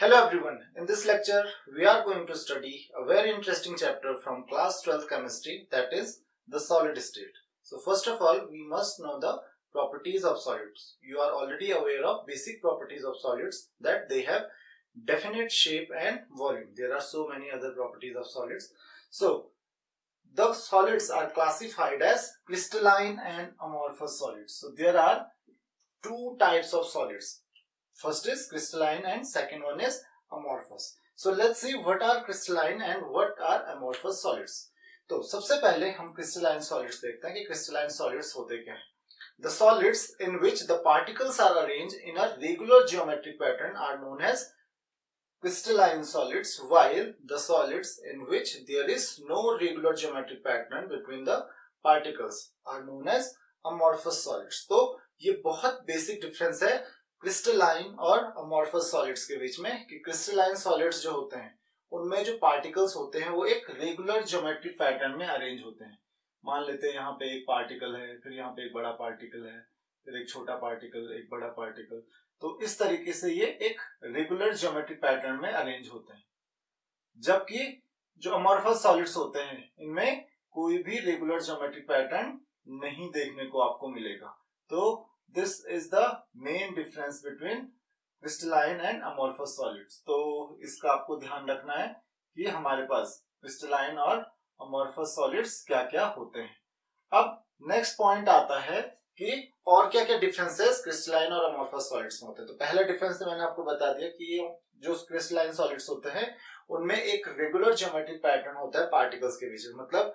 Hello everyone, in this lecture we are going to study a very interesting chapter from class 12th chemistry, that is the solid state. So first of all we must know the properties of solids. You are already aware of basic properties of solids, that they have definite shape and volume. There are so many other properties of solids. So the solids are classified as crystalline and amorphous solids. So there are two types of solids. First is crystalline and second one is amorphous. So let's see what are crystalline and what are amorphous solids. तो सबसे पहले हम crystalline solids देखते हैं कि crystalline solids होते क्या हैं. The solids in which the particles are arranged in a regular geometric pattern are known as crystalline solids, while the solids in which there is no regular geometric pattern between the particles are known as amorphous solids. तो ये बहुत basic difference है crystalline और amorphous solids के बीच में कि crystalline solids जो होते हैं उनमें जो पार्टिकल्स होते हैं वो एक रेगुलर ज्योमेट्रिक पैटर्न में अरेंज होते हैं. मान लेते हैं यहाँ पे एक पार्टिकल है, फिर यहाँ पे एक बड़ा पार्टिकल है, फिर एक छोटा पार्टिकल, एक बड़ा पार्टिकल. तो इस तरीके से ये एक रेगुलर ज्योमेट्रिक पैटर्न में अरेंज होते हैं. जबकि जो अमॉर्फस सॉलिड्स होते हैं इनमें कोई भी रेगुलर ज्योमेट्रिक पैटर्न नहीं देखने को आपको मिलेगा. तो this is the main difference between crystalline and amorphous solids. तो इसका आपको ध्यान रखना है कि हमारे पास crystalline और amorphous solids क्या क्या होते हैं. अब नेक्स्ट पॉइंट आता है कि और क्या क्या डिफरेंसेस crystalline और amorphous solids में होते हैं. तो पहला डिफरेंस तो मैंने आपको बता दिया कि ये जो crystalline solids होते हैं उनमें एक रेगुलर ज्योमेट्रिक पैटर्न होता है पार्टिकल्स के बीच में. मतलब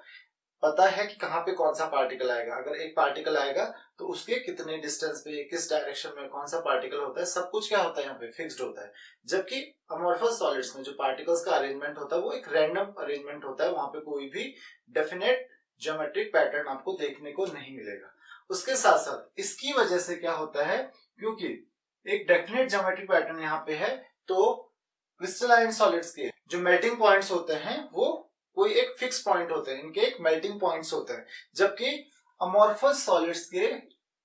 पता है कि कहाँ पे कौन सा पार्टिकल आएगा. अगर एक पार्टिकल आएगा तो उसके कितने डिस्टेंस पे, किस डायरेक्शन में कौन सा पार्टिकल होता है, सब कुछ क्या होता है यहाँ पे फिक्स्ड होता है. जबकि अमॉर्फस सॉलिड्स में जो पार्टिकल्स का अरेंजमेंट होता है वो एक रैंडम अरेंजमेंट होता है. वहां पे कोई भी डेफिनेट ज्योमेट्रिक पैटर्न आपको देखने को नहीं मिलेगा. उसके साथ साथ इसकी वजह से क्या होता है, क्योंकि एक डेफिनेट ज्योमेट्रिक पैटर्न यहाँ पे है तो क्रिस्टलाइन सॉलिड्स के जो मेल्टिंग पॉइंट्स होते हैं वो कोई एक फिक्स पॉइंट होते हैं, इनके एक मेल्टिंग पॉइंट्स होते हैं. जबकि अमॉर्फस सॉलिड्स के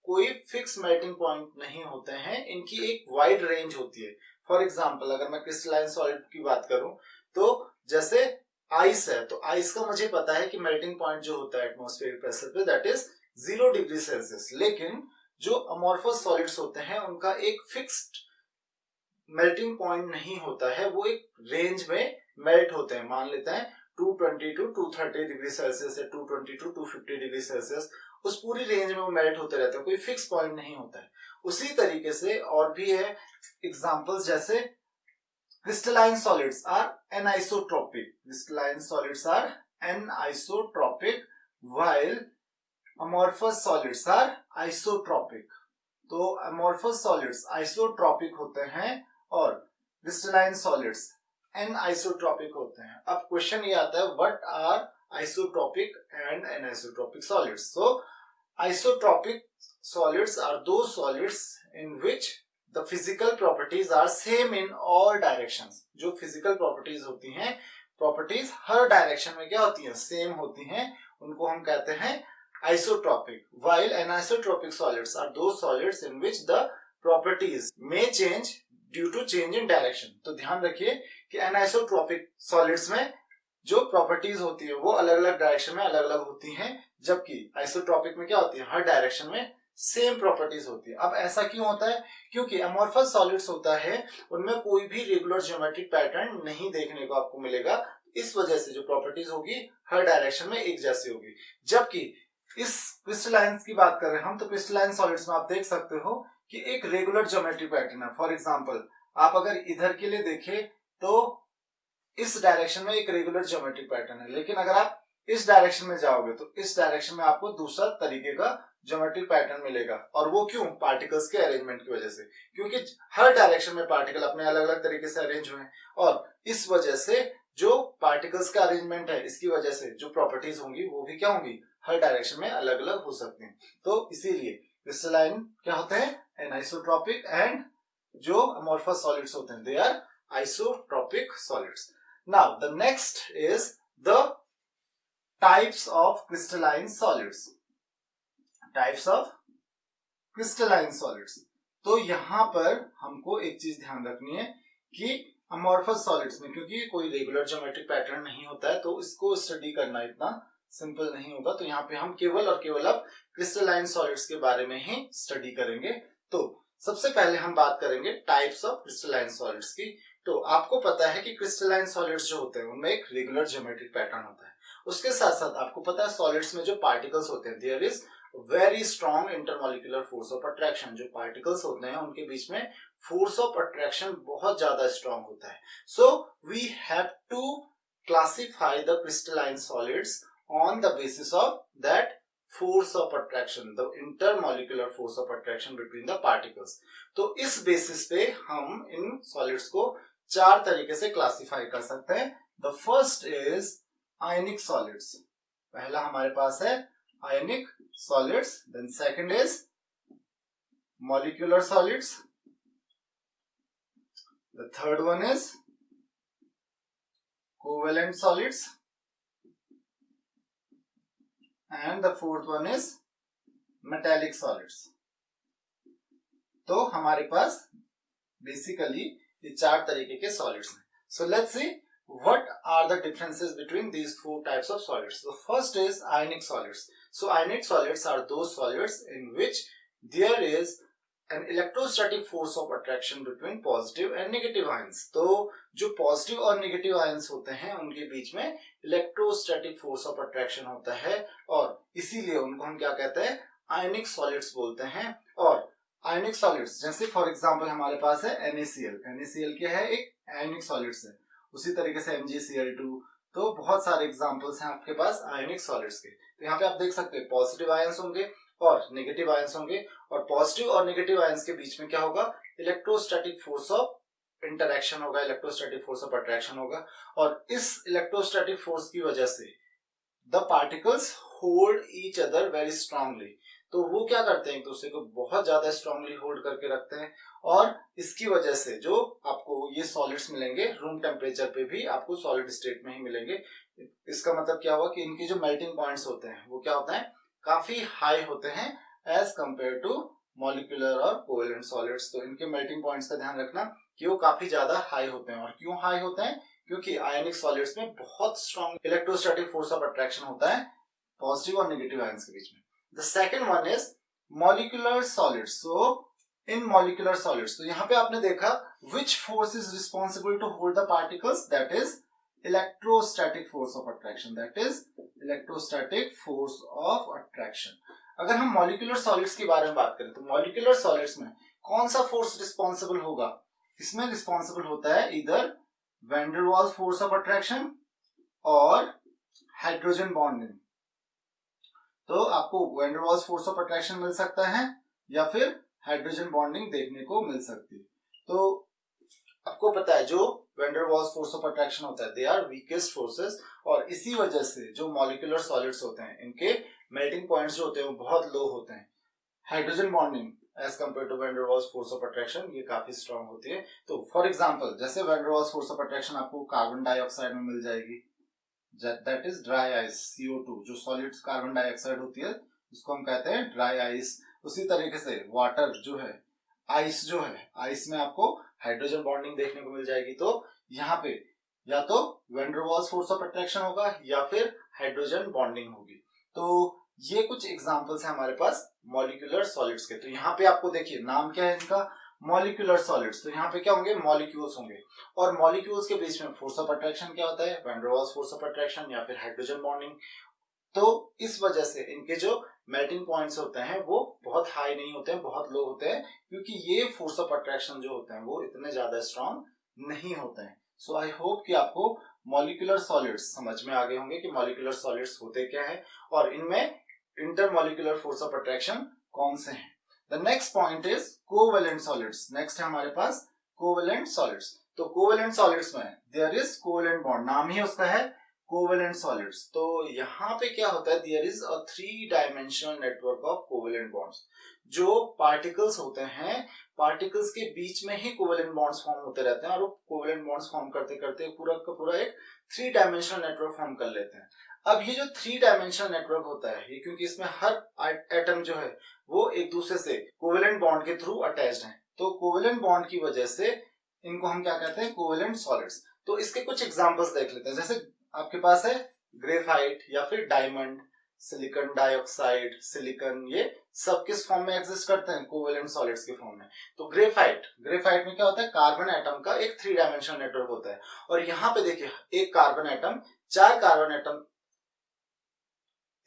कोई फिक्स मेल्टिंग पॉइंट नहीं होते हैं, इनकी एक वाइड रेंज होती है. फॉर एग्जांपल अगर मैं क्रिस्टलाइन सॉलिड की बात करूं तो जैसे आइस है, तो आइस का मुझे पता है कि मेल्टिंग पॉइंट जो होता है एटमॉस्फेरिक प्रेशर पे दैट इज 0 डिग्री सेल्सियस. लेकिन जो अमॉर्फस सॉलिड्स होते हैं उनका एक फिक्स्ड मेल्टिंग पॉइंट नहीं होता है, वो एक रेंज में मेल्ट होते हैं. मान लेते हैं 220 टू 230 डिग्री सेल्सियस या 220 टू 250 डिग्री सेल्सियस, उस पूरी रेंज में वो मेल्ट होते रहते हैं, कोई फिक्स पॉइंट नहीं होता है. उसी तरीके से और भी है एग्जांपल्स, जैसे crystalline solids are anisotropic. Crystalline solids are anisotropic while amorphous solids are isotropic. तो अमॉर्फस सॉलिड्स आइसोट्रोपिक होते हैं और क्रिस्टलाइन सॉलिड्स एनाइसोट्रोपिक होते हैं. अब क्वेश्चन ये आता है what are isotropic and anisotropic solids. So isotropic solids are those solids in which the physical properties are same in all directions. जो फिजिकल प्रॉपर्टीज होती हैं, प्रॉपर्टीज हर डायरेक्शन में क्या होती हैं, सेम होती हैं, उनको हम कहते हैं isotropic. While anisotropic solids are those solids in which the properties may change due to change in direction. तो ध्यान रखिए कि एनाइसोट्रोपिक सॉलिड्स में जो प्रॉपर्टीज होती है वो अलग अलग डायरेक्शन में अलग अलग होती हैं, जबकि आइसोट्रोपिक में क्या होती है, हर डायरेक्शन में सेम प्रॉपर्टीज होती है. अब ऐसा क्यों होता है, क्योंकि अमॉर्फस सॉलिड्स होता है उनमें कोई भी रेगुलर ज्योमेट्रिक पैटर्न नहीं देखने को आपको मिलेगा. इस वजह से जो प्रॉपर्टीज होगी हर डायरेक्शन में एक जैसी होगी. जबकि इस क्रिस्टलाइन की बात कर रहे हैं हम, तो क्रिस्टलाइन सॉलिड्स में आप देख सकते हो कि एक रेगुलर ज्योमेट्रिक पैटर्न है. फॉर एग्जांपल आप अगर इधर के लिए देखें तो इस डायरेक्शन में एक रेगुलर ज्योमेट्रिक पैटर्न है, लेकिन अगर आप इस डायरेक्शन में जाओगे तो इस डायरेक्शन में आपको दूसरा तरीके का ज्योमेट्रिक पैटर्न मिलेगा. और वो क्यों, पार्टिकल्स के अरेंजमेंट की वजह से, क्योंकि हर डायरेक्शन में पार्टिकल अपने अलग अलग तरीके से अरेंज हुए हैं. और इस वजह से जो पार्टिकल्स का अरेंजमेंट है, इसकी वजह से जो प्रॉपर्टीज होंगी वो भी क्या होंगी, हर डायरेक्शन में अलग अलग हो सकती हैं. तो इसीलिए क्रिस्टलाइन क्या होते हैं, एनाइसोट्रोपिक, एंड जो अमॉर्फस सॉलिड्स होते हैं they are isotropic solids. Now the next is the types of crystalline solids. Types of crystalline solids. तो यहां पर हमको एक चीज ध्यान रखनी है कि अमॉर्फस सॉलिड्स में क्योंकि कोई रेगुलर ज्योमेट्रिक पैटर्न नहीं होता है तो इसको स्टडी करना इतना सिंपल नहीं होगा, तो यहाँ पे हम केवल और केवल अब क्रिस्टलाइन सॉलिड्स के बारे में ही स्टडी करेंगे। तो सबसे पहले हम बात करेंगे टाइप्स ऑफ क्रिस्टलाइन सॉलिड्स की। तो आपको पता है कि क्रिस्टलाइन सॉलिड्स जो होते हैं उनमें एक रेगुलर ज्योमेट्रिक पैटर्न होता है। उसके साथ साथ आपको पता है सॉलिड्स में जो पार्टिकल्स होते हैं there is very strong intermolecular force of attraction. जो पार्टिकल्स होते हैं उनके बीच में फोर्स ऑफ अट्रैक्शन बहुत ज्यादा स्ट्रॉन्ग होता है। So we have to classify the crystalline solids on the basis of that force of attraction, the intermolecular force of attraction between the particles। तो इस बेसिस पे हम इन सॉलिड्स को चार तरीके से क्लासिफाई कर सकते हैं। The first is ionic solids, पहला हमारे पास है ionic solids. Then second is molecular solids, the third one is covalent solids and the fourth one is metallic solids। तो हमारे पास बेसिकली ये चार तरीके के सॉलिड्स हैं। So let's see what are the differences between these four types of solids। The first is ionic solids। So ionic solids are those solids in which there is an electrostatic force of attraction between positive and negative ions। तो जो positive और negative ions होते हैं उनके बीच में electrostatic force of attraction होता है और इसीलिए उनको हम क्या कहते हैं, आयनिक सॉलिड्स बोलते हैं। और आयनिक सॉलिड्स जैसे फॉर एग्जांपल हमारे पास है NaCl। NaCl क्या है, एक आयनिक सॉलिड्स है। उसी तरीके से MgCl2। तो बहुत सारे एग्जांपल्स हैं आपके पास आयनिक सॉलिड्स के। तो यहाँ पे आप देख सकते हैं पॉजिटिव आयंस होंगे और नेगेटिव आयंस होंगे, और पॉजिटिव और नेगेटिव आयंस के बीच में क्या होगा, इलेक्ट्रोस्टैटिक फोर्स ऑफ इंटरैक्शन होगा, इलेक्ट्रोस्टैटिक फोर्स ऑफ अट्रैक्शन होगा। और इस इलेक्ट्रोस्टैटिक फोर्स की वजह से the particles hold each other very strongly. तो वो क्या करते हैं, एक दूसरे को बहुत ज्यादा स्ट्रांगली होल्ड करके रखते हैं, और इसकी वजह से जो आपको ये सॉलिड्स मिलेंगे रूम टेम्परेचर पे भी आपको सॉलिड स्टेट में ही मिलेंगे। इसका मतलब क्या हुआ कि इनके जो मेल्टिंग पॉइंट्स होते हैं वो क्या होता है, काफी हाई होते हैं एज कंपेयर टू मॉलिक्यूलर और कोवेलेंट सॉलिड्स। तो इनके मेल्टिंग पॉइंट्स का ध्यान रखना कि वो काफी ज्यादा हाई होते हैं। और क्यों हाई होते हैं, क्योंकि आयनिक सॉलिड्स में बहुत strong electrostatic force of attraction होता है पॉजिटिव और नेगेटिव आयंस के बीच में। The second one is molecular solids. So in molecular solids, तो यहाँ पे आपने देखा which force is responsible to hold the particles, that is electrostatic force of attraction, that is electrostatic force of attraction. अगर हम मॉलिक्यूलर सॉलिड्स के बारे में बात करें तो मॉलिक्यूलर सॉलिड्स में कौन सा फोर्स रिस्पॉन्सिबल होगा, इसमें रिस्पॉन्सिबल होता है इधर van der Waals force of attraction और हाइड्रोजन बॉन्डिंग। तो आपको van der Waals force of attraction मिल सकता है या फिर हाइड्रोजन बॉन्डिंग देखने को मिल सकती है। तो आपको पता है जो van der Waals force of attraction होता है दे आर वीकेस्ट फोर्सेस, और इसी वजह से जो मॉलिक्यूलर सॉलिड्स होते हैं इनके मेल्टिंग पॉइंट्स जो होते हैं वो बहुत लो होते हैं। Hydrogen bonding as compare to van der Waals force of attraction ये काफी स्ट्रांग होती है। तो फॉर एग्जांपल जैसे van der Waals force of attraction आपको कार्बन डाइऑक्साइड में मिल जाएगी, that is dry ice, CO2 जो सॉलिड कार्बन डाइऑक्साइड होती है उसको हम कहते हैं ड्राई आइस। उसी तरीके से वाटर जो है, आइस जो है, आइस में आपको हाइड्रोजन बॉन्डिंग देखने को मिल जाएगी। तो यहाँ पे या तो van der Waals force of attraction होगा या फिर हाइड्रोजन बॉन्डिंग होगी। तो ये कुछ एग्जांपल्स हैं हमारे पास मॉलिक्यूलर सॉलिड्स के। तो यहाँ पे आपको देखिए नाम क्या है इनका, मॉलिक्यूलर सॉलिड्स। तो यहाँ पे क्या होंगे, मॉलिक्यूल्स होंगे, और मॉलिक्यूल्स के बीच में फोर्स ऑफ अट्रैक्शन क्या होता है, van der Waals force of attraction या फिर हाइड्रोजन बॉन्डिंग। तो इस वजह से इनके जो मेल्टिंग पॉइंट्स होते हैं वो बहुत हाई नहीं होते हैं, बहुत लो होते हैं, क्योंकि ये फोर्स ऑफ अट्रैक्शन जो होते हैं वो इतने ज्यादा स्ट्रांग नहीं होते हैं। सो आई होप कि आपको मॉलिक्यूलर सॉलिड्स समझ में आ गए होंगे कि मॉलिक्यूलर सॉलिड्स होते क्या है और इनमें इंटरमॉलिक्यूलर फोर्स ऑफ अट्रैक्शन कौन से हैं। The next point is covalent solids. Next है हमारे पास कोवेलेंट सॉलिड्स। तो कोवेलेंट सॉलिड्स में देयर इज कोवेलेंट बॉन्ड, नाम ही उसका है कोवेलेंट सॉलिड्स। तो यहाँ पे क्या होता है, there is a 3 dimensional network of covalent bonds. जो पार्टिकल्स होते हैं, पार्टिकल्स के बीच में ही कोवेलेंट बॉन्ड्स फॉर्म होते रहते हैं, और वो कोवेलेंट बॉन्ड्स फॉर्म करते करते पूरा का पूरा एक 3 डायमेंशनल नेटवर्क फॉर्म कर लेते हैं। अब ये जो 3 डायमेंशनल नेटवर्क होता है, ये क्योंकि इसमें हर एटम जो है वो एक दूसरे से कोवेलेंट बॉन्ड के थ्रू अटैच्ड है, तो कोवेलेंट बॉन्ड की वजह से इनको हम क्या कहते हैं, कोवेलेंट सॉलिड्स। तो इसके कुछ एग्जांपल्स देख लेते हैं। जैसे आपके पास है ग्रेफाइट या फिर डायमंड, सिलिकॉन डाइऑक्साइड, सिलिकॉन, ये सब किस फॉर्म में एग्जिस्ट करते हैं, कोवेलेंट सॉलिड्स के फॉर्म में। तो ग्रेफाइट में क्या होता है, कार्बन एटम का एक 3 डायमेंशनल नेटवर्क होता है। और यहाँ पे देखिए एक carbon atom 4 carbon atom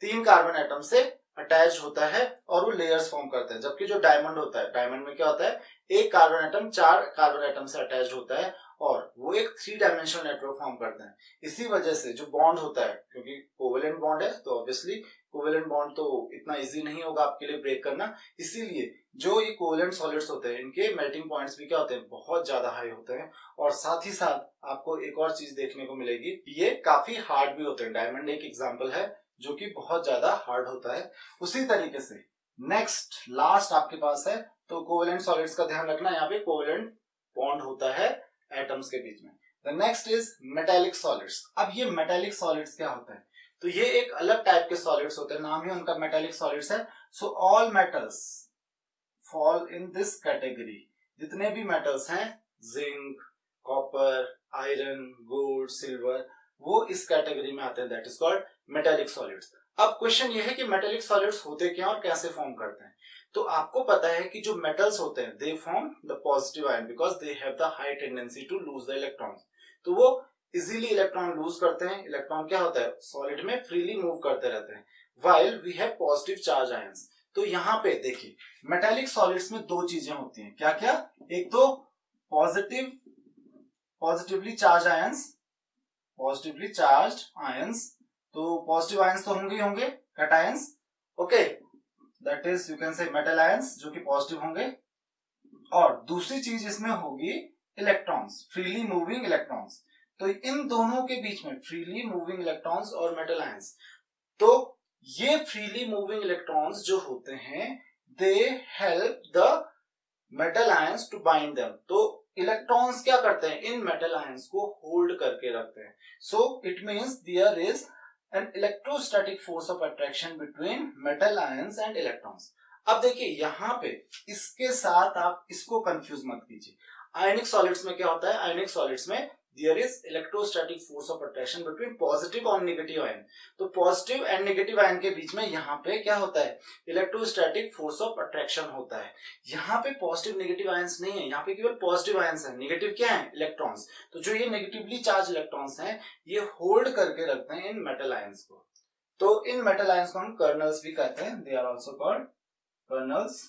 3 carbon atom से अटैच होता है और वो लेयर्स फॉर्म करते हैं। जबकि जो डायमंड होता है, डायमंड में क्या होता है, एक कार्बन एटम 4 कार्बन एटम से अटैच होता है और वो एक 3 डायमेंशनल नेटवर्क फॉर्म करते हैं। इसी वजह से जो बॉन्ड होता है, क्योंकि कोवेलेंट बॉन्ड है तो ऑब्वियसली कोवेलेंट बॉन्ड तो इतना इजी नहीं होगा आपके लिए ब्रेक करना, इसीलिए जो ये कोवेलेंट सॉलिड्स होते हैं इनके मेल्टिंग पॉइंट्स भी क्या होते हैं, बहुत ज्यादा हाई होते हैं। और साथ ही साथ आपको एक और चीज देखने को मिलेगी, ये काफी हार्ड भी होते हैं। डायमंड एक एग्जाम्पल है जो कि बहुत ज्यादा हार्ड होता है। उसी तरीके से नेक्स्ट लास्ट आपके पास है, तो कोवेलेंट सॉलिड्स का ध्यान रखना, यहाँ पे कोवेलेंट बॉन्ड होता है एटम्स के बीच में। The next is metallic solids. अब ये मेटेलिक सॉलिड्स क्या होता है, तो ये एक अलग टाइप के सॉलिड्स होते हैं, नाम ही उनका मेटेलिक सॉलिड्स है। So all metals fall in this category. जितने भी मेटल्स हैं, zinc, copper, iron, gold, silver, वो इस कैटेगरी में आते हैं, that is called metallic solids. अब क्वेश्चन ये है कि मेटेलिक सॉलिड्स होते क्या और कैसे फॉर्म करते हैं। तो आपको पता है कि जो मेटल्स होते हैं they form the positive ion because they have the high tendency to lose the electrons. तो वो इजीली इलेक्ट्रॉन लूज करते हैं। इलेक्ट्रॉन क्या होता है, सॉलिड में फ्रीली मूव करते रहते हैं, while we have positive charge ions. तो यहाँ पे देखिए मेटेलिक सॉलिड्स में दो चीजें होती हैं, क्या क्या, एक तो positively charge ions, positively charged ions, तो पॉजिटिव आयंस तो होंगे cations, okay, that is you can से मेटल आयंस जो कि पॉजिटिव होंगे। और दूसरी चीज इसमें होगी इलेक्ट्रॉन्स, फ्रीली मूविंग इलेक्ट्रॉन्स। तो इन दोनों के बीच में फ्रीली मूविंग इलेक्ट्रॉन्स और मेटल आयंस, तो ये फ्रीली मूविंग इलेक्ट्रॉन्स जो होते हैं they help the metal ions to bind them. तो इलेक्ट्रॉन्स क्या करते हैं, इन मेटल आयंस को होल्ड करके रखते हैं। So it means there is an electrostatic force of attraction between metal ions and electrons. अब देखिए यहाँ पे इसके साथ आप इसको कंफ्यूज मत कीजिए। आयनिक सॉलिड्स में क्या होता है, आयनिक सॉलिड्स में there is electrostatic force of attraction between positive और negative ion। तो पॉजिटिव एंड नेगेटिव आयन के बीच में यहाँ पे क्या होता है, इलेक्ट्रोस्टैटिक फोर्स ऑफ अट्रैक्शन होता है। यहाँ पे पॉजिटिव नेगेटिव आयंस नहीं है, यहाँ पे केवल पॉजिटिव आयंस है, नेगेटिव क्या है, इलेक्ट्रॉन्स। तो जो ये नेगेटिवली चार्ज इलेक्ट्रॉन्स हैं ये होल्ड करके रखते हैं इन मेटल आयंस को। तो इन मेटल आयंस को हम कर्नल्स भी कहते हैं, they are also called kernels.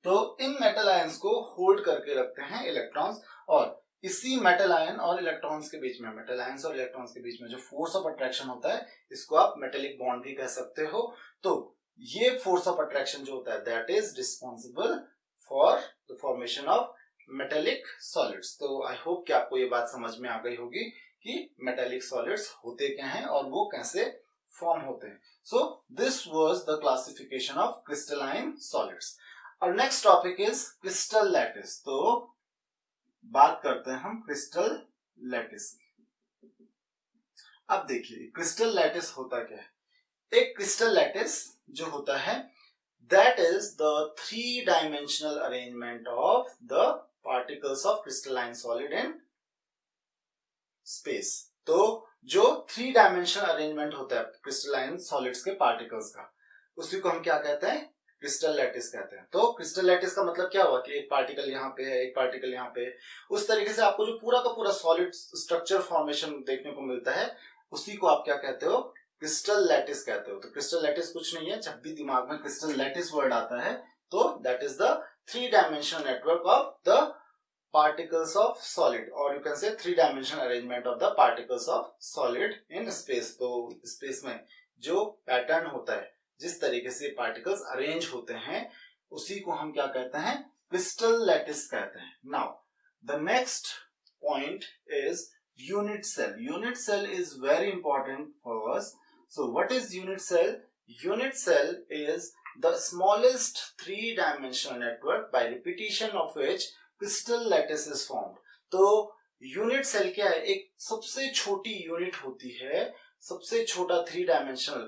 तो इन मेटल आयंस को होल्ड करके रखते हैं इलेक्ट्रॉन्स। और इसी मेटल आयन और इलेक्ट्रॉन्स के बीच में, मेटल आयंस और इलेक्ट्रॉन्स के बीच में जो फोर्स ऑफ अट्रैक्शन होता है इसको आप मेटेलिक बॉन्ड भी कह सकते हो। तो ये फोर्स ऑफ अट्रैक्शन जो होता है that is responsible for the formation of metallic solids. तो आई होप कि आपको ये बात समझ में आ गई होगी कि मेटेलिक सॉलिड्स होते क्या हैं और वो कैसे फॉर्म होते हैं। So this was the classification of crystalline solids. और next topic is crystal lattice. तो बात करते हैं हम क्रिस्टल लैटिस की। अब देखिए क्रिस्टल लैटिस होता क्या है। एक क्रिस्टल लैटिस जो होता है that is the 3 dimensional arrangement of the particles of crystalline solid in space. तो जो 3 डायमेंशनल अरेंजमेंट होता है क्रिस्टलाइन सॉलिड्स के पार्टिकल्स का, उसी को हम क्या कहते हैं, क्रिस्टल लैटिस कहते हैं। तो क्रिस्टल लैटिस का मतलब क्या हुआ कि एक पार्टिकल यहाँ पे है, एक पार्टिकल यहाँ पे है। उस तरीके से आपको जो पूरा का पूरा सॉलिड स्ट्रक्चर फॉर्मेशन देखने को मिलता है उसी को आप क्या कहते हो, क्रिस्टल लैटिस कहते हो। तो क्रिस्टल लैटिस कुछ नहीं है, जब भी दिमाग में क्रिस्टल लैटिस वर्ड आता है तो that is the 3 dimensional network of the particles of solid, or you can say 3-dimensional arrangement of the particles of solid in space। तो स्पेस में जो पैटर्न होता है, जिस तरीके से पार्टिकल्स अरेंज होते हैं उसी को हम क्या कहते हैं, क्रिस्टल लैटिस कहते हैं। Now the next point is unit cell. Unit cell is very important for us. So what is unit cell? Unit cell is the smallest 3-dimensional network by repetition of which crystal lattice is formed. तो unit cell क्या है, एक सबसे छोटी unit होती है, सबसे छोटा 3 डायमेंशनल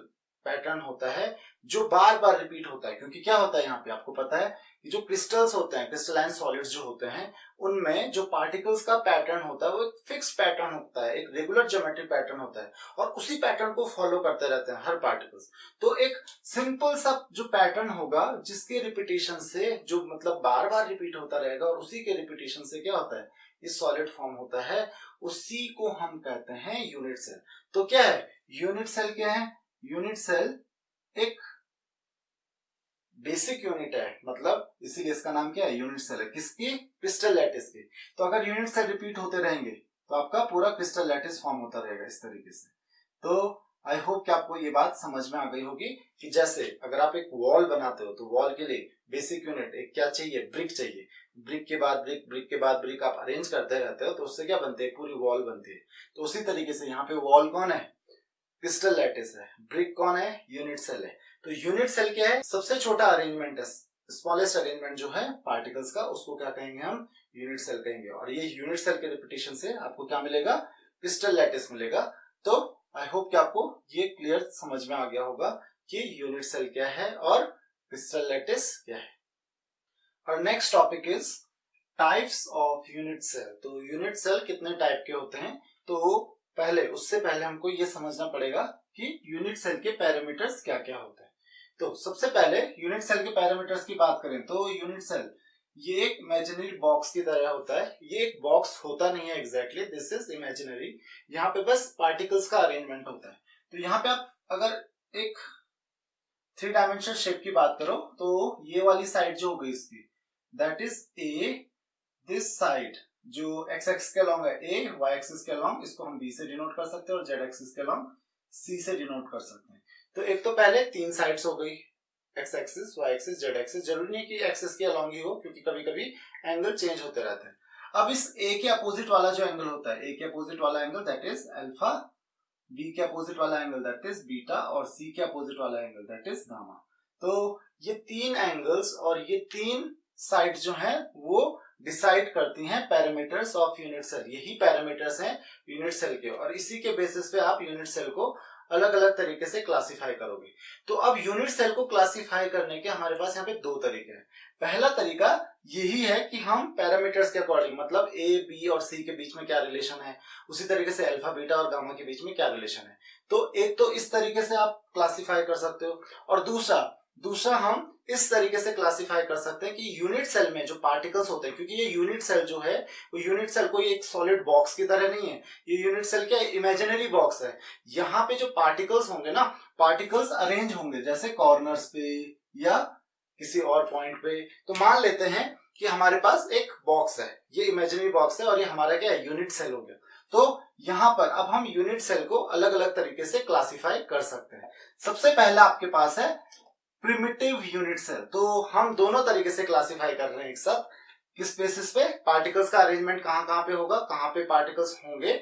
पैटर्न होता है जो बार बार रिपीट होता है, क्योंकि क्या होता है यहाँ पे आपको पता है कि जो क्रिस्टल्स होते हैं, क्रिस्टलाइन सॉलिड्स जो होते हैं, उनमें जो पार्टिकल्स का पैटर्न होता है वो एक फिक्स पैटर्न होता है, एक रेगुलर ज्योमेट्री पैटर्न होता है और उसी पैटर्न को फॉलो करते रहते हैं हर पार्टिकल्स। तो एक सिंपल सा जो पैटर्न होगा जिसके रिपीटेशन से, जो मतलब बार बार रिपीट होता रहेगा और उसी के रिपीटेशन से क्या होता है, ये सॉलिड फॉर्म होता है, उसी को हम कहते हैं यूनिट सेल। तो क्या है यूनिट सेल? क्या है यूनिट सेल? एक बेसिक यूनिट है, मतलब इसीलिए इसका नाम क्या है, यूनिट सेल है। किसकी? क्रिस्टल लैटिस की। तो अगर यूनिट सेल रिपीट होते रहेंगे तो आपका पूरा क्रिस्टल लैटिस फॉर्म होता रहेगा इस तरीके से। तो आई होप कि आपको ये बात समझ में आ गई होगी कि जैसे अगर आप एक वॉल बनाते हो तो वॉल के लिए बेसिक यूनिट एक क्या चाहिए, ब्रिक चाहिए। ब्रिक के बाद ब्रिक, ब्रिक के बाद ब्रिक आप अरेंज करते रहते हो तो उससे क्या बनते हैं, पूरी वॉल बनती है। तो उसी तरीके से यहाँ पे वॉल कौन है, क्रिस्टल लैटिस है। ब्रिक कौन है, यूनिट सेल है। तो यूनिट सेल क्या है, सबसे छोटा अरेंजमेंट है, स्मॉलेस्ट अरेंजमेंट जो है पार्टिकल्स का, उसको क्या कहेंगे हम, यूनिट सेल कहेंगे। और ये यूनिट सेल के रिपीटेशन से आपको क्या मिलेगा, क्रिस्टल लैटिस मिलेगा। तो आई होप कि आपको ये क्लियर समझ में आ गया होगा कि यूनिट सेल क्या है और क्रिस्टल लैटिस क्या है। और next topic is types of unit cell. तो यूनिट सेल कितने टाइप के होते हैं, तो उससे पहले हमको ये समझना पड़ेगा कि यूनिट सेल के पैरामीटर्स क्या क्या होते हैं। तो सबसे पहले यूनिट सेल के पैरामीटर्स की बात करें तो यूनिट सेल ये एक इमेजिनरी बॉक्स की तरह होता है। ये एक बॉक्स होता नहीं है एग्जैक्टली, दिस इज इमेजिनरी। यहाँ पे बस पार्टिकल्स का अरेंजमेंट होता है। तो यहाँ पे आप अगर एक 3 डायमेंशनल शेप की बात करो तो ये वाली साइड जो हो गई इसकी, that is A, this side जो x एक्सिस के अलॉन्ग है a, y एक्सिस के अलॉन्ग इसको हम b से डिनोट कर सकते हैं और z एक्सिस के अलॉन्ग c से डिनोट कर सकते हैं। तो एक तो पहले 3 साइड्स हो गई, x axis, y axis, z axis. जरूरी नहीं कि एक्सिस के अलॉन्ग ही हो, क्योंकि कभी कभी एंगल चेंज होते रहते हैं। अब इस a के अपोजिट वाला जो एंगल होता है, a के अपोजिट वाला angle that is alpha, b के अपोजिट वाला एंगल दैट इज बीटा और c के अपोजिट वाला एंगल दैट इज गामा। तो ये 3 एंगल्स और ये 3 साइड जो है वो डिसाइड करती हैं पैरामीटर्स ऑफ यूनिट सेल। यही पैरामीटर्स हैं यूनिट सेल के, और इसी के बेसिस पे आप यूनिट सेल को अलग अलग तरीके से क्लासिफाई करोगे। तो अब यूनिट सेल को क्लासिफाई करने के हमारे पास यहाँ पे 2 तरीके हैं। पहला तरीका यही है कि हम पैरामीटर्स के अकॉर्डिंग, मतलब ए, बी और सी के बीच में क्या रिलेशन है, उसी तरीके से अल्फा, बीटा और गामा के बीच में क्या रिलेशन है। तो एक तो इस तरीके से आप क्लासिफाई कर सकते हो, और दूसरा हम इस तरीके से क्लासिफाई कर सकते हैं कि यूनिट सेल में जो पार्टिकल्स होते हैं, क्योंकि ये यूनिट सेल जो है वो यूनिट सेल कोई एक सॉलिड बॉक्स की तरह नहीं है, ये यूनिट सेल क्या इमेजिनरी बॉक्स है। यहाँ पे जो पार्टिकल्स होंगे ना, पार्टिकल्स अरेंज होंगे जैसे कॉर्नर्स पे या किसी और पॉइंट पे। तो मान लेते हैं कि हमारे पास एक बॉक्स है, ये इमेजिनरी बॉक्स है और ये हमारा क्या है, यूनिट सेल हो गया। तो यहाँ पर अब हम यूनिट सेल को अलग अलग तरीके से क्लासिफाई कर सकते हैं। सबसे पहला आपके पास है प्रिमिटिव यूनिट सेल। तो हम दोनों तरीके से क्लासिफाई कर रहे हैं एक साथ। किस बेसिस पे, पार्टिकल्स का अरेंजमेंट कहां कहां पे होगा, कहां पे पार्टिकल्स होंगे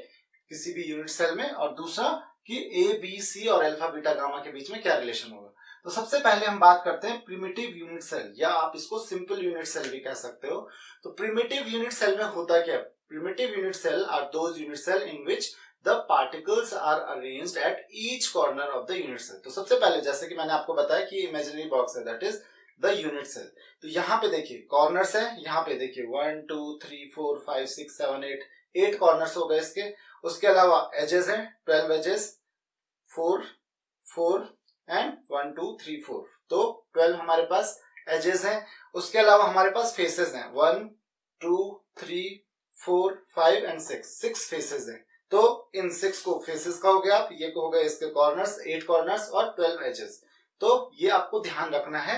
किसी भी यूनिट सेल में, और दूसरा कि ए, बी, सी और अल्फा, बीटा, गामा के बीच में क्या रिलेशन होगा। तो सबसे पहले हम बात करते हैं प्रिमिटिव यूनिट सेल, या आप इसको सिंपल यूनिट सेल भी कह सकते हो। तो प्रिमिटिव यूनिट सेल में होता क्या, primitive unit cell are those unit cell in which the particles are arranged at each corner of the unit cell। तो सबसे पहले जैसे कि मैंने आपको बताया कि imaginary box है, that is the unit cell। तो यहाँ पे देखिए कॉर्नर्स है, यहाँ पे देखिए 1 2 3 4 5 6 7 8 कॉर्नर्स हो गए इसके। उसके अलावा एजेस हैं 12 एजेस, 4 4 एंड 1 2 3 4। तो 12 हमारे पास एजेस हैं। उसके अलावा हमारे पास फेसेस हैं 1 2 3 4 5 एंड 6 फेसेस हैं। तो इन 6 को फेसेस का हो गया, ये को हो गए इसके कॉर्नर्स, 8 कॉर्नर्स और 12 एजेस। तो ये आपको ध्यान रखना है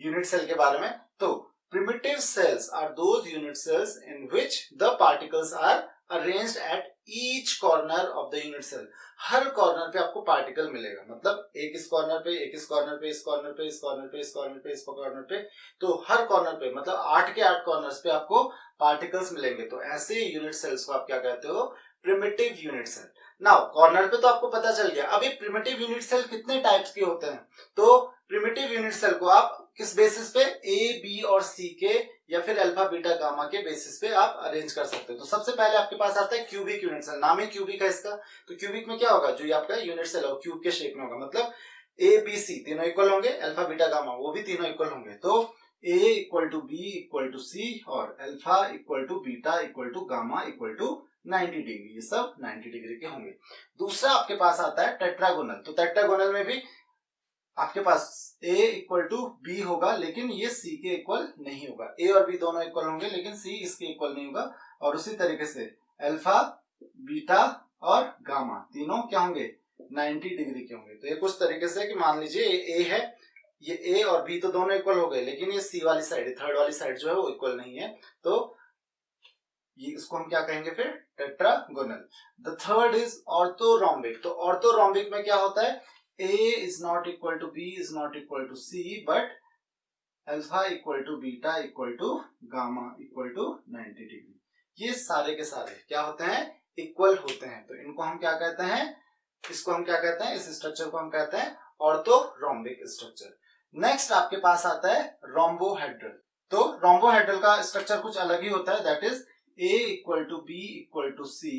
यूनिट सेल के बारे में। तो primitive cells are those unit cells in which the particles are arranged at each corner of the unit cell. हर कॉर्नर पे आपको पार्टिकल मिलेगा, मतलब एक इस कॉर्नर पे, एक इस कॉर्नर पे, इस कॉर्नर पे, इस कॉर्नर पे, इस कॉर्नर पे, इस कॉर्नर पे। तो हर कॉर्नर पे मतलब 8 के 8 कॉर्नर्स पे आपको पार्टिकल्स मिलेंगे। तो ऐसे यूनिट सेल्स को आप क्या कहते हो, primitive unit cell. Now corner पे तो आपको पता चल गया। अब ये प्रिमिटिव यूनिट सेल कितने टाइप्स के होते हैं, तो प्रिमिटिव यूनिट सेल को आप किस बेसिस पे, ए, बी और सी के या फिर अल्फा, बीटा, गामा के बेसिस पे आप अरेंज कर सकते हो। तो सबसे पहले आपके पास आता है क्यूबिक यूनिट सेल। नाम है क्यूबिक है इसका। तो क्यूबिक में क्या होगा, जो ये आपका यूनिट सेल होगा क्यूब के शेप में होगा, मतलब ए बी सी तीनों इक्वल होंगे, अल्फा बीटा गामा वो भी तीनों इक्वल होंगे, तो A equal to B equal to C और alpha equal to beta equal to gamma equal to 90 degree, ये सब 90 डिग्री के होंगे। दूसरा आपके पास आता है टेट्रागोनल, तो टेट्रागोनल में भी आपके पास a इक्वल टू बी होगा लेकिन ये c के इक्वल नहीं होगा, a और b दोनों इक्वल होंगे लेकिन c इसके इक्वल नहीं होगा, और उसी तरीके से अल्फा बीटा और गामा तीनों क्या होंगे 90 डिग्री के होंगे। तो ये कुछ तरीके से कि मान लीजिए a है, ये a और b तो दोनों इक्वल हो गए लेकिन ये c वाली साइड, थर्ड वाली साइड जो है वो इक्वल नहीं है, तो ये इसको हम क्या कहेंगे फिर tetragonal. The third is orthorhombic, तो ऑर्थोरोम्बिक में क्या होता है A is not equal to B is not equal to C but alpha equal to beta equal to gamma equal to 90 degree, ये सारे के सारे क्या होते हैं इक्वल होते हैं, तो इनको हम क्या कहते हैं, इसको हम क्या कहते हैं, इस स्ट्रक्चर को हम कहते हैं ऑर्थोरोम्बिक स्ट्रक्चर। नेक्स्ट आपके पास आता है रोम्बोहेड्रल, तो रोम्बोहेड्रल का स्ट्रक्चर कुछ अलग ही होता है, that is A equal to B equal to C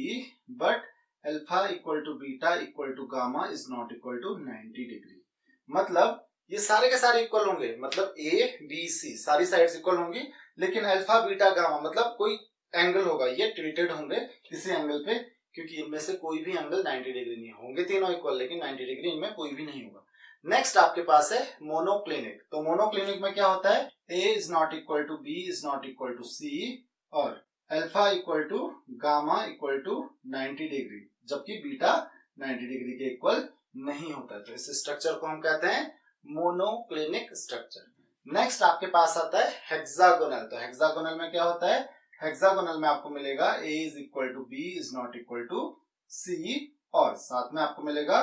but alpha equal to beta equal to gamma is not equal to 90 degree. मतलब ये सारे के सारे इक्वल होंगे, मतलब ए बी सी सारी साइड्स इक्वल होंगी, लेकिन अल्फा बीटा गामा मतलब कोई एंगल होगा ये ट्रीटेड होंगे किसी एंगल पे, क्योंकि इनमें से कोई भी एंगल 90 डिग्री नहीं होंगे, तीनों इक्वल लेकिन 90 डिग्री इनमें कोई भी नहीं होगा। नेक्स्ट आपके पास है मोनोक्लिनिक, तो मोनोक्लिनिक में क्या होता है A is not equal to B is not equal to C और alpha equal to gamma equal to 90 degree, जबकि बीटा 90 डिग्री के इक्वल नहीं होता है, तो इस स्ट्रक्चर को हम कहते हैं मोनोक्लिनिक स्ट्रक्चर। नेक्स्ट आपके पास आता है हेक्सागोनल, तो हेक्सागोनल में क्या होता है, हेक्सागोनल में आपको मिलेगा a is equal to B is not equal to C और साथ में आपको मिलेगा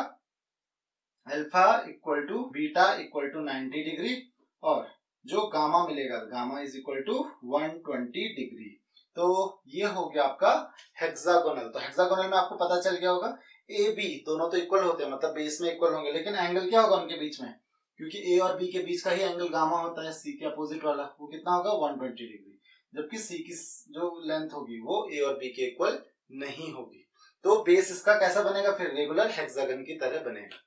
alpha equal to beta equal to 90 degree और जो गामा मिलेगा gamma is equal to 120 degree. तो ये हो गया आपका हेक्सागोनल। तो हेक्सागोनल में आपको पता चल गया होगा ए बी दोनों तो इक्वल होते हैं, मतलब बेस में इक्वल होंगे, लेकिन एंगल क्या होगा उनके बीच में, क्योंकि ए और बी के बीच का ही एंगल गामा होता है, सी के अपोजिट वाला, वो कितना होगा 120 डिग्री, जबकि सी की जो लेंथ होगी वो ए और बी के इक्वल नहीं होगी। तो बेस इसका कैसा बनेगा, फिर रेगुलर हेक्सागन की तरह बनेगा।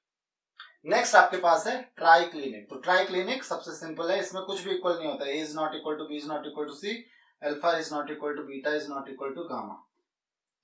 नेक्स्ट आपके पास है ट्राइक्लिनिक, तो ट्राइक्लिनिक सबसे सिंपल है, इसमें कुछ भी इक्वल नहीं होता, A is not equal to B is not equal to C, alpha is not equal to beta is not equal to gamma,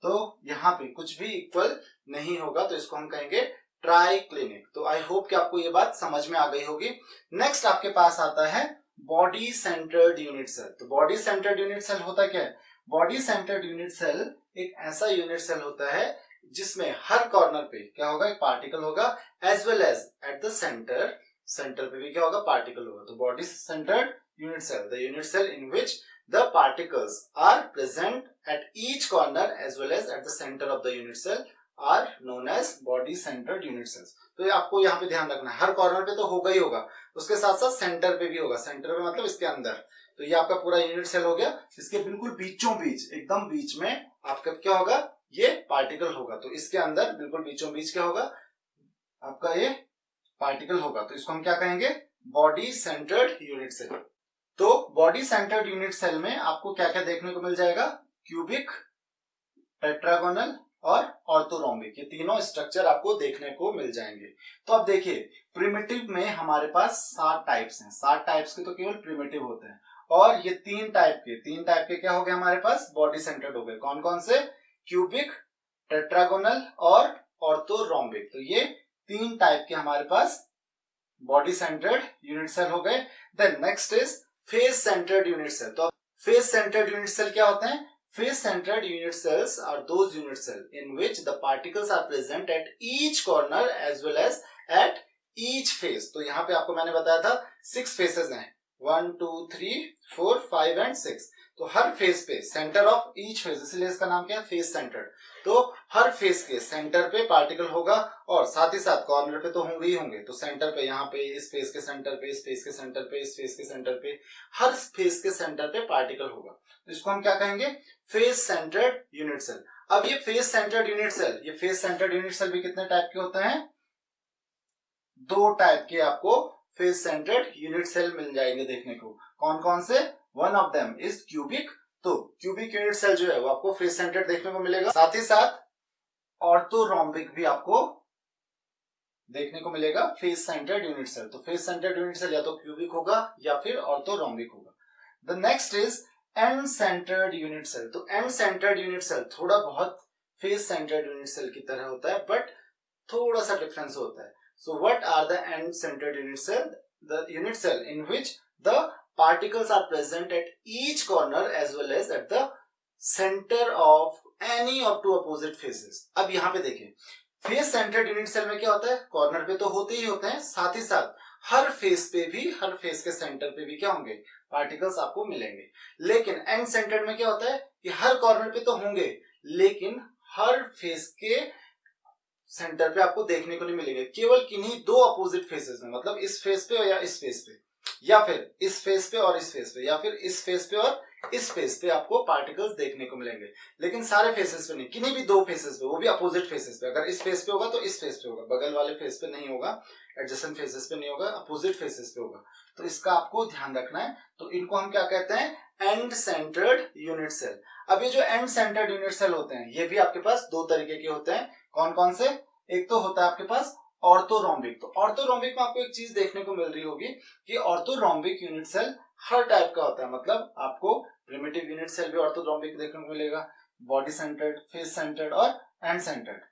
तो यहाँ पे कुछ भी इक्वल नहीं होगा, तो इसको हम कहेंगे ट्राइक्लिनिक। तो आई होप कि आपको ये बात समझ में आ गई होगी। नेक्स्ट आपके पास आता है बॉडी सेंटर्ड यूनिट सेल, तो बॉडी सेंटर्ड यूनिट सेल होता क्या है, बॉडी सेंटर्ड यूनिट सेल एक ऐसा यूनिट सेल होता है जिसमें हर कॉर्नर पे क्या होगा, एक पार्टिकल होगा, as well as at the centre, centre पे भी क्या होगा, पार्टिकल होगा। तो body centred unit cell, the unit cell in which the particles are present at each corner as well as at the center of the unit cell are known as body centered unit cells। तो ये आपको यहाँ पे ध्यान रखना है, हर corner पे तो होगा ही होगा, उसके साथ साथ सेंटर पे भी होगा, सेंटर पे मतलब इसके अंदर, तो ये आपका पूरा यूनिट सेल हो गया, इसके बिल्कुल बीचों बीच, एकदम बीच में आपका क्या होगा, ये पार्टिकल होगा, तो इसके अंदर बिल्कुल बीचों बीच क्या होगा, आपका ये पार्टिकल होगा, तो इसको हम क्या कहेंगे, बॉडी सेंटर्ड यूनिट सेल। तो बॉडी सेंटर्ड यूनिट सेल में आपको क्या क्या देखने को मिल जाएगा, क्यूबिक, टेट्रागोनल और ऑर्थोरोम्बिक, ये तीनों स्ट्रक्चर आपको देखने को मिल जाएंगे। तो अब देखिए प्रिमिटिव में हमारे पास 7 टाइप्स हैं, 7 टाइप्स के तो केवल प्रिमिटिव होते हैं, और ये 3 टाइप के क्या हो गए हमारे पास, बॉडी सेंटर्ड हो गए, कौन कौन से, क्यूबिक, टेट्रागोनल और ऑर्थोरोम्बिक, तो ये 3 टाइप के हमारे पास बॉडी सेंटर्ड यूनिट सेल हो गए। Then next is face centred unit cell. तो फेस सेंटर्ड यूनिट सेल क्या होते हैं, face centred unit cells are those unit cell in which the particles are present at each corner as well as at each face. तो यहाँ पे आपको मैंने बताया था 6 फेसेस हैं, 1 2 3 4 5 एंड 6, तो हर फेस पे सेंटर ऑफ ईच फेस, इसलिए इसका नाम क्या है, फेस सेंटर्ड, तो हर फेस के सेंटर पे पार्टिकल होगा और साथ ही साथ कॉर्नर पे तो होंगे ही होंगे, तो सेंटर पे यहाँ पे इस फेस के सेंटर पे, इस फेस के सेंटर पे, इस फेस के सेंटर पे, हर फेस के सेंटर पे पार्टिकल होगा, तो इसको हम क्या कहेंगे, फेस सेंटर्ड यूनिट सेल। अब ये फेस सेंटर्ड यूनिट सेल, ये फेस सेंटर्ड यूनिट सेल भी कितने टाइप के होते हैं, 2 टाइप के आपको फेस सेंटर्ड यूनिट सेल मिल जाएंगे देखने को, कौन कौन से, one of them is cubic, तो क्यूबिक यूनिट सेल जो है वो आपको फेस सेंटर्ड देखने को मिलेगा, साथ ही साथ ऑर्थोरोम्बिक भी आपको देखने को मिलेगा फेस सेंटर्ड यूनिट सेल। तो फेस सेंटर्ड यूनिट सेल या तो क्यूबिक होगा या फिर ऑर्थोरोम्बिक होगा। The next is end centred unit cell. तो एंड सेंटर्ड यूनिट सेल थोड़ा बहुत फेस सेंटर्ड यूनिट सेल की तरह होता है, बट थोड़ा सा डिफरेंस होता है। So what are the end centred unit cell? The unit cell in which the particles are present at each corner as well as at the center of any of two opposite faces। अब यहाँ पे देखिए, face centred unit cell में क्या होता है, corner पे तो होते ही होते हैं, साथ ही साथ हर फेस पे भी, हर फेस के सेंटर पे भी क्या होंगे, पार्टिकल्स आपको मिलेंगे। लेकिन एंड सेंटर्ड में क्या होता है कि हर कॉर्नर पे तो होंगे, लेकिन हर फेस के सेंटर पे आपको देखने को नहीं मिलेंगे, केवल किन्हीं दो अपोजिट फेसेस में, मतलब इस फेस पे या इस फेस पे, या फिर इस फेस पे और इस फेस पे, या फिर इस फेस पे और इस फेस पे आपको पार्टिकल्स देखने को मिलेंगे। लेकिन सारे फेसेस पे नहीं, किन्हीं भी दो फेसेस पे, वो भी अपोजिट फेसेस पे। अगर इस फेस पे होगा तो इस फेस पे होगा, बगल वाले फेस पे नहीं होगा, एडजेसेंट फेसेस पे नहीं होगा, अपोजिट फेसेस पे होगा। तो इसका आपको ध्यान रखना है। तो इनको हम क्या कहते हैं, एंड सेंटर्ड यूनिट सेल। अब ये जो एंड सेंटर्ड यूनिट सेल होते हैं, ये भी आपके पास दो तरीके के होते हैं। कौन कौन से? एक तो होता है आपके पास ऑर्थोरोम्बिक। तो ऑर्थोरोम्बिक में आपको एक चीज देखने को मिल रही होगी कि ऑर्थोरोम्बिक यूनिट सेल हर टाइप का होता है। मतलब आपको प्रिमिटिव यूनिट सेल भी ऑर्थोरोम्बिक देखने को मिलेगा, बॉडी सेंटर्ड, फेस सेंटर्ड और एंड सेंटर्ड।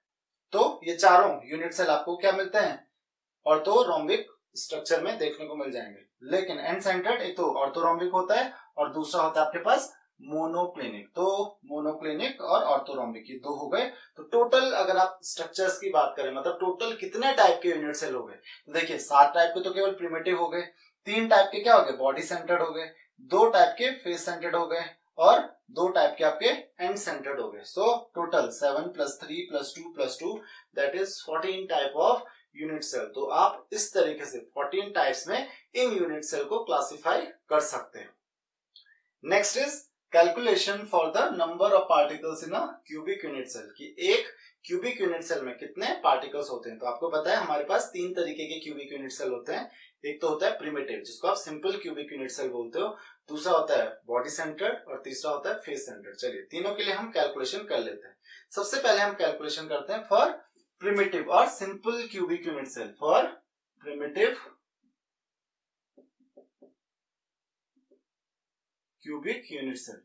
तो ये चारों यूनिट सेल आपको क्या मिलते हैं, ऑर्थोरोम्बिक स्ट्रक्चर में देखने को मिल जाएंगे। लेकिन एंड सेंटर्ड एक तो ऑर्थोरोम्बिक होता है और दूसरा होता है आपके पास मोनोक्लिनिक। तो मोनोक्लिनिक और ऑर्थोरोम्बिक ये दो हो गए। तो टोटल अगर आप स्ट्रक्चर्स की बात करें, मतलब टोटल कितने टाइप के यूनिट सेल हो गए, तो देखिए 7 टाइप के तो केवल प्रिमिटिव हो गए, 3 टाइप के क्या हो गए, बॉडी सेंटर्ड हो गए, 2 टाइप के फेस सेंटर्ड हो गए और 2 टाइप के आपके एंड सेंटर्ड हो गए। So total 7 + 3 + 2 + 2 that is 14 type of unit cell. तो आप इस तरीके से 14 टाइप्स में इन यूनिट सेल को क्लासिफाई कर सकते हैं। Next is calculation for the number of particles in a cubic unit cell, कि एक क्यूबिक यूनिट सेल में कितने पार्टिकल्स होते हैं। तो आपको पता है हमारे पास 3 तरीके के क्यूबिक यूनिट सेल होते हैं। एक तो होता है प्रिमिटिव, जिसको आप सिंपल क्यूबिक यूनिट सेल बोलते हो, दूसरा होता है बॉडी सेंटर्ड और तीसरा होता है फेस सेंटर्ड। चलिए तीनों के लिए हम कैलकुलेशन कर लेते हैं। सबसे पहले हम कैलकुलेशन करते हैं फॉर प्रिमिटिव और simple cubic unit cell. For primitive cubic unit cell,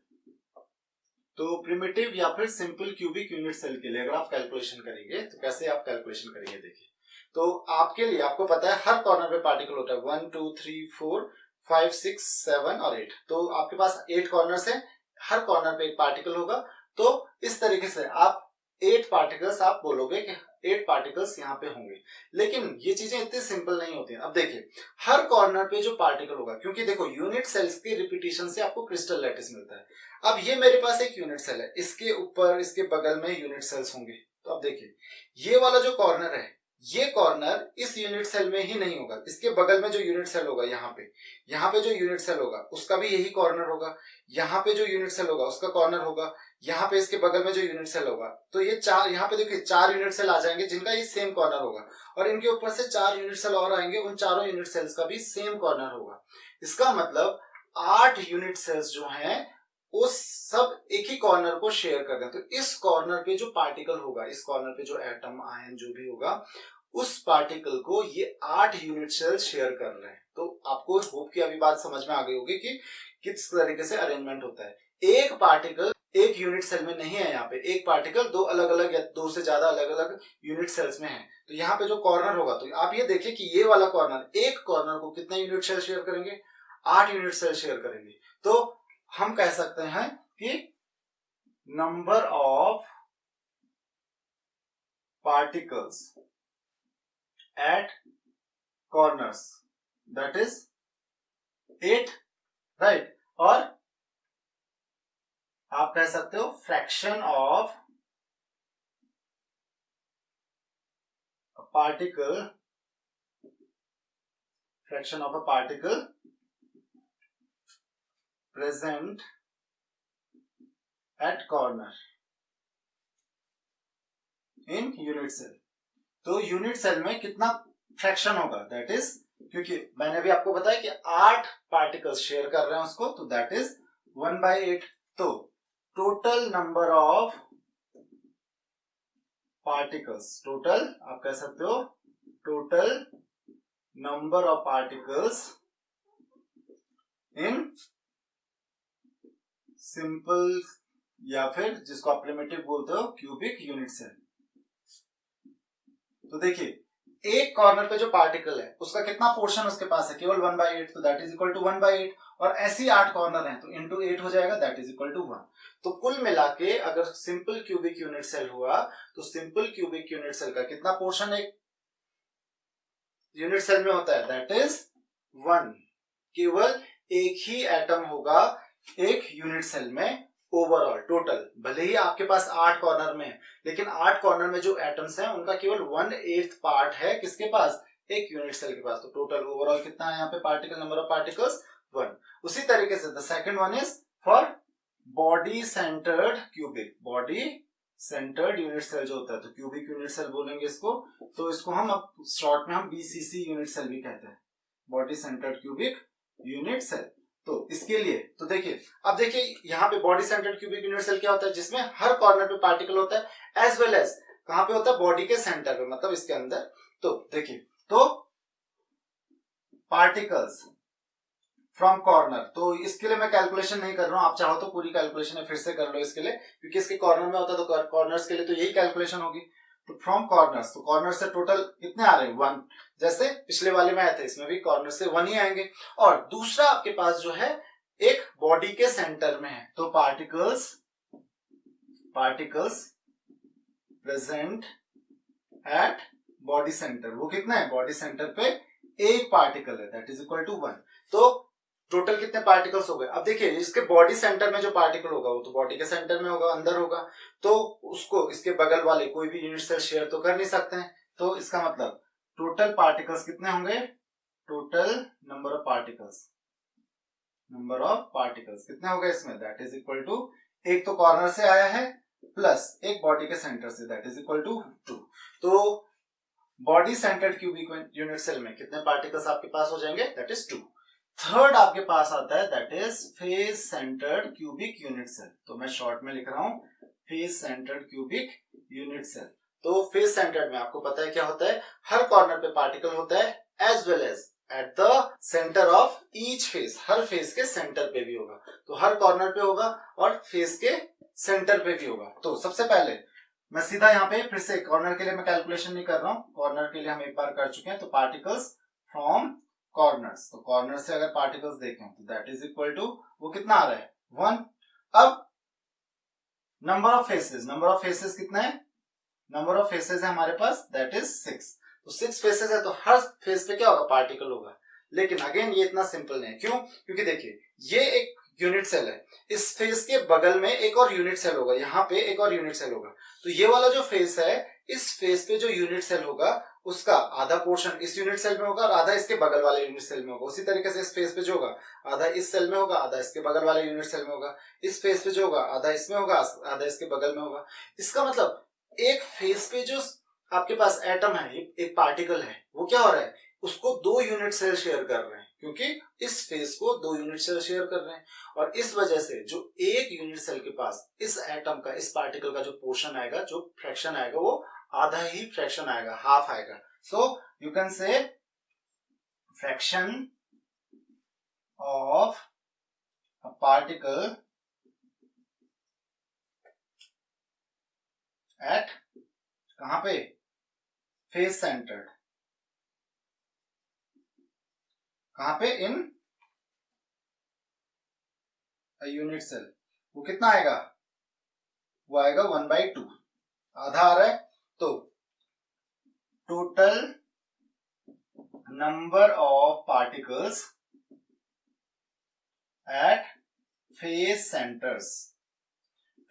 तो प्रिमिटिव या फिर सिंपल क्यूबिक यूनिट सेल के लिए अगर आप कैलकुलेशन करेंगे तो कैसे आप कैलकुलेशन करेंगे, देखिए। तो आपके लिए आपको पता है हर कॉर्नर पे पार्टिकल होता है 1 2 3 4 5 6 7 और 8। तो आपके पास 8 कॉर्नर है, हर कॉर्नर पे एक पार्टिकल होगा। तो इस तरीके से आप 8 पार्टिकल्स आप बोलोगे कि 8 पार्टिकल्स यहाँ पे होंगे। लेकिन ये चीजें इतनी सिंपल नहीं होती हैं। अब देखिए हर कॉर्नर पे जो पार्टिकल होगा, क्योंकि देखो यूनिट सेल्स के रिपीटिशन से आपको क्रिस्टल लैटिस मिलता है। अब ये मेरे पास एक यूनिट सेल है, इसके ऊपर इसके बगल में यूनिट सेल्स होंगे। तो अब देखिए ये वाला जो कॉर्नर है, ये कॉर्नर इस यूनिट सेल में ही नहीं होगा, इसके बगल में जो यूनिट सेल होगा यहाँ पे जो यूनिट सेल होगा उसका भी यही कॉर्नर होगा, यहाँ पे जो यूनिट सेल होगा उसका कॉर्नर होगा, यहाँ पे इसके बगल में जो यूनिट सेल होगा। तो ये चार, यहाँ पे देखिए 4 यूनिट सेल आ जाएंगे जिनका ये सेम कॉर्नर होगा, और इनके ऊपर से 4 यूनिट सेल और आएंगे, उन चारों यूनिट सेल्स का भी सेम कॉर्नर होगा। इसका मतलब 8 यूनिट सेल्स जो हैं उस सब एक ही कॉर्नर को शेयर कर दें। तो इस कॉर्नर पे जो पार्टिकल होगा, इस कॉर्नर पे जो एटम आयन जो भी होगा, उस पार्टिकल को ये 8 यूनिट सेल शेयर कर रहे हैं। तो आपको होप की अभी बात समझ में आ गई होगी कि किस तरीके से अरेंजमेंट होता है। एक पार्टिकल एक यूनिट सेल में नहीं है, यहाँ पे एक पार्टिकल 2 अलग अलग या 2 से ज्यादा अलग अलग यूनिट सेल्स में है। तो यहाँ पे जो कॉर्नर होगा, तो आप ये देखिए कि ये वाला कॉर्नर, एक कॉर्नर को कितने यूनिट सेल शेयर करेंगे, 8 यूनिट सेल शेयर करेंगे। तो हम कह सकते हैं कि number of particles at corners that is 8, right. और आप कह सकते हो fraction of particle, fraction of a particle present at corner in unit cell. तो यूनिट सेल में कितना फ्रैक्शन होगा, दैट इज, क्योंकि मैंने भी आपको बताया कि 8 पार्टिकल्स शेयर कर रहे हैं उसको, तो दैट इज 1/8। तो total number of particles, total आप कह सकते हो total number of particles in simple या फिर जिसको आप प्रिमिटिव बोलते हो क्यूबिक यूनिट सेल। तो देखिए एक कॉर्नर पे जो पार्टिकल है उसका कितना पोर्शन उसके पास है, केवल 1/8, तो दैट इज इक्वल टू 1/8, और ऐसी 8 कॉर्नर हैं तो इंटू 8 हो जाएगा, दैट इज इक्वल टू 1। तो कुल मिला के अगर सिंपल क्यूबिक यूनिट सेल हुआ तो सिंपल क्यूबिक यूनिट सेल का कितना पोर्शन एक यूनिट सेल में होता है, दैट इज 1। केवल एक ही एटम होगा एक यूनिट सेल में ओवरऑल टोटल, भले ही आपके पास 8 कॉर्नर में है, लेकिन 8 कॉर्नर में जो एटम्स हैं उनका केवल 1/8 पार्ट है किसके पास, एक यूनिट सेल के पास। तो टोटल ओवरऑल कितना है यहाँ पे पार्टिकल नंबर ऑफ पार्टिकल्स 1। उसी तरीके से the second one is for body centred cubic, body centred unit cell जो होता है, तो क्यूबिक यूनिट सेल बोलेंगे इसको, तो इसको हम अब शॉर्ट में हम बीसीसी यूनिट सेल भी कहते हैं, body centred cubic unit cell. तो इसके लिए तो देखिए, अब देखिए यहाँ पे body centred cubic unit cell क्या होता है, जिसमें हर कॉर्नर पे पार्टिकल होता है, एज वेल एज कहां पे होता है, बॉडी के सेंटर पे, मतलब इसके अंदर। तो देखिए, तो पार्टिकल्स फ्रॉम कॉर्नर, तो इसके लिए मैं कैलकुलेशन नहीं कर रहा हूं, आप चाहो तो पूरी कैलकुलेशन फिर से कर लो इसके लिए, क्योंकि इसके कॉर्नर में होता है, तो कॉर्नर्स के लिए तो यही कैलकुलेशन होगी। तो फ्रॉम कॉर्नर्स, तो कॉर्नर से टोटल कितने आ रहे हैं, 1, जैसे पिछले वाले में आए थे, इसमें भी कॉर्नर से 1 ही आएंगे। और दूसरा आपके पास जो है एक बॉडी के सेंटर में है, तो particles present at body centre, वो कितना है, बॉडी सेंटर पे एक पार्टिकल है, दैट इज इक्वल टू 1। तो टोटल कितने पार्टिकल्स हो गए। अब देखिए इसके बॉडी सेंटर में जो पार्टिकल होगा वो तो बॉडी के सेंटर में होगा, अंदर होगा, तो उसको इसके बगल वाले कोई भी यूनिट सेल शेयर तो कर नहीं सकते हैं। तो इसका मतलब टोटल पार्टिकल्स कितने होंगे, टोटल नंबर ऑफ पार्टिकल्स कितने हो गए इसमें, दैट इज इक्वल टू, एक तो कॉर्नर से आया है प्लस एक बॉडी के सेंटर से, दैट इज इक्वल टू 2। तो body centred cubic unit cell में कितने पार्टिकल्स आपके पास हो जाएंगे, दैट इज 2। थर्ड आपके पास आता है that is face centred cubic unit cell, तो मैं शॉर्ट में लिख रहा हूं face centred cubic unit cell. तो फेज सेंटर्ड में आपको पता है क्या होता है, हर कॉर्नर पे पार्टिकल होता है, as well as at the centre of each face, हर फेज के सेंटर पे भी होगा, तो हर कॉर्नर पे होगा और फेज के सेंटर पे भी होगा। तो सबसे पहले मैं सीधा यहाँ पे फिर से कॉर्नर के लिए मैं कैलकुलेशन नहीं कर रहा हूं, कॉर्नर के लिए हम एक बार कर चुके हैं। तो पार्टिकल्स फ्रॉम कॉर्नर्स, तो कॉर्नर से अगर पार्टिकल्स देखें तो दैट इज इक्वल टू, वो कितना आ रहा है, 1। अब नंबर ऑफ फेसेस कितना है, नंबर ऑफ फेसेस है हमारे पास, दैट इज 6। तो 6 फेसेस है, तो हर फेस पे क्या होगा, पार्टिकल होगा। लेकिन अगेन ये इतना सिंपल नहीं है, क्यों, क्योंकि देखिए ये एक यूनिट सेल है, इस फेस के बगल में एक और यूनिट सेल होगा, यहाँ पे एक और यूनिट सेल होगा, तो ये वाला जो फेस है, इस फेस पे जो यूनिट सेल होगा उसका आधा पोर्शन इस यूनिट सेल में होगा और आधा इसके बगल वाले यूनिट सेल में होगा। उसी तरीके से इस फेस पे जो होगा आधा इस सेल में होगा, आधा इसके बगल वाले यूनिट सेल में होगा, इस फेस पे जो होगा आधा इसमें होगा, आधा इसके बगल में होगा। इसका मतलब एक फेस पे जो आपके पास एटम है, एक पार्टिकल है, वो क्या हो रहा है, उसको 2 यूनिट सेल शेयर कर रहे हैं, क्योंकि इस फेस को 2 यूनिट सेल शेयर कर रहे हैं, और इस वजह से जो एक यूनिट सेल के पास इस एटम का, इस पार्टिकल का जो पोर्शन आएगा, जो फ्रैक्शन आएगा, वो आधा ही फ्रैक्शन आएगा, हाफ आएगा। सो यू कैन से fraction of a particle at कहां पे, फेस सेंटर्ड, कहां पे, इन यूनिट सेल, वो कितना आएगा, वो आएगा 1/2, आधा आ रहा है। तो total number of particles at face centres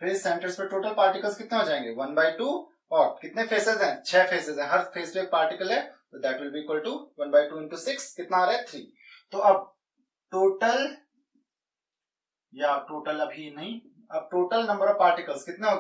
पे टोटल पार्टिकल्स कितने हो जाएंगे, 1/2, और कितने फेसेस हैं, 6 फेसेस हैं, हर फेस पे एक पार्टिकल है, तो that will be equal to 1/2 into 6, कितना आ रहा है, 3। तो अब टोटल, या टोटल अभी नहीं, अब टोटल नंबर ऑफ पार्टिकल्स कितने हो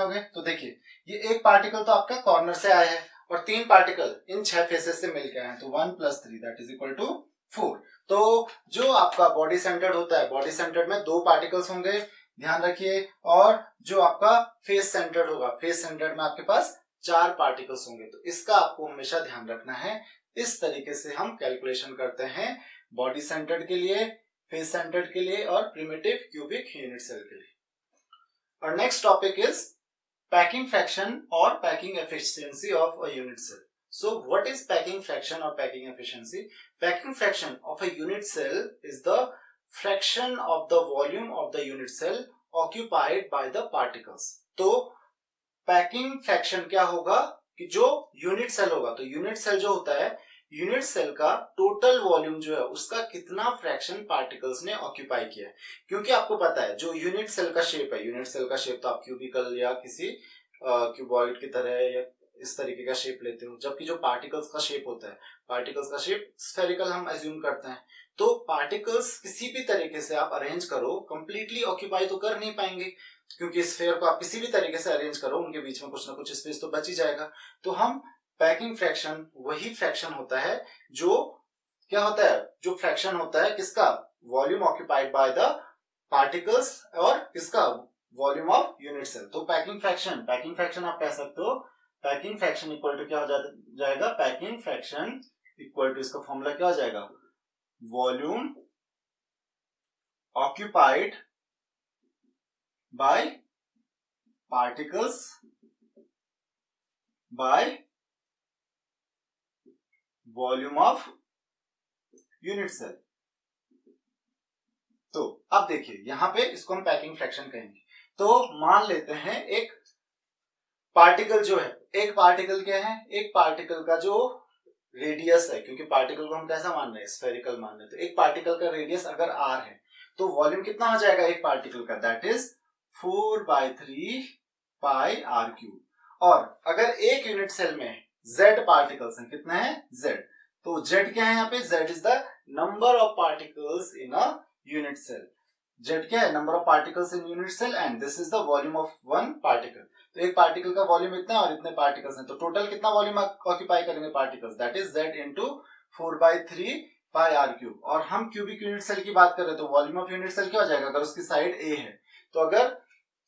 गए, तो देखिए ये एक पार्टिकल तो आपका कॉर्नर से आया है, और 3 पार्टिकल इन 6 फेसेस से मिलकर आए हैं, तो 1 + 3 दैट इज इक्वल टू 4। तो जो आपका बॉडी सेंटर्ड होता है, बॉडी सेंटर्ड में 2 पार्टिकल्स होंगे, ध्यान रखिए। और जो आपका फेस सेंटर्ड होगा, फेस सेंटर्ड में आपके पास 4 पार्टिकल्स होंगे, तो इसका आपको हमेशा ध्यान रखना है। इस तरीके से हम कैलकुलेशन करते हैं बॉडी सेंटर्ड के लिए, फेस सेंटर्ड के लिए और प्रिमिटिव क्यूबिक यूनिट सेल के लिए। और next topic is packing fraction और packing efficiency of a unit cell. So what is packing fraction or packing efficiency? Packing fraction of a unit cell is the fraction of the volume of the unit cell occupied by the particles. तो packing fraction क्या होगा कि जो unit cell होगा, तो unit cell जो होता है, यूनिट सेल का टोटल वॉल्यूम जो है उसका कितना फ्रैक्शन पार्टिकल्स ने ऑक्यूपाई किया है। क्योंकि आपको पता है जो यूनिट सेल का शेप है, यूनिट सेल का शेप तो आप क्यूबिकल या किसी क्यूबॉइड की तरह या इस तरीके का शेप लेते हो, जबकि जो पार्टिकल्स का शेप होता है, पार्टिकल्स का शेप स्फेरिकल हम अज्यूम करते हैं। तो पार्टिकल्स किसी भी तरीके से आप अरेंज करो, कंप्लीटली ऑक्यूपाई तो कर नहीं पाएंगे, क्योंकि स्फेयर को आप किसी भी तरीके से अरेंज करो उनके बीच में कुछ ना कुछ स्पेस तो बच ही जाएगा। तो हम पैकिंग फ्रैक्शन वही फ्रैक्शन होता है जो क्या होता है, जो फ्रैक्शन होता है किसका, volume occupied by the particles और किसका, वॉल्यूम ऑफ यूनिट सेल। तो पैकिंग फ्रैक्शन आप कह सकते हो, पैकिंग फ्रैक्शन इक्वल टू क्या हो जाएगा, पैकिंग फ्रैक्शन इक्वल टू, इसका फॉर्मूला क्या हो जाएगा, volume occupied by particles by volume of unit cell. तो अब देखिए यहां पे इसको हम पैकिंग फ्रैक्शन कहेंगे। तो मान लेते हैं एक पार्टिकल जो है, एक पार्टिकल क्या है, एक पार्टिकल का जो रेडियस है, क्योंकि पार्टिकल को हम कैसा मान रहे हैं, स्फेरिकल मान रहे हैं, तो एक पार्टिकल का रेडियस अगर r है तो वॉल्यूम कितना हो जाएगा एक पार्टिकल का, that is 4/3 pi r cube. और अगर एक यूनिट सेल में z पार्टिकल्स हैं, कितने हैं, z, तो z क्या है यहाँ पे, z is the number of particles in a unit cell. z क्या है, number of particles in unit cell, and this is the volume of one particle. तो एक पार्टिकल का वॉल्यूम इतना और इतने पार्टिकल्स हैं, तो टोटल कितना वॉल्यूम ऑक्यूपाई करेंगे particles, that is z into 4/3 pi r cube. और हम क्यूबिक यूनिट सेल की बात कर रहे हैं, तो वॉल्यूम ऑफ यूनिट सेल क्या हो जाएगा, अगर उसकी साइड a है, तो अगर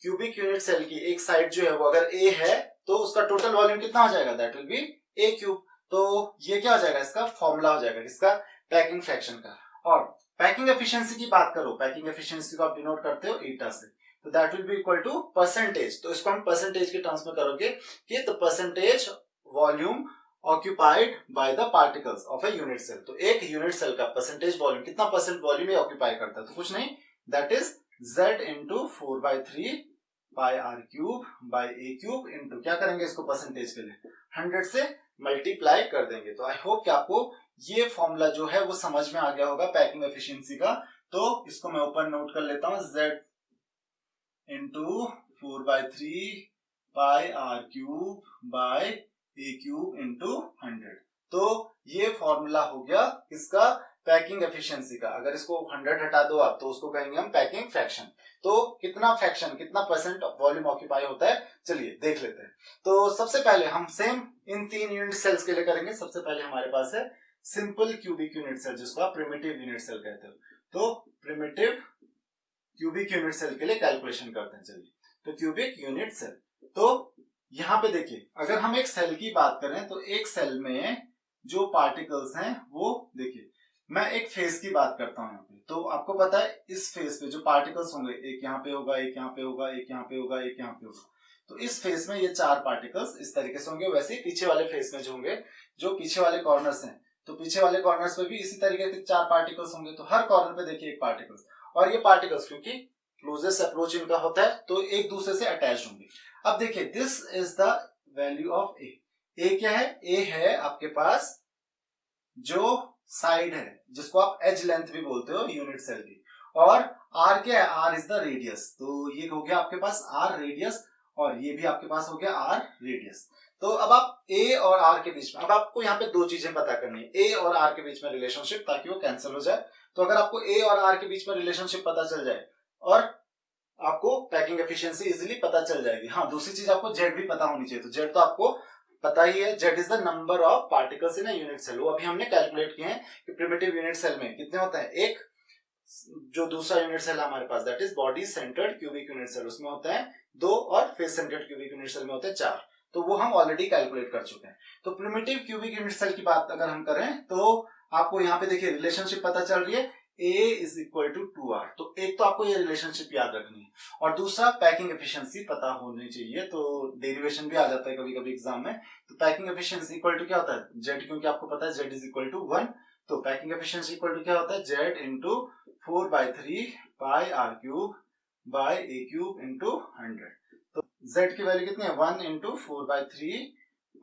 क्यूबिक यूनिट सेल की एक साइड जो है वो अगर a है तो उसका टोटल वॉल्यूम कितना हो जाएगा, that will B a cube. तो ये क्या हो जाएगा, इसका फॉर्मूला हो जाएगा किसका, पैकिंग फ्रैक्शन का। और पैकिंग एफिशिएंसी की बात करो, पैकिंग एफिशिएंसी को आप डिनोट करते हो ईटा से, तो that will be equal to percentage. तो इसको हम परसेंटेज के टर्म्स में करोगे कि the percentage volume occupied by the particles of a unit cell. तो एक यूनिट सेल का परसेंटेज वॉल्यूम, कितना परसेंट वॉल्यूम ये ऑक्यूपाई करता है, तो कुछ नहीं, that is z into 4/3 pi r cube by a cube into, क्या करेंगे इसको परसेंटेज के लिए 100 से मल्टीप्लाई कर देंगे। तो आई होप कि आपको ये फॉर्मूला जो है वो समझ में आ गया होगा पैकिंग एफिशिएंसी का। तो इसको मैं ऊपर नोट कर लेता हूं, z into 4/3 pi r cube bye a cube into 100। तो ये फॉर्मूला हो गया किसका, पैकिंग एफिशिएंसी का। अगर इसको 100 हटा दो आप तो उसको कहेंगे हम पैकिंग फ्रैक्शन। तो कितना फ्रैक्शन, कितना परसेंट वॉल्यूम ऑक्यूपाई होता है, चलिए देख लेते हैं। तो सबसे पहले हम सेम इन 3 यूनिट सेल्स के लिए करेंगे। सबसे पहले हमारे पास है सिंपल क्यूबिक यूनिट सेल, जिसको आप प्रिमिटिव यूनिट सेल कहते हो। तो प्रिमिटिव क्यूबिक यूनिट सेल के लिए कैलकुलेशन करते हैं। चलिए, तो क्यूबिक यूनिट सेल, तो यहां पे देखिए अगर हम एक सेल की बात करें तो एक सेल में जो पार्टिकल्स हैं वो देखिए, मैं एक फेस की बात करता हूं यहाँ पे। तो आपको पता है इस फेस पे जो पार्टिकल्स होंगे, एक यहाँ पे होगा, एक यहाँ पे होगा, एक यहाँ पे होगा, एक यहाँ पे होगा। तो इस फेस में ये 4 पार्टिकल्स इस तरीके से होंगे। वैसे ही पीछे वाले फेस में जो होंगे, जो पीछे वाले कॉर्नर्स हैं, तो पीछे वाले कॉर्नर्स पे भी इसी तरीके के 4 पार्टिकल्स होंगे। तो हर कॉर्नर पे देखिए एक पार्टिकल्स, और ये पार्टिकल्स क्योंकि क्लोजेस्ट अप्रोच इनका होता है तो एक दूसरे से अटैच होंगे। अब देखिए this is the value of A. A क्या है, ए है आपके पास जो साइड है, जिसको आप एज लेंथ भी बोलते हो यूनिट सेल की। और आर क्या है, आर इज द रेडियस। तो ये हो गया आपके पास आर रेडियस, और ये भी आपके पास हो गया आर रेडियस। तो अब आप ए और आर के बीच में, अब आपको यहाँ पे 2 चीजें पता करनी है, ए और आर के बीच में रिलेशनशिप, ताकि वो कैंसिल हो जाए। तो अगर आपको ए और आर के बीच में रिलेशनशिप पता चल जाए और आपको पैकिंग एफिशिएंसी इजीली पता चल जाएगी। हाँ, दूसरी चीज आपको जेड भी पता होनी चाहिए। तो जेड तो आपको पता ही है, Z is the number of particles in a unit cell. वो अभी हमने कैलकुलेट किए हैं कि प्रिमिटिव यूनिट सेल में कितने होते हैं, एक जो दूसरा यूनिट सेल हमारे पास that is body centred cubic unit cell, उसमें होते हैं 2 और face centred cubic unit cell में होते हैं 4। तो वो हम ऑलरेडी कैलकुलेट कर चुके हैं। तो प्रिमिटिव क्यूबिक यूनिट सेल की बात अगर हम करें तो आपको यहाँ पे देखिए रिलेशनशिप पता चल रही है A is equal to 2R। तो एक तो आपको ये रिलेशनशिप याद रखनी है और दूसरा पैकिंग एफिशिएंसी पता होनी चाहिए। तो डेरिवेशन भी आ जाता है कभी कभी एग्जाम में। तो पैकिंग एफिशिएंसी इक्वल टू क्या होता है Z, क्योंकि आपको पता है Z इज इक्वल टू 1। तो पैकिंग एफिशिएंसी इक्वल टू क्या होता है Z into 4/3 pi R cube bye A cube into 100। तो Z की वैल्यू कितनी है 1 into 4/3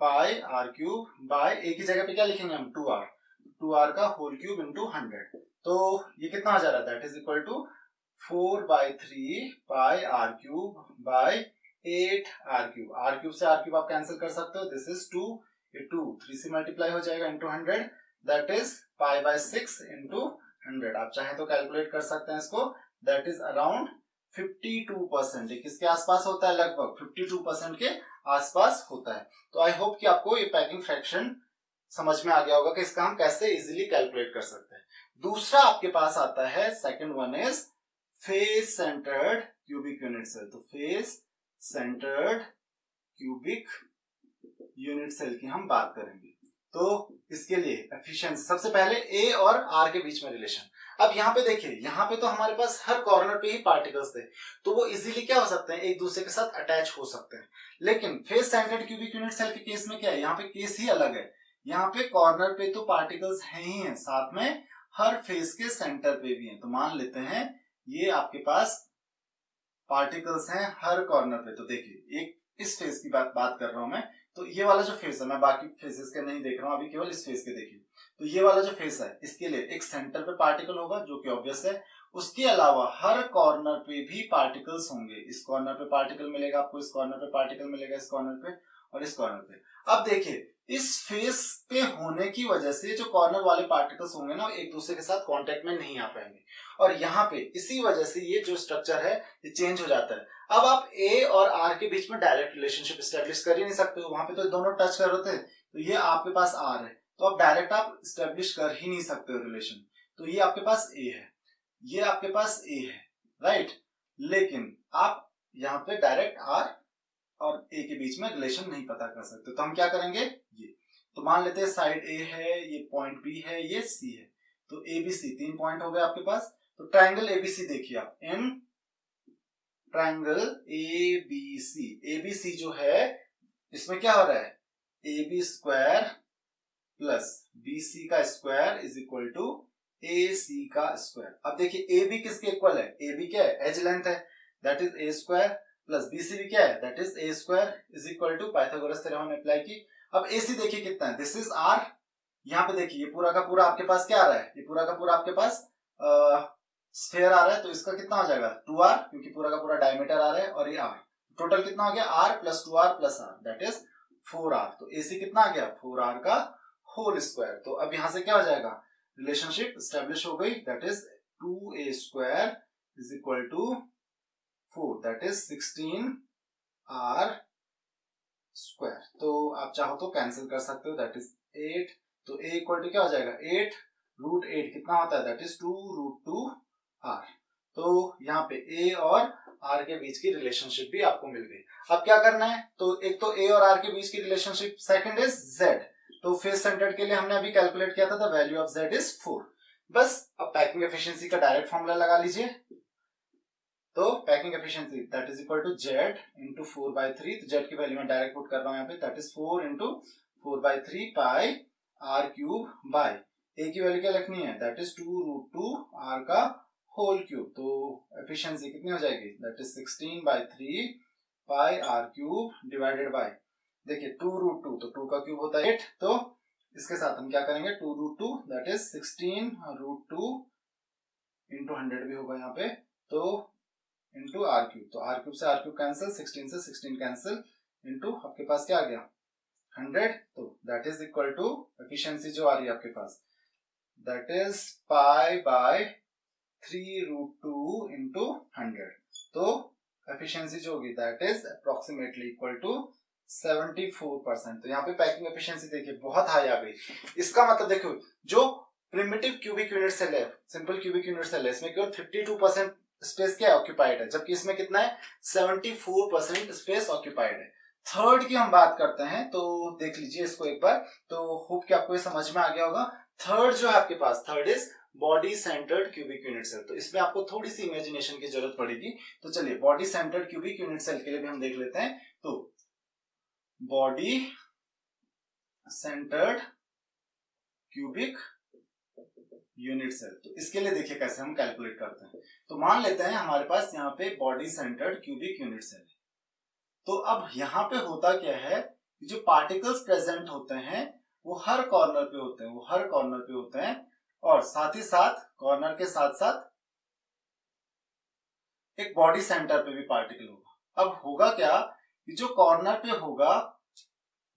pi R cube bye A की जगह पे क्या लिखेंगे हम 2R का होल क्यूब इंटू 100। तो ये कितना आ जा रहा है that is equal to 4/3 pi R cube by 8R cube. R cube से R क्यूब आप कैंसिल कर सकते हो, दिस इज 2, ये 2 3 से मल्टीप्लाई हो जाएगा इंटू 100 दैट इज पाई/6 इंटू 100। आप चाहे तो कैलकुलेट कर सकते हैं इसको, दैट इज अराउंड 52%। ये किसके आसपास होता है, लगभग 52% के आसपास होता है। तो आई होप कि आपको ये पैकिंग फ्रैक्शन समझ में आ गया होगा कि इसका हम कैसे इजीली कैलकुलेट कर सकते हैं। दूसरा आपके पास आता है second one is face centred cubic unit cell. तो face centred cubic unit cell की हम बात करेंगे। तो इसके लिए एफिशिएंसी सबसे पहले ए और आर के बीच में रिलेशन। अब यहाँ पे देखिए, यहाँ पे तो हमारे पास हर कॉर्नर पे ही पार्टिकल्स थे, तो वो इजीली क्या हो सकते हैं, एक दूसरे के साथ अटैच हो सकते हैं। लेकिन face centred cubic unit cell के केस में क्या है, यहाँ पे केस ही अलग है। यहाँ पे कॉर्नर पे तो पार्टिकल्स हैं ही हैं, साथ में हर फेस के सेंटर पे भी हैं। तो मान लेते हैं ये आपके पास पार्टिकल्स हैं हर कॉर्नर पे। तो देखिए एक इस फेस की बात कर रहा हूं मैं, तो ये वाला जो फेस है, मैं बाकी फेसेस के नहीं देख रहा हूं, अभी केवल इस फेस के देखिए। तो ये वाला जो फेस है इसके लिए एक सेंटर पे पार्टिकल होगा जो कि ऑब्वियस है। उसके अलावा हर कॉर्नर पे भी पार्टिकल्स होंगे। इस कॉर्नर पे पार्टिकल मिलेगा आपको, इस कॉर्नर पे पार्टिकल मिलेगा, इस कॉर्नर पे और इस कॉर्नर पे। अब देखिए इस फेस पे होने की वजह से जो कॉर्नर वाले पार्टिकल्स होंगे ना, एक दूसरे के साथ कांटेक्ट में नहीं आ पाएंगे और यहाँ पे इसी वजह से ये जो स्ट्रक्चर है ये चेंज हो जाता है। अब आप ए और आर के बीच में डायरेक्ट रिलेशनशिप स्टेब्लिश कर ही नहीं सकते हो, वहां पे तो दोनों टच कर रहे थे। तो ये आपके पास आर है, तो आप डायरेक्ट आप स्टेब्लिश कर ही नहीं सकते हो रिलेशन। तो ये आपके पास ए है, ये आपके पास ए है, राइट। लेकिन आप यहाँ पे डायरेक्ट आर और ए के बीच में रिलेशन नहीं पता कर सकते। तो हम क्या करेंगे, ये तो मान लेते हैं साइड ए है, ये पॉइंट बी है, ये सी है। तो ए बी सी 3 पॉइंट हो गए आपके पास। तो ट्राइंगल एबीसी देखिए आप, इन ट्राइंगल एबीसी जो है इसमें क्या हो रहा है, A B square plus B C का square is equal to A C का स्क्वायर। अब देखिए ए बी किसके इक्वल है, ए बी क्या है, एज लेंथ है, that is A square plus B C भी क्या है, that is A square is equal to Pythagoras theorem हमने अप्लाई की। अब ए सी देखिए कितना है, दिस इज आर। यहाँ पे देखिए ये पूरा का पूरा आपके पास क्या आ रहा है, ये पूरा का पूरा आपके पास स्फेयर आ रहा है। तो इसका कितना हो जाएगा 2r, क्योंकि पूरा का पूरा डायमीटर आ रहा है, और ये r। टोटल कितना हो गया r plus 2r plus r, that is 4r। तो AC कितना आ गया 4r का होल स्क्वायर। तो अब यहां से क्या हो जाएगा, रिलेशनशिप स्टैब्लिश हो गई, that is 2a square is equal to 4, that is 16r square. तो आप चाहो तो कैंसिल कर सकते हो, दैट इज 8। तो a इक्वल टू क्या हो जाएगा 8 रूट 8 कितना होता है, दैट इज 2 रूट 2 r। तो यहाँ पे a और r के बीच की रिलेशनशिप भी आपको मिल गई। अब क्या करना है, तो एक तो a और r के बीच की रिलेशनशिप, सेकंड इज z। तो फेस सेंटर्ड के लिए हमने अभी कैलकुलेट किया था, the value of z is 4। बस अब पैकिंग एफिशिएंसी का डायरेक्ट फॉर्मूला लगा लीजिए। तो packing efficiency that is equal to z into 4/3। तो z की वैल्यू मैं डायरेक्ट पुट कर रहा हूं यहाँ पे, that is 4 into 4/3 pi r cube bye a की वैल्यू क्या लिखनी है, दैट इज 2 रूट 2 r का होल क्यूब। तो एफिशिएंसी कितनी हो जाएगी, that is 16/3 pi r cube divided by, देखिए 2 रूट 2, तो 2 का क्यूब होता है 8। तो इसके साथ हम क्या करेंगे 2 root 2, that is 16 root 2 into 100 भी होगा यहाँ पे, तो इंटू आर क्यूब। तो आर क्यूब से आर क्यूब कैंसिल, 16 से 16 कैंसिल, इंटू आपके पास क्या आ गया 100। तो that is equal to efficiency जो आ रही है आपके पास, that is pi by 3 root 2 into 100। तो एफिशिएंसी जो होगी that is approximately equal to 74%। तो यहाँ पे पैकिंग एफिशिएंसी देखिए बहुत हाई आ गई। इसका मतलब देखो जो प्रिमिटिव क्यूबिक यूनिट सेल है, सिंपल क्यूबिक यूनिट सेल है, इसमें केवल 52% स्पेस क्या ऑक्यूपाइड है, जबकि इसमें कितना है 74% स्पेस ऑक्यूपाइड है। थर्ड की हम बात करते हैं तो देख लीजिए इसको एक बार, तो होप कि आपको ये समझ में आ गया होगा। थर्ड जो है आपके पास, third is body centred cubic unit cell. तो इसमें आपको थोड़ी सी इमेजिनेशन की जरूरत पड़ेगी। तो चलिए body centred cubic unit cell के लिए भी हम देख लेते हैं। तो body centred cubic unit cell, तो इसके लिए देखिए कैसे हम कैलकुलेट करते हैं। तो मान लेते हैं हमारे पास यहाँ पे body centred cubic unit cell है। तो अब यहाँ पे होता क्या है, जो पार्टिकल्स प्रेजेंट होते हैं वो हर कॉर्नर पे होते हैं, वो हर कॉर्नर पे होते हैं, और साथ ही साथ कॉर्नर के साथ साथ एक बॉडी सेंटर पे भी पार्टिकल होगा। अब होगा क्या कि जो कॉर्नर पे होगा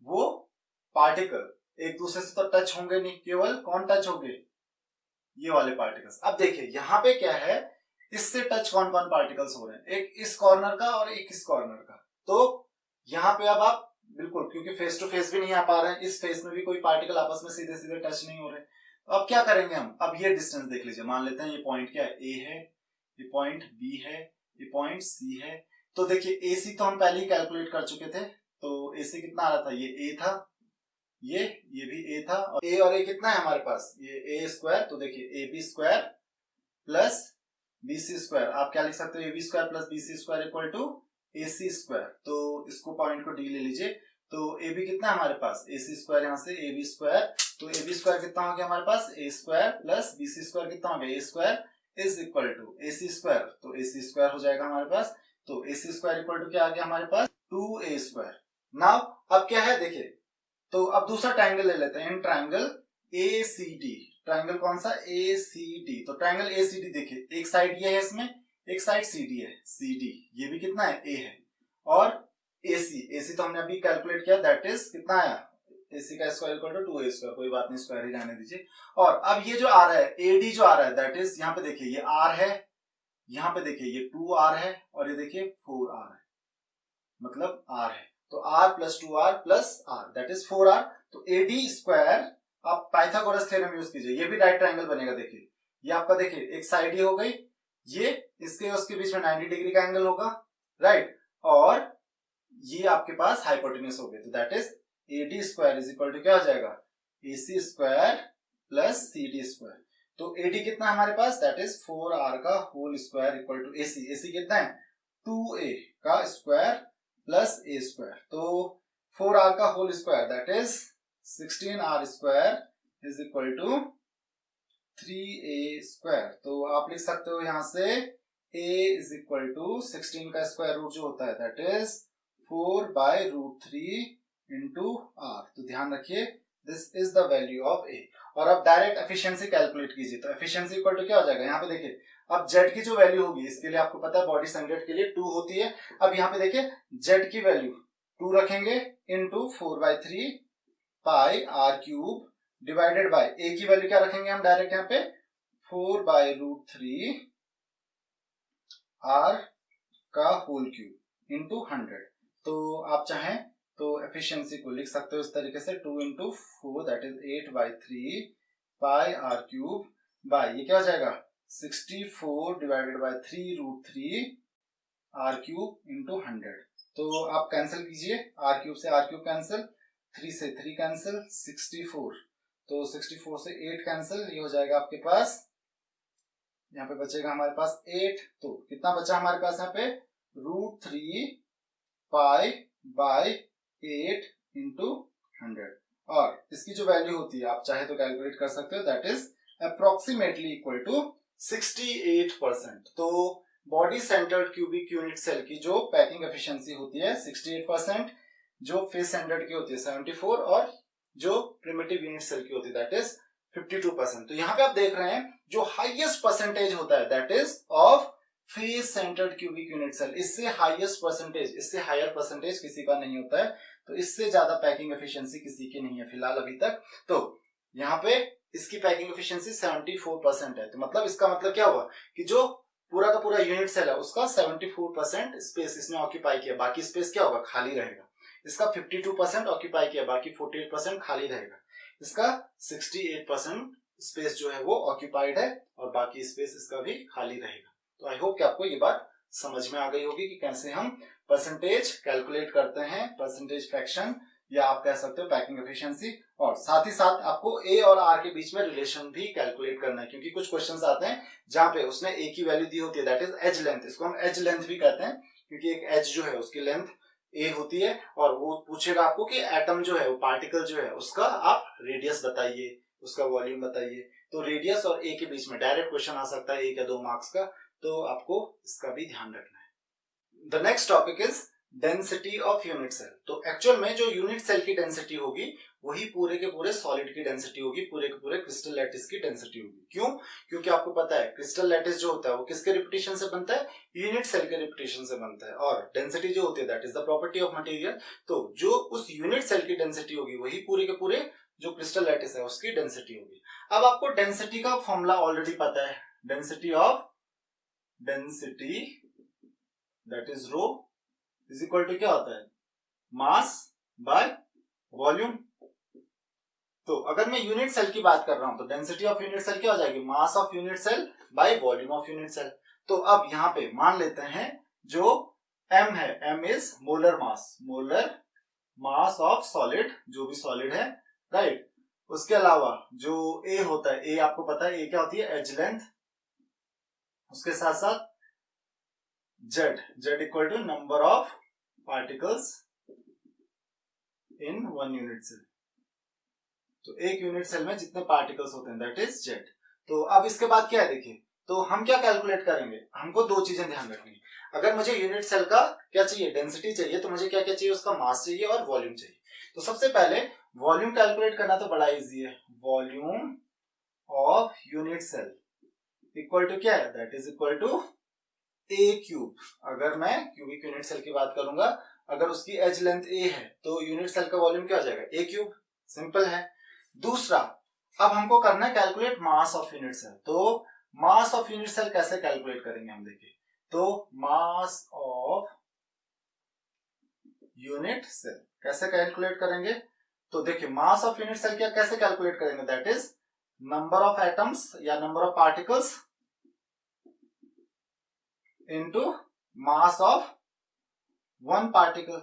वो पार्टिकल एक दूसरे से तो टच होंगे नहीं, केवल कौन टच होंगे, ये वाले पार्टिकल्स। अब देखिए यहाँ पे क्या है, इससे टच कौन कौन पार्टिकल्स हो रहे हैं, एक इस कॉर्नर का और एक इस कॉर्नर का। तो यहाँ पे अब आप बिल्कुल, क्योंकि फेस टू फेस भी नहीं आ पा रहे हैं, इस फेस में भी कोई पार्टिकल आपस में सीधे सीधे टच नहीं हो रहे, तो अब क्या करेंगे हम, अब ये डिस्टेंस देख लीजिए, मान लेते हैं ये पॉइंट क्या है, ए है, ये पॉइंट बी है, ये पॉइंट सी है। तो देखिए ए सी तो हम पहले ही कैलकुलेट कर चुके थे, तो ए सी कितना आ रहा था, ये ए था, ये भी ए था, और ए कितना है हमारे पास, ये ए स्क्वायर। तो देखिए A B square plus B C square, आप क्या लिख सकते हो, A B square plus B C square equal to A C square. तो इसको पॉइंट को डी ले लीजिए, तो ए बी कितना है हमारे पास, ए सी स्क्वायर, यहाँ से ए बी स्क्वायर, तो ए बी स्क्वायर कितना हो गया हमारे पास, A square plus B C square कितना हो गया, A square is equal to A C square, तो ए सी स्क्वायर हो जाएगा हमारे पास। तो A C square equal to क्या आ गया हमारे पास, 2a स्क्वायर। नाउ अब क्या है देखिए, तो अब दूसरा ट्रायंगल ले लेते हैं, इन ट्रायंगल ACD, ट्रायंगल कौन सा, ACD। तो ट्रायंगल ACD देखिए, एक साइड ये है इसमें, एक साइड CD है, CD ये भी कितना है, A है, और AC तो हमने अभी कैलकुलेट किया, दैट इज कितना आया, AC का square equal to 2a square, कोई बात नहीं स्क्वायर ही रहने दीजिए। और अब ये जो आ रहा है AD जो आ रहा है, दैट इज यहाँ पे देखिए ये R है, यहाँ पे देखिए ये 2R है, और ये देखिए 4R है, मतलब R है, तो R plus 2R plus R that is 4R। तो AD स्क्वायर आप पाइथागोरस थ्योरम यूज कीजिए, ये भी राइट ट्रायंगल बनेगा। देखिए ये आपका, देखिए एक साइड ही हो गई, ये इसके उसके बीच में 90 डिग्री का एंगल होगा, राइट, और ये आपके पास हाइपोटेन्यूज हो गए, तो that is AD square is equal to क्या हो जाएगा, AC square plus CD square. तो AD कितना हमारे पास, दैट इज 4R का whole square equal to AC कितना है 2A का स्क्वायर प्लस A स्क्वायर। तो 4R का whole square that is 16R square is equal to 3A square. तो आप लिख सकते हो यहां से A इज इक्वल टू 16 का स्क्वायर रूट जो होता है दैट इज 4/√3 इंटू R। तो ध्यान रखिए this is the value of A। और अब डायरेक्ट एफिशिएंसी कैलकुलेट कीजिए, तो एफिशिएंसी इक्वल टू क्या हो जाएगा, यहाँ पे देखिए अब Z की जो वैल्यू होगी, इसके लिए आपको पता है बॉडी सेंटर्ड के लिए 2 होती है। अब यहाँ पे देखिए Z की वैल्यू 2 रखेंगे into 4/3 pi R cube divided by A की वैल्यू क्या रखेंगे हम डायरेक्ट यहाँ पे 4/√3 R का होल क्यूब इंटू 100। तो आप चाहें तो एफिशिएंसी को लिख सकते हो इस तरीके से 2 into 4 that is 8/3 pi R cube bye ये क्या हो जाएगा 64 divided by 3√3 R cube into 100। तो आप कैंसिल कीजिए, R क्यूब से R क्यूब कैंसिल, 3 से 3 कैंसिल, 64, तो 64 से 8 कैंसिल, ये हो जाएगा आपके पास, यहाँ पे बचेगा हमारे पास 8। तो कितना बचा हमारे पास यहाँ पे √3 पाई बाय 8 इंटू 100, और इसकी जो वैल्यू होती है आप चाहे तो कैलकुलेट कर सकते हो, that is approximately equal to 68%। तो body centred cubic unit cell की जो पैकिंग एफिशिएंसी होती है 68%, जो फेस सेंटर्ड की होती है 74, और जो प्रिमिटिव यूनिट सेल की होती है दैट इज 52%। तो यहाँ पे आप देख रहे हैं जो हाईएस्ट परसेंटेज होता है that is of face centred cubic unit cell. इससे हाईएस्ट परसेंटेज, इससे हायर परसेंटेज किसी का नहीं होता है, तो इससे ज्यादा पैकिंग एफिशिएंसी किसी की नहीं है फिलहाल अभी तक। तो यहाँ पे इसकी पैकिंग एफिशिएंसी 74% है, तो मतलब इसका मतलब क्या हुआ कि जो पूरा का पूरा यूनिट सेल है उसका 74% स्पेस इसने ऑक्यूपाई किया, बाकी स्पेस क्या होगा, खाली रहेगा। इसका 52% ऑक्यूपाई किया, बाकी 48% खाली रहेगा। इसका 68% स्पेस जो है वो ऑक्यूपाइड है और बाकी स्पेस इसका भी खाली रहेगा। तो आई होप कि आपको ये बात समझ में आ गई होगी कि कैसे हम परसेंटेज कैलकुलेट करते हैं, परसेंटेज फ्रैक्शन, या आप कह सकते हो पैकिंग एफिशिएंसी, और साथ ही साथ आपको ए और आर के बीच में रिलेशन भी कैलकुलेट करना है, क्योंकि कुछ क्वेश्चंस आते हैं जहां पे उसने ए की वैल्यू दी होती है, दैट इज एज लेंथ, इसको हम एज लेंथ भी कहते हैं, क्योंकि एक एज जो है उसकी लेंथ ए होती है, और वो पूछेगा आपको कि एटम जो है, वो पार्टिकल जो है, उसका आप रेडियस बताइए, उसका वॉल्यूम बताइए। तो रेडियस और ए के बीच में डायरेक्ट क्वेश्चन आ सकता है 1 या 2 मार्क्स का, तो आपको इसका भी ध्यान रखना है। The next topic is density of unit cell. तो एक्चुअल में जो यूनिट सेल की डेंसिटी होगी वही पूरे के पूरे सॉलिड की डेंसिटी होगी, पूरे के पूरे क्रिस्टल लैटिस की डेंसिटी होगी। क्यों? क्योंकि आपको पता है क्रिस्टल लैटिस जो होता है वो किसके रिपीटेशन से बनता है? यूनिट सेल के रिपीटेशन से बनता है, और डेंसिटी जो होती है that is the property of material. तो जो उस यूनिट सेल की डेंसिटी होगी वही पूरे के पूरे जो क्रिस्टल लैटिस है उसकी डेंसिटी होगी। अब आपको डेंसिटी का फॉर्मूला ऑलरेडी पता है, density that is rho is equal to क्या होता है? Mass by volume. तो अगर मैं यूनिट सेल की बात कर रहा हूं तो डेंसिटी ऑफ यूनिट सेल क्या हो जाएगी? Mass of unit cell by volume of unit cell. तो अब यहां पे मान लेते हैं जो m है, m is molar mass of solid, जो भी सॉलिड है, राइट। उसके अलावा जो a होता है, a आपको पता है a क्या होती है? Edge length. उसके साथ साथ z equal to number of particles in one unit cell. तो एक यूनिट सेल में जितने पार्टिकल्स होते हैं दैट इज z। तो अब इसके बाद क्या है देखिए, तो हम क्या कैलकुलेट करेंगे? हमको दो चीजें ध्यान रखनी है। अगर मुझे यूनिट सेल का क्या चाहिए? डेंसिटी चाहिए, तो मुझे क्या क्या चाहिए? उसका मास चाहिए और वॉल्यूम चाहिए। तो सबसे पहले वॉल्यूम कैलकुलेट करना तो बड़ा इजी है। Volume of unit cell equal to क्या है? That is equal to A cube. अगर मैं क्यूबिक यूनिट सेल की बात करूंगा, अगर उसकी एज लेंथ ए है तो यूनिट सेल का वॉल्यूम क्या हो जाएगा? ए क्यूब। सिंपल है। दूसरा, अब हमको करना है calculate mass of unit cell. तो मास ऑफ यूनिट सेल कैसे कैलकुलेट करेंगे हम? देखिए, तो मास ऑफ यूनिट सेल कैसे कैलकुलेट करेंगे? तो देखिए, मास ऑफ यूनिट सेल क्या कैसे कैलकुलेट करेंगे? That is number of atoms या number of particles into mass of one particle.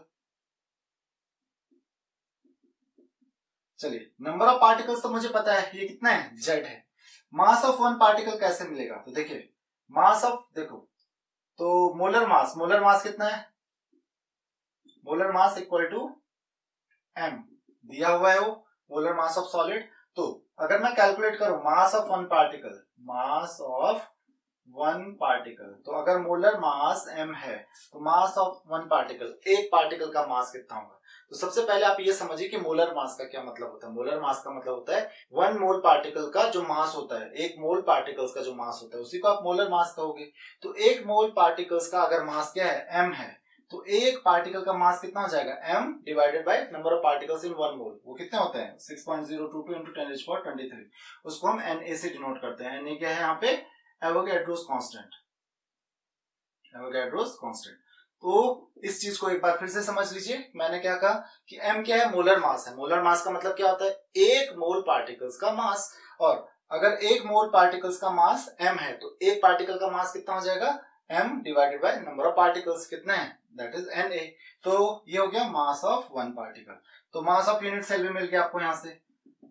चलिए, नंबर ऑफ पार्टिकल्स तो मुझे पता है, ये कितना है? z है। मास ऑफ वन पार्टिकल कैसे मिलेगा? तो देखिए, मास ऑफ, देखो, तो मोलर मास कितना है? Molar mass equal to m दिया हुआ है, वो मोलर मास ऑफ सॉलिड। तो अगर मैं कैलकुलेट करूं मास ऑफ वन पार्टिकल, तो अगर मोलर मास m है तो मास ऑफ वन पार्टिकल, एक पार्टिकल का मास कितना होगा? तो सबसे पहले आप ये समझिए कि मोलर मास का क्या मतलब होता है। मोलर मास का मतलब होता है वन मोल पार्टिकल का जो मास होता है, एक मोल पार्टिकल्स का जो मास होता है उसी को आप मोलर मास कहोगे। तो एक मोल पार्टिकल्स का अगर मास क्या है? m है, तो एक पार्टिकल का मास कितना हो जाएगा? m divided by number of particles in one mole. वो कितने होते हैं? 6.022 into 10⁻23। उसको हम Na से डिनोट करते हैं। Na क्या है यहाँ पे? Avogadro's constant. तो इस चीज को एक बार फिर से समझ लीजिए। मैंने क्या कहा कि m क्या है? मोलर मास है। मोलर मास का मतलब क्या होता है? एक मोल पार्टिकल्स का मास। और अगर एक मोल पार्टिकल्स का मास m है तो एक पार्टिकल का मास कितना हो जाएगा? m divided by number of particles कितने हैं? That is Na। तो ये हो गया मास ऑफ वन पार्टिकल। तो मास ऑफ यूनिट सेल भी मिल गया आपको यहां से।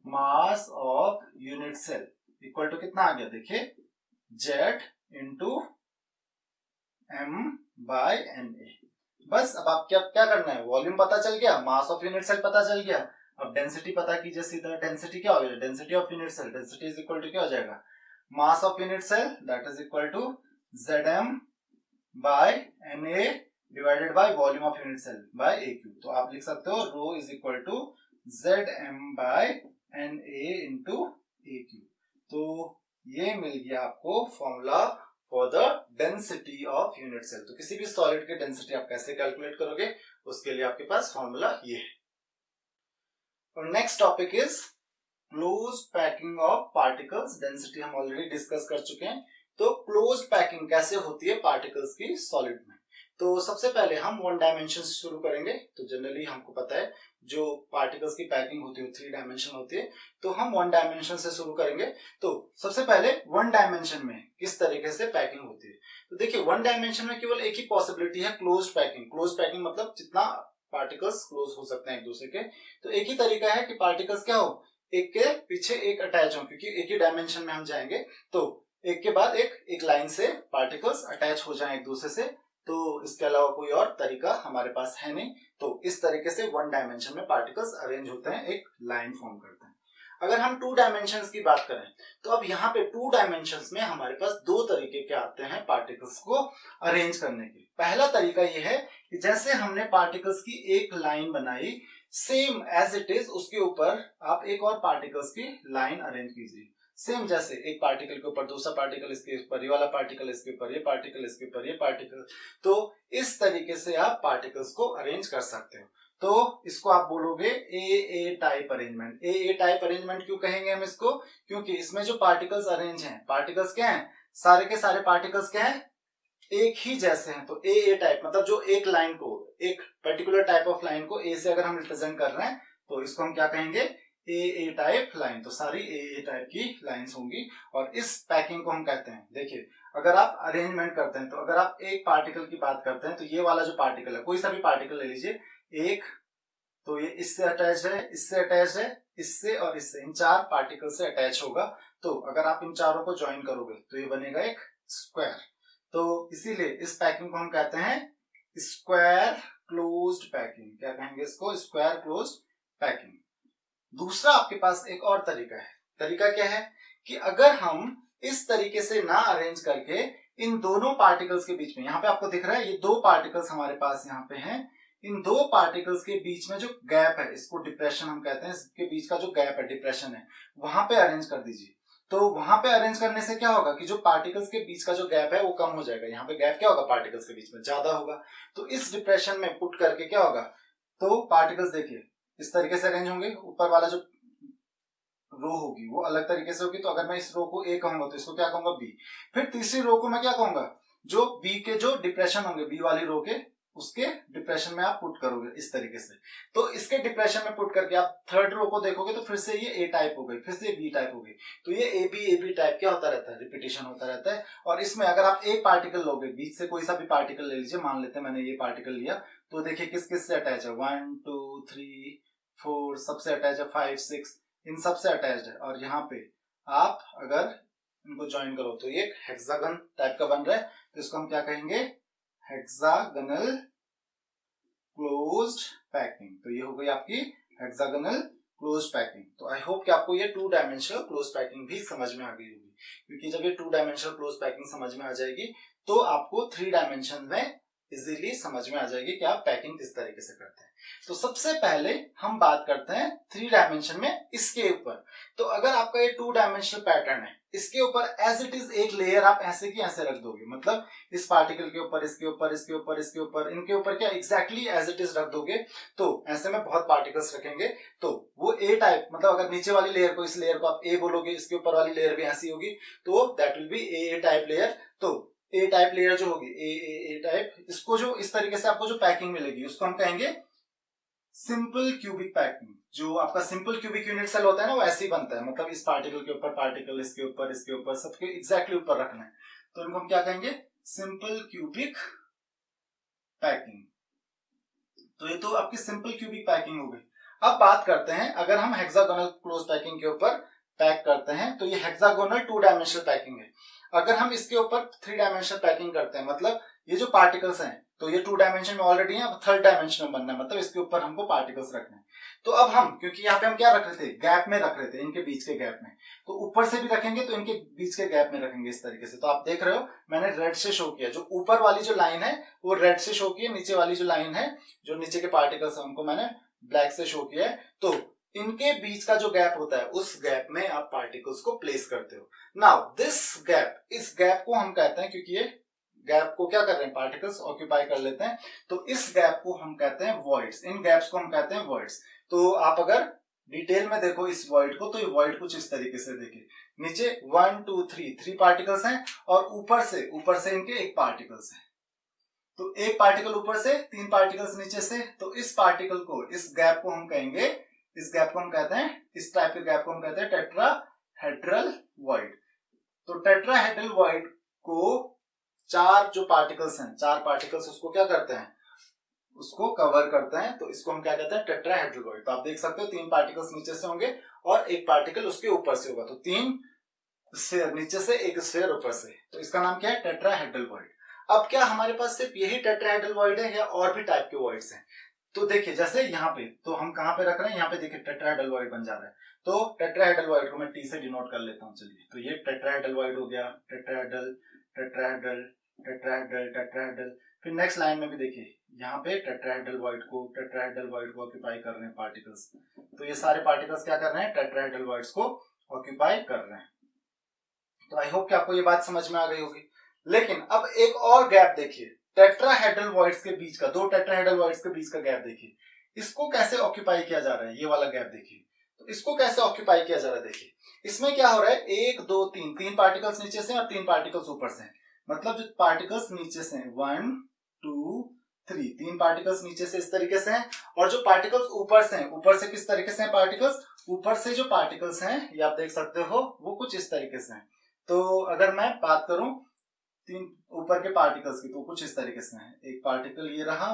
Mass of unit cell equal to कितना आ गया? देखिए, z into m by Na। बस अब आप क्या करना है? वॉल्यूम पता चल गया, मास ऑफ यूनिट सेल पता चल गया। अब डेंसिटी पता कीजिए सीधा। डेंसिटी क्या हो गया? Density of unit cell, density is equal to क्या हो जाएगा? Mass of unit cell that is equal to Zm by Na divided by volume of unit cell by A cube. तो आप लिख सकते हो rho is equal to Zm by Na into A cube. तो ये मिल गया आपको formula for the density of unit cell. तो किसी भी सॉलिड की डेंसिटी आप कैसे कैलकुलेट करोगे, उसके लिए आपके पास फॉर्मूला ये है। और next topic is close packing of particles. Density हम ऑलरेडी डिस्कस कर चुके हैं। तो क्लोज पैकिंग कैसे होती है पार्टिकल्स की सॉलिड में? तो सबसे पहले हम वन डायमेंशन से शुरू करेंगे। तो जनरली हमको पता है जो पार्टिकल्स की पैकिंग होती है थ्री डायमेंशन होती है, तो हम वन डायमेंशन से शुरू करेंगे। तो सबसे पहले वन डायमेंशन में किस तरीके से पैकिंग होती है, तो देखिए वन डायमेंशन में केवल एक ही पॉसिबिलिटी है, क्लोज्ड पैकिंग। क्लोज्ड पैकिंग मतलब जितना पार्टिकल्स क्लोज हो सकते हैं एक दूसरे के। तो एक ही तरीका है कि पार्टिकल्स क्या हो, एक के पीछे एक अटैच हो, क्योंकि एक ही डायमेंशन में हम जाएंगे तो एक के बाद एक लाइन से पार्टिकल्स अटैच हो जाएं एक दूसरे से। तो इसके अलावा कोई और तरीका हमारे पास है नहीं। तो इस तरीके से वन डायमेंशन में पार्टिकल्स अरेंज होते हैं, एक लाइन फॉर्म करते हैं। अगर हम टू डायमेंशंस की बात करें तो अब यहाँ पे टू डायमेंशंस में हमारे पास दो तरीके के आते हैं पार्टिकल्स को अरेंज करने के। पहला तरीका ये है कि जैसे हमने पार्टिकल्स की एक लाइन बनाई, सेम एज इट इज उसके ऊपर आप एक और पार्टिकल्स की लाइन अरेंज कीजिए। सेम जैसे एक पार्टिकल के ऊपर दूसरा पार्टिकल, इसके ऊपर ये वाला पार्टिकल, इसके ऊपर ये पार्टिकल, इसके ऊपर ये पार्टिकल। तो इस तरीके से आप पार्टिकल्स को अरेंज कर सकते हो। तो इसको आप बोलोगे ए टाइप अरेंजमेंट। ए टाइप अरेंजमेंट क्यों कहेंगे हम इसको, क्योंकि इसमें जो पार्टिकल्स अरेंज हैं, पार्टिकल्स क्या हैं, सारे के सारे पार्टिकल्स क्या हैं, एक ही जैसे हैं। तो ए टाइप मतलब जो एक लाइन को, एक पर्टिकुलर टाइप ऑफ लाइन को ए से अगर हम रिप्रेजेंट कर रहे हैं तो इसको हम क्या कहेंगे, ए टाइप लाइन। तो सारी ए टाइप की लाइंस होंगी और इस पैकिंग को हम कहते हैं। देखिए अगर आप अरेंजमेंट करते हैं तो अगर आप एक पार्टिकल की बात करते हैं तो ये वाला जो पार्टिकल है, कोई सा भी पार्टिकल ले लीजिए, एक तो ये इससे अटैच है, इससे अटैच है, इससे और इससे, इन चार पार्टिकल से अटैच होगा। तो अगर आप इन चारों को ज्वाइन करोगे तो ये बनेगा एक स्क्वायर। तो इसीलिए इस पैकिंग को हम कहते हैं स्क्वायर क्लोज्ड पैकिंग। क्या कहेंगे इसको, स्क्वायर क्लोज्ड पैकिंग। दूसरा आपके पास एक और तरीका है। तरीका क्या है कि अगर हम इस तरीके से ना अरेंज करके इन दोनों पार्टिकल्स के बीच में, यहाँ पे आपको दिख रहा है ये दो पार्टिकल्स हमारे पास यहाँ पे हैं, इन दो पार्टिकल्स के बीच में जो गैप है, इसको डिप्रेशन हम कहते हैं, इसके बीच का जो गैप है, डिप्रेशन है, वहां पे अरेंज कर दीजिए। तो वहां पे अरेंज करने से क्या होगा कि जो पार्टिकल्स के बीच का जो गैप है वो कम हो जाएगा। यहाँ पे गैप क्या होगा, पार्टिकल्स के बीच में ज्यादा होगा। तो इस डिप्रेशन में पुट करके क्या होगा, तो पार्टिकल्स देखिए इस तरीके से अरेंज होंगे। ऊपर वाला जो रो होगी वो अलग तरीके से होगी। तो अगर मैं इस रो को ए कहूंगा तो इसको क्या कहूंगा, बी। फिर तीसरी रो को मैं क्या कहूंगा, जो बी के जो डिप्रेशन होंगे, बी वाली रो के, उसके डिप्रेशन में आप पुट करोगे इस तरीके से। तो इसके डिप्रेशन में पुट करके आप थर्ड रो को देखोगे तो फिर से ये ए टाइप हो गई, फिर से बी टाइप हो गई। तो ये ए बी टाइप क्या होता रहता है, रिपीटेशन होता रहता है। और इसमें अगर आप एक पार्टिकल लोगे, बीच से कोई सा भी पार्टिकल ले लीजिए, मान लेते हैं मैंने ये पार्टिकल लिया, तो देखिए किस किस से अटैच है, 1 2 3 4 सबसे अटैच है, 5 6 इन सबसे अटैच्ड है। और यहाँ पे आप अगर इनको ज्वाइन करो तो ये हेक्सागन टाइप का बन रहा है। तो इसको हम क्या कहेंगे, हेक्सागनल क्लोज्ड पैकिंग। तो ये हो गई आपकी हेक्सागनल क्लोज्ड पैकिंग। तो आई होप कि आपको ये टू डायमेंशनल क्लोज्ड पैकिंग भी समझ में आ गई होगी, क्योंकि जब ये टू डायमेंशनल क्लोज्ड पैकिंग समझ में आ जाएगी तो आपको थ्री डायमेंशन में इजीली समझ में आ जाएगी कि आप पैकिंग किस तरीके से करते हैं। तो सबसे पहले हम बात करते हैं थ्री डायमेंशन में इसके ऊपर। तो अगर आपका ये टू डायमेंशनल पैटर्न है, इसके ऊपर एज इट इज एक लेयर आप ऐसे की ऐसे रख दोगे, मतलब इस पार्टिकल के ऊपर, इसके ऊपर, इसके ऊपर, इसके ऊपर, इनके ऊपर क्या एग्जैक्टली एज इट इज रख दोगे। तो ऐसे में बहुत पार्टिकल्स रखेंगे तो वो ए टाइप, मतलब अगर नीचे वाली लेयर को, इस लेयर को आप ए बोलोगे, इसके ऊपर वाली लेयर भी ऐसी होगी, तो that will B A type layer. तो ए टाइप लेयर जो होगी, ए टाइप, इसको जो इस तरीके से आपको जो पैकिंग मिलेगी उसको हम कहेंगे सिंपल क्यूबिक पैकिंग। जो आपका सिंपल क्यूबिक यूनिट सेल होता है ना, वो ऐसे ही बनता है, मतलब इस पार्टिकल के ऊपर पार्टिकल, इसके ऊपर, इसके ऊपर, सबके एग्जैक्टली ऊपर रखना है। तो इनको हम क्या कहेंगे, सिंपल क्यूबिक पैकिंग। तो ये तो आपकी सिंपल क्यूबिक पैकिंग हो गई। अब बात करते हैं अगर हम हेक्सागोनल क्लोज पैकिंग के ऊपर पैक करते हैं, तो ये हेक्सागोनल टू डायमेंशनल पैकिंग है। अगर हम इसके ऊपर थ्री डायमेंशनल पैकिंग करते हैं, मतलब ये जो पार्टिकल्स हैं तो ये टू डायमेंशन में ऑलरेडी है, अब थर्ड डायमेंशन में बनना है, मतलब इसके ऊपर हमको पार्टिकल्स रखने हैं। तो अब हम, क्योंकि यहाँ पे हम क्या रख रहे थे, गैप में रख रहे थे, इनके बीच के गैप में, तो ऊपर से भी रखेंगे तो इनके बीच के गैप में रखेंगे इस तरीके से। तो आप देख रहे हो मैंने रेड से शो किया, जो ऊपर वाली जो लाइन है वो रेड से शो की है, नीचे वाली जो लाइन है, जो नीचे के पार्टिकल्स है, उनको मैंने ब्लैक से शो किया है। तो इनके बीच का जो गैप होता है उस गैप में आप पार्टिकल्स को प्लेस करते हो। नाउ दिस गैप, इस गैप को हम कहते हैं, क्योंकि ये गैप को क्या कर रहे हैं, पार्टिकल्स ऑक्यूपाई कर लेते हैं, तो इस गैप को हम कहते हैं वॉइड्स। इन गैप्स को हम कहते हैं वॉइड्स। तो आप अगर डिटेल में देखो इस वॉइड को, तो ये वॉइड कुछ इस तरीके से देखिए, नीचे 1 2 3 पार्टिकल्स हैं और ऊपर से इनके एक पार्टिकल्स है। तो एक पार्टिकल ऊपर से, 3 पार्टिकल्स नीचे से, तो इस पार्टिकल को, इस गैप को हम कहेंगे, इस गैप को हम कहते हैं, इस टाइप के गैप को हम कहते हैं टेट्राहेड्रल वॉइड। तो टेट्राहेड्रल वॉइड को 4 जो पार्टिकल्स हैं, 4 पार्टिकल्स उसको क्या करते हैं, उसको कवर करते हैं, तो इसको हम क्या कहते हैं, टेट्राहेड्रल वॉइड। तो आप देख सकते हो 3 पार्टिकल्स नीचे से होंगे और एक पार्टिकल उसके ऊपर से होगा, तो 3 स्फीयर नीचे से, एक स्फीयर ऊपर से, तो इसका नाम क्या है, टेट्राहेड्रल वॉइड। अब क्या हमारे पास सिर्फ यही टेट्राहेड्रल वॉइड है या और भी टाइप के वॉइड्स हैं? तो देखिए जैसे यहाँ पे, तो हम कहाँ पे रख रहे हैं, यहाँ पे देखिए टेट्राहेड्रल वॉइड बन जा रहा है। तो टेट्राहेड्रल वॉइड को मैं टी से डिनोट कर लेता हूँ, चलिए। तो ये टेट्राहेड्रल वॉइड हो गया, टेट्राहेड्रल, टेट्राहेड्रल, टेट्राहेड्रल, टेट्राहेड्रल। फिर नेक्स्ट लाइन में भी देखिए, यहाँ पे टेट्राहेड्रल वॉइड को ऑक्यूपाई कर रहे हैं पार्टिकल्स। तो ये सारे पार्टिकल्स क्या कर रहे हैं, टेट्राहेड्रल वॉइड्स को ऑक्यूपाई कर रहे हैं। तो आई होप कि आपको ये बात समझ में आ गई होगी। लेकिन अब एक और गैप देखिए, टेट्राहेड्रल वॉइड्स के बीच का, 2 टेट्राहेड्रल वॉइड्स के बीच का गैप देखिए, इसको कैसे ऑक्यूपाई किया जा रहा है, ये वाला गैप देखिए। तो इसको कैसे ऑक्यूपाई किया जा रहा है, देखिए इसमें क्या हो रहा है, 1 2 3, 3 पार्टिकल्स नीचे से और 3 पार्टिकल्स ऊपर से। मतलब जो पार्टिकल्स नीचे से 1 2 3, 3 पार्टिकल्स नीचे से इस तरीके से हैं, और जो पार्टिकल्स ऊपर से हैं, ऊपर से किस तरीके से हैं पार्टिकल्स, ऊपर से जो पार्टिकल्स हैं ये आप देख सकते हो, वो कुछ इस तरीके से हैं। तो अगर मैं बात करूं 3 ऊपर के पार्टिकल्स की, तो कुछ इस तरीके से है, एक पार्टिकल ये रहा,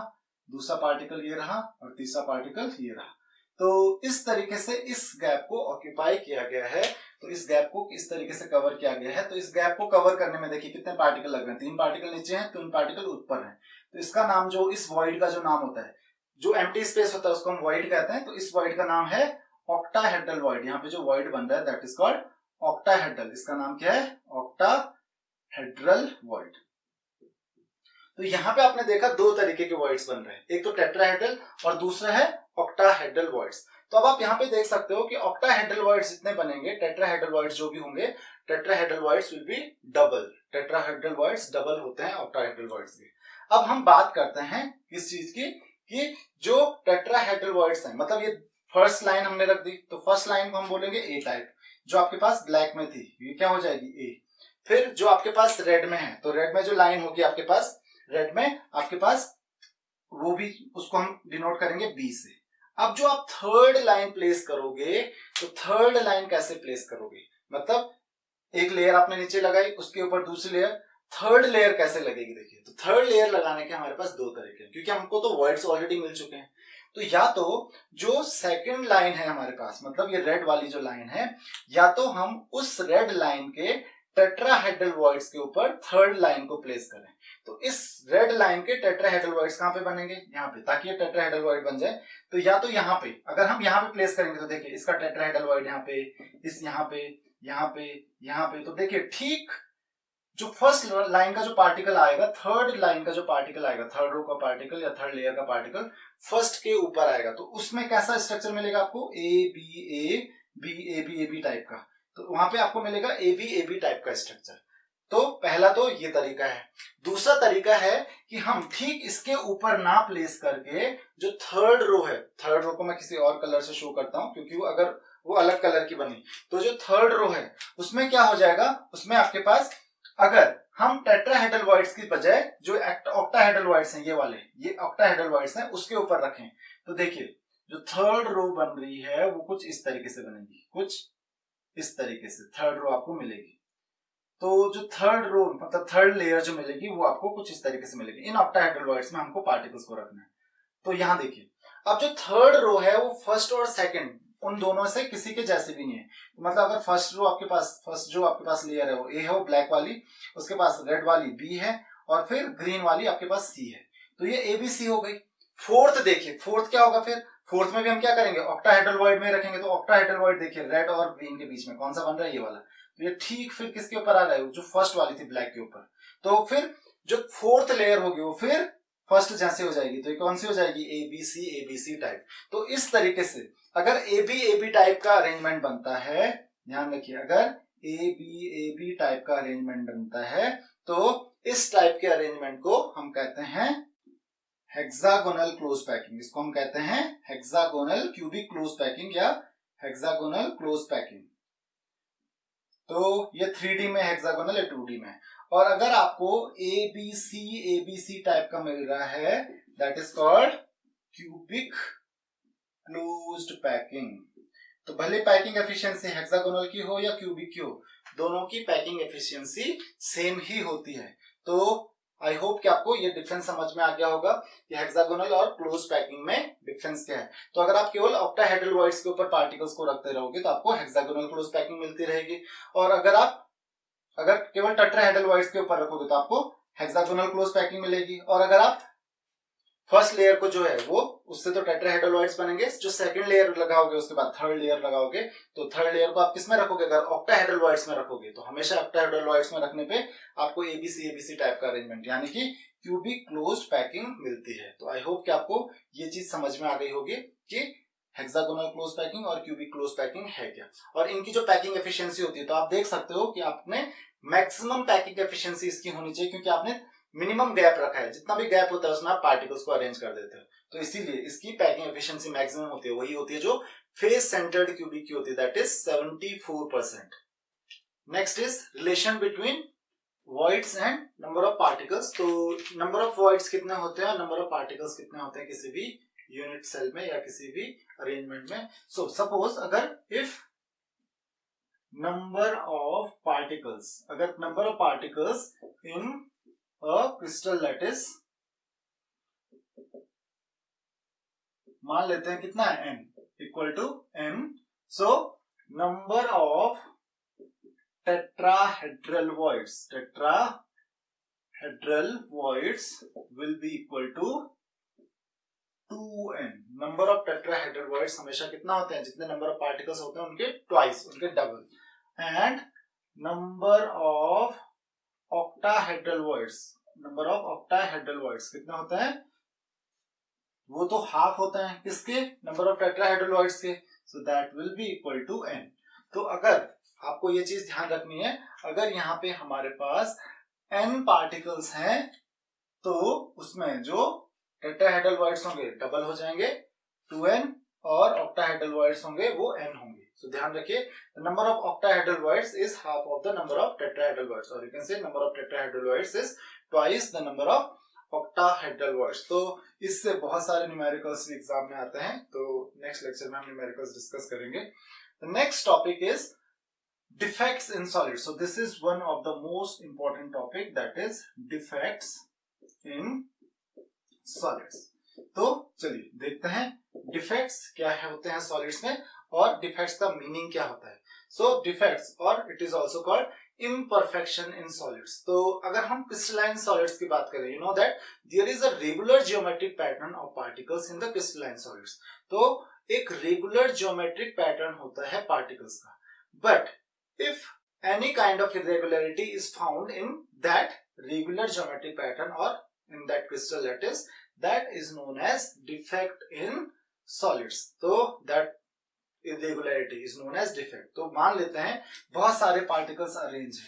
दूसरा पार्टिकल ये रहा और तीसरा पार्टिकल ये रहा। तो इस तरीके से इस गैप को ऑक्यूपाई किया गया है, तो इस गैप को इस तरीके से कवर किया गया है। तो इस गैप को कवर करने में देखिए कितने पार्टिकल लग रहे हैं, 3 पार्टिकल नीचे हैं, 3 पार्टिकल ऊपर हैं। तो इसका नाम, जो इस वॉइड का जो नाम होता है, जो एम्प्टी स्पेस होता है उसको हम वॉइड कहते हैं। तो इस वॉइड का नाम है ऑक्टाहेड्रल वॉइड। यहाँ पे जो वॉइड बन रहा है दैट इज कॉल्ड ऑक्टाहेड्रल। इसका नाम क्या है, ऑक्टाहेड्रल वॉइड। तो यहाँ पे आपने देखा 2 तरीके के वॉइड्स बन रहे हैं, एक तो टेट्राहेड्रल और दूसरा है ऑक्टाहेड्रल वॉइड्स। तो अब आप यहाँ पे देख सकते हो कि ऑक्टाहेड्रल वॉइड्स जितने बनेंगे, टेट्राहेड्रल वॉइड्स जो भी होंगे, tetrahedral voids will B double. Tetrahedral voids double होते हैं ऑक्टाहेड्रल वॉइड्स के। अब हम बात करते हैं किस चीज की, कि जो टेट्राहेड्रल वॉइड्स हैं, मतलब ये फर्स्ट लाइन हमने रख दी, तो फर्स्ट लाइन को हम बोलेंगे ए टाइप, जो आपके पास ब्लैक में थी ये क्या हो जाएगी, ए। फिर जो आपके पास रेड में है, तो रेड में जो लाइन होगी आपके पास, रेड में आपके पास, वो भी, उसको हम डिनोट करेंगे बी से। अब जो आप थर्ड लाइन प्लेस करोगे, तो थर्ड लाइन कैसे प्लेस करोगे, मतलब एक लेयर आपने नीचे लगाई, उसके ऊपर दूसरी लेयर, थर्ड लेयर कैसे लगेगी, देखिए। तो थर्ड लेयर लगाने के हमारे पास 2 तरीके हैं, क्योंकि हमको तो वॉइड्स ऑलरेडी मिल चुके हैं। तो या तो जो सेकंड लाइन है हमारे पास, मतलब ये रेड वाली जो लाइन है, या तो हम उस रेड लाइन के टेट्राहेड्रल वॉइड्स के ऊपर थर्ड लाइन को प्लेस करें। तो इस रेड लाइन के टेट्राहेड्रल वॉइड्स कहां पे बनेंगे, यहाँ पे, ताकि ये टेट्राहेड्रल वॉइड बन जाए। तो या तो यहाँ पे, अगर हम यहाँ पे प्लेस करेंगे, तो देखिए इसका टेट्राहेड्रल वॉइड यहाँ पे, इस यहाँ पे, यहाँ पे, यहाँ पे, तो देखिए ठीक जो फर्स्ट लाइन का जो पार्टिकल आएगा, थर्ड लाइन का जो पार्टिकल आएगा, थर्ड रो का पार्टिकल या थर्ड लेयर का पार्टिकल फर्स्ट के ऊपर आएगा। तो उसमें कैसा स्ट्रक्चर मिलेगा आपको, A B A B type का। तो वहां पे आपको मिलेगा ए बी टाइप का स्ट्रक्चर। तो पहला तो ये तरीका है। दूसरा तरीका है कि हम ठीक इसके ऊपर ना प्लेस करके, जो थर्ड रो है, थर्ड रो को मैं किसी और कलर से शो करता हूं, क्योंकि वो अगर वो अलग कलर की बनी, तो जो थर्ड रो है उसमें क्या हो जाएगा, उसमें आपके पास, अगर हम टेट्राहेड्रल वॉइड्स की बजाय जो ऑक्टाहेड्रल वॉइड्स हैं, ये वाले, ये ऑक्टाहेड्रल वॉइड्स हैं, उसके ऊपर रखें, तो देखिए जो थर्ड रो बन रही है वो कुछ इस तरीके से बनेगी, कुछ इस तरीके से थर्ड रो आपको मिलेगी। तो जो थर्ड रो, मतलब थर्ड लेयर जो मिलेगी, वो आपको कुछ इस तरीके से मिलेगी। इन ऑक्टाहेड्रल वॉइड्स में हमको पार्टिकल्स को रखना है। तो यहां देखिए, अब जो थर्ड रो है वो फर्स्ट और सेकंड, उन दोनों से किसी के जैसे भी नहीं है। तो मतलब अगर फर्स्ट रो आपके पास, फर्स्ट जो आपके पास लेयर है वो ए है, वो ब्लैक वाली, उसके पास रेड वाली बी है, और फिर ग्रीन वाली आपके पास सी है। तो ये ए बी सी हो गई। फोर्थ देखिए, फोर्थ क्या होगा, फिर फोर्थ में भी हम क्या करेंगे, ऑक्टाहेड्रल वॉइड में रखेंगे। तो ऑक्टाहेड्रल वॉइड देखिए, रेड और ग्रीन के बीच में कौन सा बन रहा है, ये वाला। तो ये ठीक फिर किसके ऊपर आ रहा है, जो फर्स्ट वाली थी ब्लैक के ऊपर। तो फिर जो फोर्थ लेयर होगी वो फिर फर्स्ट जैसे हो जाएगी। तो ये कौन सी हो जाएगी, ए बी सी टाइप। तो इस तरीके से अगर ए बी टाइप का अरेंजमेंट बनता है, ध्यान रखिए, अगर ए बी टाइप का अरेंजमेंट बनता है, तो इस टाइप के अरेंजमेंट को हम कहते हैं हेक्सागोनल क्लोज पैकिंग। इसको हम कहते हैं हेक्सागोनल क्यूबिक क्लोज पैकिंग या हेक्सागोनल क्लोज पैकिंग। तो ये 3D में हेक्सागोनल या 2D में। और अगर आपको ABC टाइप का मिल रहा है, that is called cubic closed packing. तो भले पैकिंग एफिशिएंसी हेक्सागोनल की हो या क्यूबिक की हो, दोनों की पैकिंग एफिशिएंसी सेम ही होती है। तो आई होप कि आपको ये डिफरेंस समझ में आ गया होगा कि हेक्सागोनल और क्लोज पैकिंग में डिफरेंस क्या है। तो अगर आप केवल ऑक्टाहेड्रल वॉइड्स के ऊपर पार्टिकल्स को रखते रहोगे तो आपको हेक्सागोनल क्लोज पैकिंग मिलती रहेगी, और अगर केवल टेट्राहेड्रल वॉइड्स के ऊपर रखोगे तो आपको हेक्सागोनल क्लोज पैकिंग मिलेगी। और अगर आप फर्स्ट लेयर को जो है वो उससे तो टेट्राहेड्रल वॉइड्स बनेंगे, जो सेकंड लेयर लगाओगे उसके बाद थर्ड लेयर लगाओगे, तो थर्ड लेयर को आप किस में रखोगे? अगर ऑक्टाहेड्रल वॉइड्स में रखोगे तो हमेशा ऑक्टाहेड्रल वॉइड्स में रखने पे आपको एबीसी टाइप का अरेंजमेंट यानी कि क्यूबिक क्लोज्ड पैकिंग मिलती है। तो आई होप कि आपको ये चीज समझ में आ गई होगी कि हेक्सागोनल क्लोज पैकिंग और क्यूबिक क्लोज पैकिंग है क्या, और इनकी जो पैकिंग एफिशिएंसी होती है। तो आप देख सकते हो कि आपने मैक्सिमम पैकिंग एफिशिएंसी इसकी होनी चाहिए, क्योंकि आपने मिनिमम गैप रखा है, जितना भी गैप होता है उसमें आप पार्टिकल्स को अरेंज कर देते हो, तो इसीलिए इसकी पैकिंग एफिशिएंसी मैक्सिमम होती है, वही होती है जो फेस सेंटर्ड क्यूबिक की होती है, that is 74%। Next is relation between voids and number of particles. तो नंबर ऑफ वॉइड्स कितने होते हैं और नंबर ऑफ पार्टिकल्स कितने होते हैं किसी भी यूनिट सेल में या किसी भी अरेंजमेंट में। सो सपोज अगर if number of particles in a crystal lattice, मान लेते हैं कितना है n equal to m, so number of tetrahedral voids will be equal to 2n। Number of tetrahedral voids हमेशा कितना होते हैं? जितने नंबर ऑफ पार्टिकल्स होते हैं उनके ट्वाइस, उनके double. And number of octahedral voids कितने होते हैं? वो तो हाफ होते हैं किसके? नंबर ऑफ टेट्राहेड्रल वॉइड्स के, so that will be equal to n। तो अगर आपको ये चीज ध्यान रखनी है, अगर यहाँ पे हमारे पास n पार्टिकल्स हैं तो उसमें जो टेट्राहेड्रल वॉइड्स होंगे डबल हो जाएंगे 2n, और ऑक्टाहेड्रल वॉइड्स होंगे वो n होंगे। So ध्यान रखिए, the number of octahedral voids is half of the number of tetrahedral voids, or you can say number of tetrahedral voids is twice the number of octahedral voids। तो इससे बहुत सारे numericals exam में आते हैं, तो नेक्स्ट लेक्चर में हम न्यूमेरिकल्स डिस्कस करेंगे। The next topic is defects in solids। So this is one of the most important topic, that is defects in solids। तो चलिए देखते हैं डिफेक्ट्स क्या है होते हैं सॉलिड्स में, और डिफेक्ट्स का मीनिंग क्या होता है। सो डिफेक्ट्स, और it is also called imperfection in solids. तो अगर हम क्रिस्टलाइन सॉलिड्स की बात करें, you know that there is a regular geometric pattern of particles in the crystalline solids. तो एक रेगुलर जियोमेट्रिक पैटर्न होता है पार्टिकल्स का, but if any kind of irregularity is found in that regular geometric pattern और in that crystal lattice, that is known as defect in solids। तो that irregularity is known as defect। तो मान लेते हैं बहुत सारे particles arrange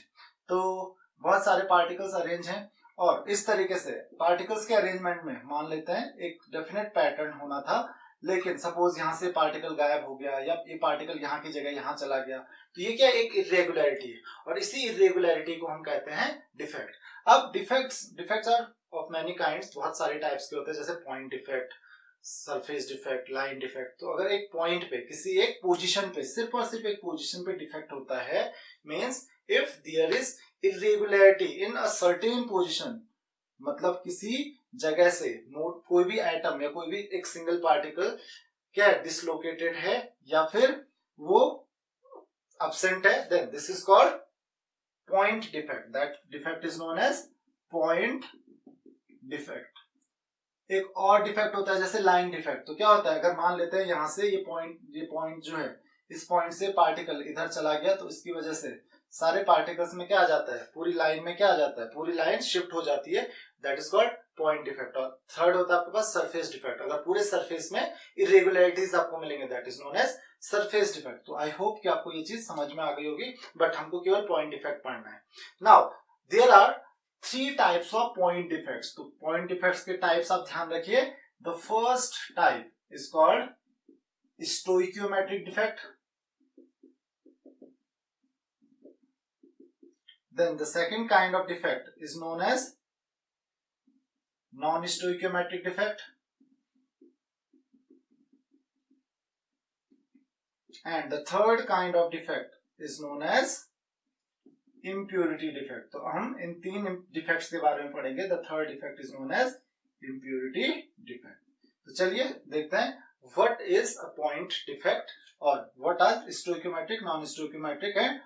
हैं, और इस तरीके से पार्टिकल्स के अरेंजमेंट में मान लेते हैं एक डेफिनेट पैटर्न होना था, लेकिन सपोज यहाँ से पार्टिकल गायब हो गया या ये पार्टिकल यहाँ की जगह यहाँ चला गया, तो ये क्या एक इरेगुलरिटी है, और इसी इरेगुलरिटी को हम कहते हैं डिफेक्ट। अब defects are of many kinds, बहुत सारे टाइप्स के होते हैं, जैसे point defect, surface defect, line defect. तो अगर एक पॉइंट पे किसी एक पोजीशन पे सिर्फ और सिर्फ एक पोजीशन पे डिफेक्ट होता है, means if there is irregularity in a certain position, मतलब किसी जगह से कोई भी एटम या कोई भी एक सिंगल पार्टिकल क्या डिसलोकेटेड है या फिर वो absent है, then this is called point defect। that defect is known as point defect। एक और डिफेक्ट होता है जैसे लाइन डिफेक्ट। तो क्या होता है, अगर मान लेते हैं यहाँ से ये पॉइंट जो है, इस पॉइंट से पार्टिकल इधर चला गया, तो इसकी वजह से सारे पार्टिकल्स में क्या आ जाता है, पूरी लाइन में क्या आ जाता है, पूरी लाइन शिफ्ट हो जाती है, that is called point defect. और थर्ड होता है आपके पास सरफेस डिफेक्ट, अगर पूरे सरफेस में इरेगुलरिटीज आपको मिलेंगे, that is known as surface defect. तो आई होप कि आपको ये चीज समझ में आ गई होगी, बट हमको केवल पॉइंट डिफेक्ट पढ़ना है। Now there are 3 types of point defects. तो पॉइंट डिफेक्ट्स के टाइप्स आप ध्यान रखिए। The first type is called stoichiometric defect, Then the second kind of defect is known as non-stoichiometric defect, and the third kind of defect is known as impurity defect. तो हम इन तीन defects के बारे में पढ़ेंगे. The third defect is known as impurity defect. तो चलिए देखते हैं what is a point defect और what are stoichiometric, non-stoichiometric and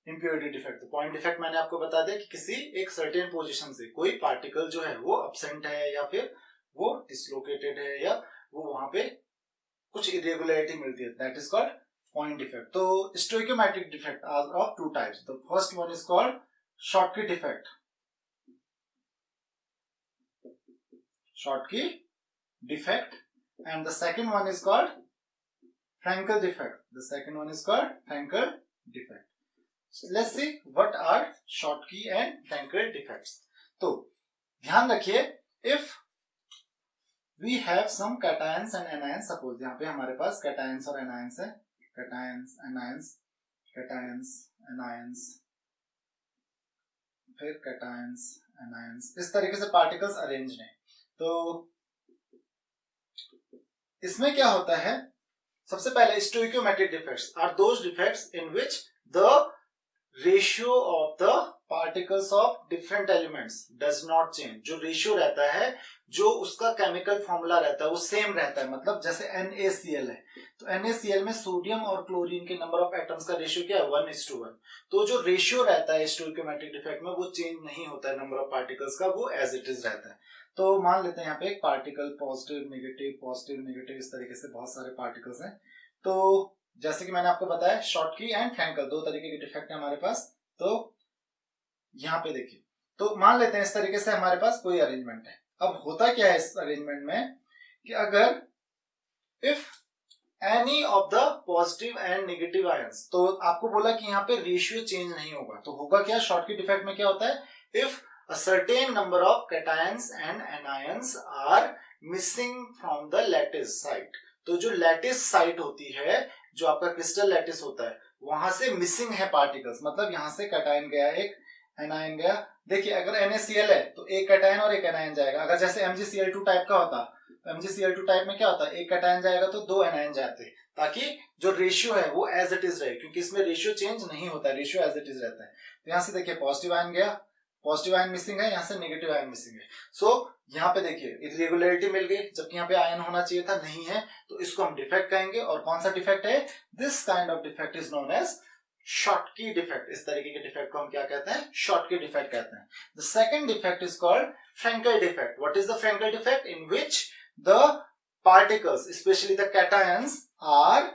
impurity defect. तो point defect मैंने आपको बता दिया कि किसी एक certain position से कोई particle जो है वो absent है या फिर वो dislocated है या वो वहां पे कुछ irregularity मिलती है. That is called point defect. तो stoichiometric defect are of two types. The first one is called Schottky defect. Schottky defect, and the second one is called Frankel defect. The second one is called Frankel defect. So let's see what are Schottky and Frankel defects. तो ध्यान रखिए, if we have some cations and anions, suppose यहाँ पे हमारे पास cations और anions है, cations, anions, cations, anions, फिर cations, anions, इस तरीके से particles arranged हैं. तो इसमें क्या होता है, सबसे पहले stoichiometric defects are those defects in which the ratio of the particles of different elements does not change. जो रेशियो रहता है, जो उसका केमिकल फॉर्मूला रहता है वो सेम रहता है. मतलब जैसे NaCl है तो NaCl में सोडियम और क्लोरीन के नंबर ऑफ एटम्स का रेशियो क्या है, 1:1. तो जो रेशियो रहता है स्टोइकियोमेट्रिक डिफेक्ट में वो चेंज नहीं होता है नंबर ऑफ पार्टिकल्स का, वो एज इट इज रहता है. तो मान लेते हैं यहाँ पे एक पार्टिकल पॉजिटिव नेगेटिव इस तरीके से बहुत सारे पार्टिकल्स हैं. तो जैसे कि मैंने आपको बताया शॉर्टकी एंड फ्रैंकल दो तरीके के डिफेक्ट है हमारे पास. तो यहाँ पे देखिए, तो मान लेते हैं इस तरीके से हमारे पास कोई अरेंजमेंट है. अब होता क्या है इस अरेंजमेंट में कि अगर if any of the positive and negative ions, तो आपको बोला कि यहाँ पे रेशियो चेंज नहीं होगा, तो होगा क्या, शॉर्टकी डिफेक्ट में क्या होता है, if a certain number of cations and anions are missing from the lattice site. तो जो लैटिस साइट होती है, जो आपका क्रिस्टल लैटिस होता है, वहां से मिसिंग है पार्टिकल्स. मतलब यहां से कैटायन गया, एक एनायन गया. देखिए अगर NaCl है तो एक कैटायन और एक एनायन जाएगा. अगर जैसे MgCl2 टाइप का होता, तो MgCl2 टाइप में क्या होता है, एक कैटायन जाएगा तो दो एनायन जाते, ताकि जो रेशियो है वो एज इट इज रहे, क्योंकि इसमें रेशियो चेंज नहीं होता है, रेशियो एज इट इज रहता है. तो यहाँ से देखिए पॉजिटिव आयन गया, पॉजिटिव आयन मिसिंग है, यहाँ से नेगेटिव आयन मिसिंग है. सो यहाँ पे देखिए इरेगुलरिटी मिल गई, जबकि यहाँ पे आयन होना चाहिए था, नहीं है, तो इसको हम डिफेक्ट कहेंगे. और कौन सा डिफेक्ट है, this kind of defect is known as Schottky defect. इस तरीके के डिफेक्ट को हम क्या कहते हैं, शॉर्टकी डिफेक्ट कहते हैं. The second defect is called Frenkel defect. What is the Frenkel defect, in which the particles specially the cations are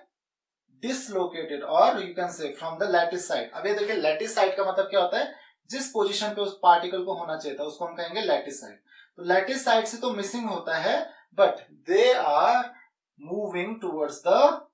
dislocated और you can say from the lattice site. अब ये देखिए लैटिस साइड का मतलब क्या होता है, जिस पोजीशन पे उस पार्टिकल को होना चाहिए था उसको हम कहेंगे लैटिस साइड. तो लैटिस साइड से तो मिसिंग होता है, but they are moving towards the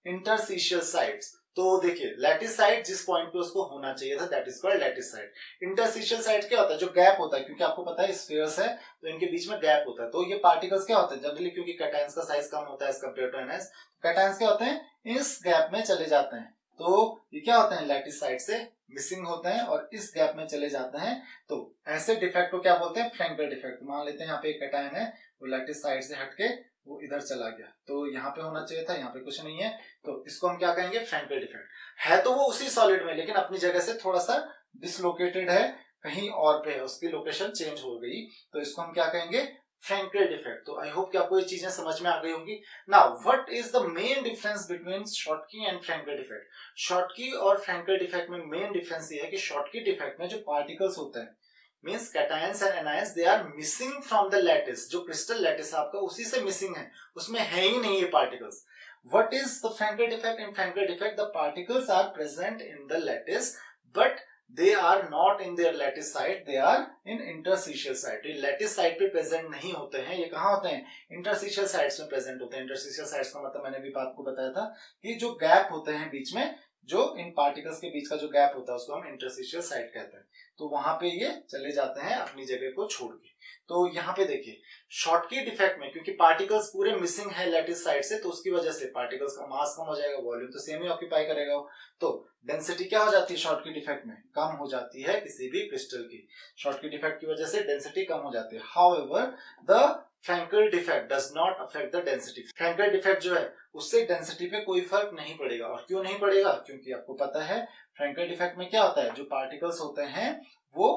interstitial sites. तो देखिए लैटिस साइड जिस पॉइंट पे उसको होना चाहिए था, that is called lattice side. Interstitial side क्या होता है, जो गैप होता है, क्योंकि आपको पता है स्फीयर्स है तो इनके बीच में गैप होता है. तो ये पार्टिकल्स क्या होते हैं जनरली, क्योंकि कैटायंस का साइज कम होता है as compare to anions, cations क्या होते हैं इस गैप में चले जाते हैं. तो ये क्या होते हैं, लैटिस साइड से मिसिंग होते हैं और इस गैप में चले जाते हैं. तो ऐसे डिफेक्ट को क्या बोलते हैं, फ्रैंकल डिफेक्ट. मान लेते हैं यहाँ पे एक कैटायन है, वो लैटिस साइड से हटके वो इधर चला गया, तो यहाँ पे होना चाहिए था, यहाँ पे कुछ नहीं है, तो इसको हम क्या कहेंगे, फ्रैंकल डिफेक्ट. है तो वो उसी सॉलिड में, लेकिन अपनी जगह से थोड़ा सा डिसलोकेटेड है, कहीं और पे है, उसकी लोकेशन चेंज हो गई, तो इसको हम क्या कहेंगे, फ्रैंकल डिफेक्ट. तो आई होप कि आपको ये चीजें समझ में आ गई होंगी. Now what is the main difference between Schottky and Frenkel defect. Schottky और फ्रैंकल डिफेक्ट में मेन डिफरेंस ये है कि शॉर्टकी डिफेक्ट में जो पार्टिकल्स होते हैं, means cations and anions, they are missing from the lattice. जो क्रिस्टल लैटिस आपका उसी से मिसिंग है, उसमें है ही नहीं ये particles. What is the Frenkel defect, in Frenkel defect the particles are present in the lattice, but they are not in their lattice site, they are in interstitial site. ये लैटिस साइट पे present नहीं होते हैं, ये कहाँ होते हैं, interstitial sites में प्रेजेंट होते हैं. इंटरस्टिशियल साइट्स का मतलब मैंने भी आपको बताया था कि जो गैप होते हैं बीच में, जो इन पार्टिकल्स के बीच का जो गैप होता है उसको हम इंटरस्टिशियल साइट कहते हैं। तो वहां पे ये चले जाते हैं अपनी जगह को छोड़ के। तो यहाँ पे देखिए शॉर्टकी डिफेक्ट में क्योंकि पार्टिकल्स पूरे मिसिंग है लैटिस साइड से, तो उसकी वजह से पार्टिकल्स का मास कम हो जाएगा, वॉल्यूम तो सेम ही ऑक्यूपाई करेगा। तो डेंसिटी क्या हो जाती है शॉर्टकी डिफेक्ट में, कम हो जाती है किसी भी क्रिस्टल की। शॉर्टकी डिफेक्ट की वजह से डेंसिटी कम हो जाती है। However the Frenkel defect does not affect the density. Frenkel defect जो है उससे डेंसिटी पे कोई फर्क नहीं पड़ेगा। और क्यों नहीं पड़ेगा, क्योंकि आपको पता है फ्रैंकल डिफेक्ट में क्या होता है, जो पार्टिकल्स होते हैं वो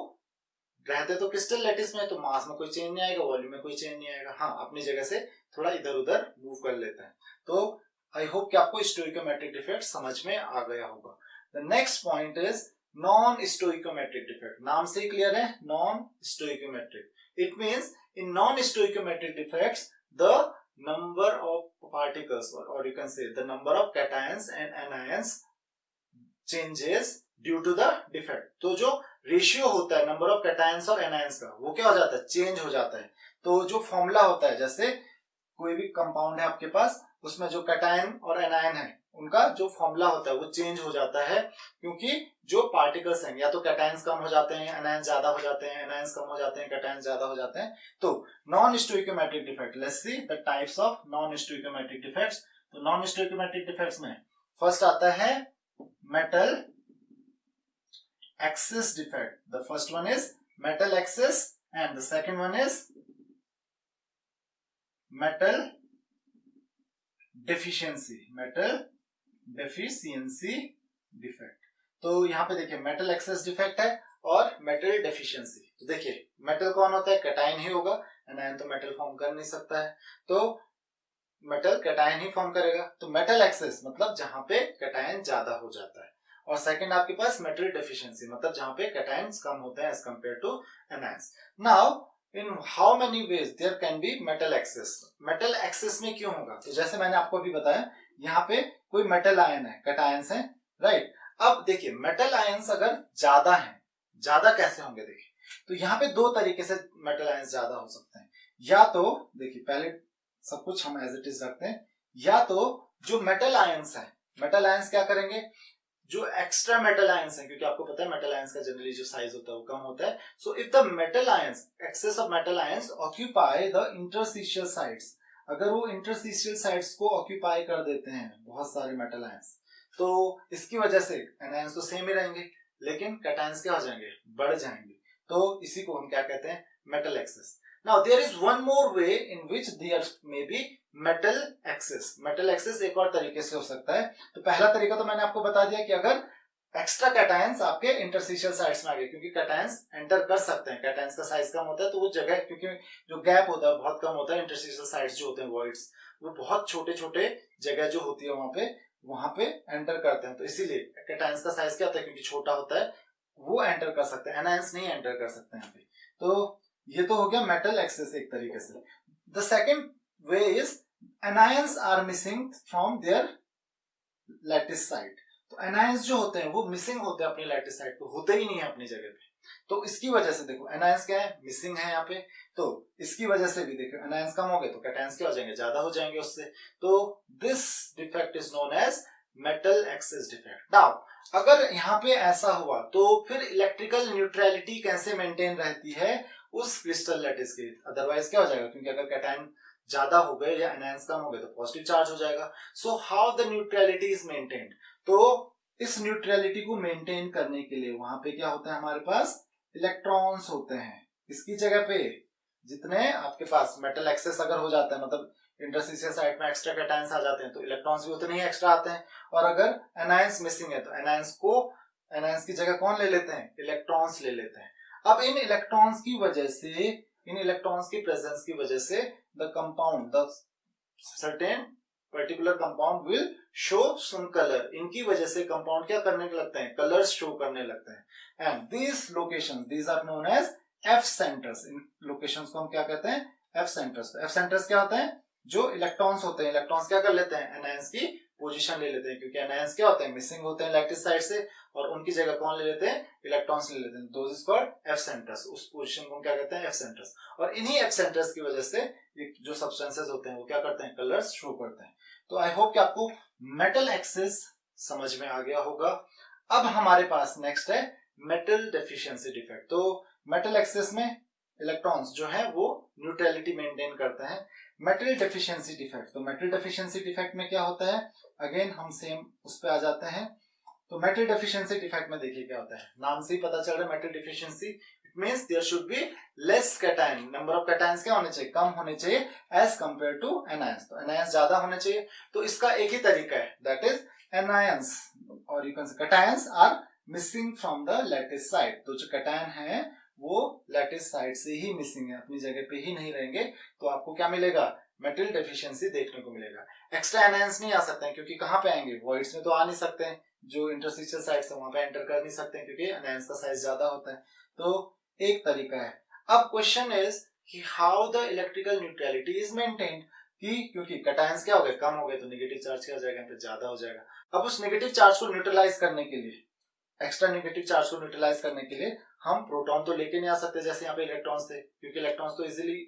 रहते तो क्रिस्टल लैटिस में, तो मास में कोई चेंज नहीं आएगा, वॉल्यूम में कोई चेंज नहीं आएगा, हाँ अपनी जगह से थोड़ा इधर उधर मूव कर लेते हैं। तो आई होप कि आपको स्टोइकोमेट्रिक डिफेक्ट समझ में आ गया होगा। The next point is non stoichiometric defect. नाम से ही क्लियर है, non stoichiometric. It means in non-stoichiometric defects the number of particles or you can say the number of cations and anions changes due to the defect। तो जो ratio होता है number of cations और anions का वो क्या हो जाता है, चेंज हो जाता है। तो जो फॉर्मूला होता है, जैसे कोई भी कंपाउंड है आपके पास उसमें जो कैटायन और एनायन है उनका जो फॉर्मूला होता है वो चेंज हो जाता है, क्योंकि जो पार्टिकल्स हैं या तो कैटायंस कम हो जाते हैं, एनायंस ज्यादा हो जाते हैं, एनायंस कम हो जाते हैं, कैटायंस ज्यादा हो जाते हैं। तो non stoichiometric defect, let's see the types of non stoichiometric defects. तो नॉन स्टोइकोमेट्रिक डिफेक्ट्स में फर्स्ट आता है metal axis defect. The first one is metal axis and the second one is metal deficiency, metal deficiency defect. तो यहां पे देखिए metal excess defect है और मेटल डेफिशिएंसी। तो देखिए मेटल कौन होता है, कैटायन ही होगा, एनायन तो मेटल फॉर्म कर नहीं सकता है, तो मेटल कैटायन ही फॉर्म करेगा। तो मेटल एक्सेस मतलब जहां पे कैटायन ज्यादा हो जाता है, और सेकंड आपके पास मेटल डेफिशिएंसी मतलब जहां पे कैटायंस कम होते हैं as compare to anions. Now in how many ways there can be metal excess। metal excess में क्यों होगा, तो जैसे मैंने आपको अभी बताया यहाँ पे कोई मेटल आयन है, कैटायंस है, राइट। अब देखिए मेटल आयंस अगर ज्यादा हैं, ज्यादा कैसे होंगे, देखिए तो यहाँ पे दो तरीके से मेटल आयंस ज्यादा हो सकते हैं। या तो देखिए पहले सब कुछ हम एज इट इज रखते हैं, या तो जो मेटल आयंस है, मेटल आयंस क्या करेंगे, जो एक्स्ट्रा मेटल आयंस है, क्योंकि आपको पता है मेटल आयंस का जनरली जो साइज होता है वो कम होता है। So if the metal ions, excess of metal ions occupy the interstitial sites, अगर वो इंटरस्टिशियल साइट्स को ऑक्यूपाई कर देते हैं बहुत सारे मेटल आयंस, तो इसकी वजह से एनायंस तो सेम ही रहेंगे लेकिन कैटायंस क्या हो जाएंगे, बढ़ जाएंगे। तो इसी को हम क्या कहते हैं, metal access. Now there is one more way in which there may be metal excess। metal excess एक और तरीके से हो सकता है। तो पहला तरीका तो मैंने आपको बता दिया कि अगर एक्स्ट्रा कैटायंस आपके इंटरस्टिशियल साइट्स में आ गए, क्योंकि कैटायंस एंटर कर सकते हैं, कैटायंस का साइज कम होता है तो वो जगह, क्योंकि जो गैप होता है बहुत कम होता है, इंटरस्टिशियल साइट्स जो होते हैं वॉइड्स, वो बहुत छोटे छोटे जगह जो होती है वहां पे एंटर करते हैं। तो इसीलिए कैटायंस का साइज क्या होता है, क्योंकि छोटा होता है वो एंटर कर सकते हैं, एनायंस नहीं एंटर कर सकते यहाँ पे। तो ये तो हो गया मेटल एक्सेस एक तरीके से। The second way is anions are missing from their lattice site. तो एनायंस जो होते हैं वो मिसिंग होते हैं अपनी लैटिस साइट पे, होते ही नहीं है अपनी जगह पे। तो इसकी वजह से देखो एनायंस क्या है, मिसिंग है यहाँ पे, तो इसकी वजह से भी देखो एनायंस कम हो गए तो कैटायंस क्या हो जाएंगे, ज्यादा हो जाएंगे उससे। तो this defect is known as metal excess defect. Now अगर यहाँ पे ऐसा हुआ तो फिर इलेक्ट्रिकल न्यूट्रलिटी कैसे मेंटेन रहती है उस क्रिस्टल लैटिस की, अदरवाइज क्या हो जाएगा, क्योंकि अगर कैटायन ज्यादा हो गए या एनायंस कम हो गए तो पॉजिटिव चार्ज हो जाएगा। So how the neutrality is maintained. तो इस न्यूट्रलिटी को मेंटेन करने के लिए वहां पे क्या होता है, हमारे पास इलेक्ट्रॉन्स होते हैं। इसकी जगह पे जितने आपके पास मेटल एक्सेस अगर हो जाता है, मतलब इंटरस्टिशियल साइट में एक्स्ट्रा कैटायंस आ जाते हैं, तो इलेक्ट्रॉन्स भी उतने ही एक्स्ट्रा आते हैं। और अगर एनायंस मिसिंग है तो एनायंस की जगह कौन ले लेते हैं, इलेक्ट्रॉन्स ले लेते हैं। अब इन इलेक्ट्रॉन्स की वजह से, इन इलेक्ट्रॉन्स की प्रेजेंस की वजह से the compound, the certain particular compound will show some colour. इनकी वजह से कंपाउंड क्या करने लगते हैं, कलर्स शो करने लगते हैं। And these locations, these are known as F centres. इन लोकेशंस को हम क्या कहते हैं, एफ सेंटर्स। एफ सेंटर्स क्या होते हैं, जो इलेक्ट्रॉन्स होते हैं, इलेक्ट्रॉन्स क्या कर लेते हैं, एनायंस की पोजीशन ले लेते हैं, क्योंकि एनायंस क्या होते हैं, मिसिंग होते हैं लैटिस साइड से, और उनकी जगह कौन ले लेते हैं, इलेक्ट्रॉन्स ले लेते हैं। Those is called F centres. उस पोजीशन को हम क्या कहते हैं, एफ सेंटर्स। और इन्हीं एफ सेंटर्स की वजह से ये जो सब्सटेंसेस होते हैं वो क्या करते हैं, कलर्स शो करते हैं। तो आई होप कि आपको मेटल एक्सेस समझ में आ गया होगा। अब हमारे पास नेक्स्ट है मेटल डेफिशिएंसी डिफेक्ट। तो मेटल एक्सेस में इलेक्ट्रॉन्स जो है वो न्यूट्रलिटी मेंटेन करते हैं। मेटल डेफिशिएंसी डिफेक्ट, तो मेटल डेफिशिएंसी डिफेक्ट में क्या होता है, अगेन हम सेम उस पे आ जाते हैं। तो मेटल डेफिशिएंसी डिफेक्ट में देखिए क्या होता है, नाम से ही पता चल रहा है metal deficiency, it means there should be less cation, number of cations क्या होने चाहिए, कम होने चाहिए एज कंपेयर टू एनायंस। तो एनायंस ज्यादा होने चाहिए। तो इसका एक ही तरीका है, दैट इज एनायंस और you can say cations are missing from the lattice side. तो जो कैटायन है वो लैटिस साइड से ही मिसिंग है, अपनी जगह पे ही नहीं रहेंगे। तो आपको क्या मिलेगा, मेटल डेफिशिएंसी देखने को मिलेगा। एक्स्ट्रा एनायंस नहीं आ सकते हैं, क्योंकि कहां पे आएंगे, वॉइड्स में तो आ नहीं सकते हैं, जो इंटरस्टिशियल साइड्स है वहां पे एंटर कर नहीं सकते हैं, क्योंकि एनायंस का साइज ज्यादा होता है। तो एक तरीका है। अब क्वेश्चन इज कि how the electrical neutrality is maintained, क्योंकि कैटायंस क्या हो गए, कम हो गए, तो नेगेटिव चार्ज क्या हो जाएगा, फिर ज्यादा हो जाएगा। अब उस नेगेटिव चार्ज को न्यूट्रलाइज करने के लिए, एक्स्ट्रा नेगेटिव चार्ज को न्यूट्रलाइज करने के लिए हम प्रोटॉन तो लेके नहीं आ सकते जैसे यहाँ पे इलेक्ट्रॉन्स थे, क्योंकि इलेक्ट्रॉन्स तो इजीली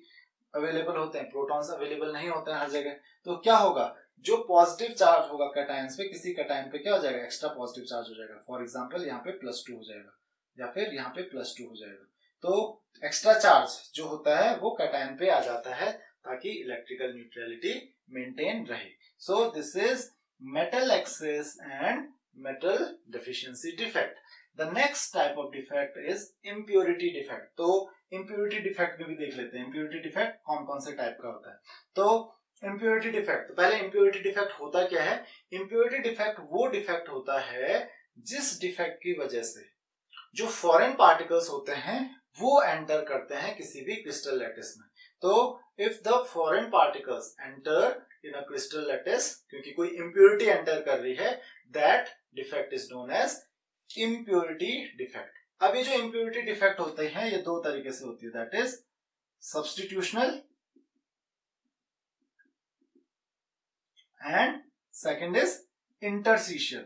अवेलेबल होते हैं, प्रोटॉन्स अवेलेबल नहीं होते हैं हर जगह। तो क्या होगा, जो पॉजिटिव चार्ज होगा कैटायंस पे, किसी कैटायन पे क्या हो जाएगा, एक्स्ट्रा पॉजिटिव चार्ज हो जाएगा। फॉर एग्जांपल यहाँ पे +2 हो जाएगा या फिर यहाँ पे +2 हो जाएगा। तो एक्स्ट्रा चार्ज जो होता है वो कैटायन पे आ जाता है ताकि इलेक्ट्रिकल न्यूट्रलिटी मेंटेन रहे। सो this is metal access and metal deficiency defect. The next type of defect is impurity defect. तो इम्प्योरिटी डिफेक्ट में भी देख लेते हैं इम्प्योरिटी डिफेक्ट कौन कौन से टाइप का होता है। तो इम्प्योरिटी डिफेक्ट, तो पहले इम्प्योरिटी डिफेक्ट होता क्या है। इम्प्योरिटी डिफेक्ट वो डिफेक्ट होता है जिस डिफेक्ट की वजह से जो फॉरेन पार्टिकल्स होते हैं वो एंटर करते हैं किसी भी क्रिस्टल लैटिस में। तो if the foreign particles enter in a crystal lattice, क्योंकि कोई इम्प्योरिटी एंटर कर रही है, that defect is known as impurity defect. अब ये जो इम्प्योरिटी डिफेक्ट होते हैं ये दो तरीके से होती है, that is substitutional and second is interstitial.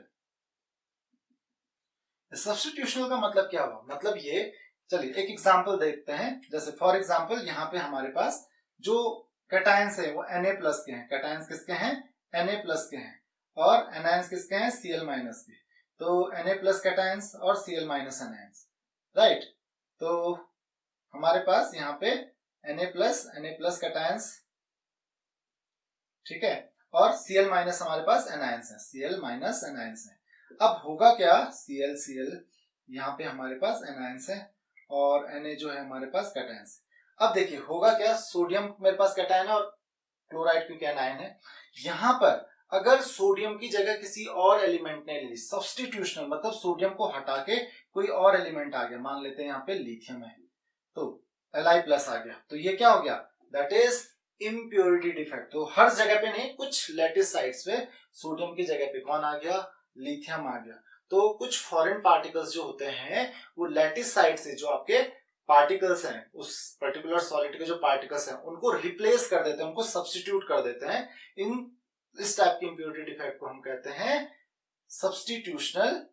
Substitutional का मतलब क्या हुआ, मतलब ये, चलिए एक एग्जांपल देखते हैं। जैसे फॉर एग्जांपल यहाँ पे हमारे पास जो कैटायंस है वो Na+ के हैं। कैटायंस किसके हैं, Na+ के हैं, और एनायंस किसके हैं, Cl- के। तो Na+ कैटायंस और Cl- एनायंस, राइट। तो हमारे पास यहाँ पे Na+ कैटायंस, ठीक है, और Cl- हमारे पास एनायंस है, Cl- एनायंस है। अब होगा क्या, Cl यहाँ पे हमारे पास एनायंस है और Na जो है हमारे पास कैटायंस है। अब देखिए होगा क्या, सोडियम मेरे पास कैटायन है और क्लोराइड क्योंकि एनायन है। यहाँ पर अगर सोडियम की जगह किसी और एलिमेंट ने ली, सब्स्टिट्यूशनल मतलब सोडियम को हटा के कोई और एलिमेंट आ गया, मान लेते हैं यहाँ पे लिथियम है, तो Li+ आ गया, तो ये क्या हो गया, दैट इज इम्प्योरिटी डिफेक्ट। तो हर जगह पे नहीं, कुछ लैटिस साइड्स पे सोडियम की जगह पे कौन आ गया, लिथियम आ गया। तो कुछ फॉरेन पार्टिकल्स जो होते हैं वो लैटिस साइड से जो आपके पार्टिकल्स हैं, उस पर्टिकुलर सॉलिड के जो पार्टिकल्स हैं उनको रिप्लेस कर देते हैं, उनको सब्स्टिट्यूट कर देते हैं। इस टाइप की इम्प्योरिटी डिफेक्ट को हम कहते हैं substitutional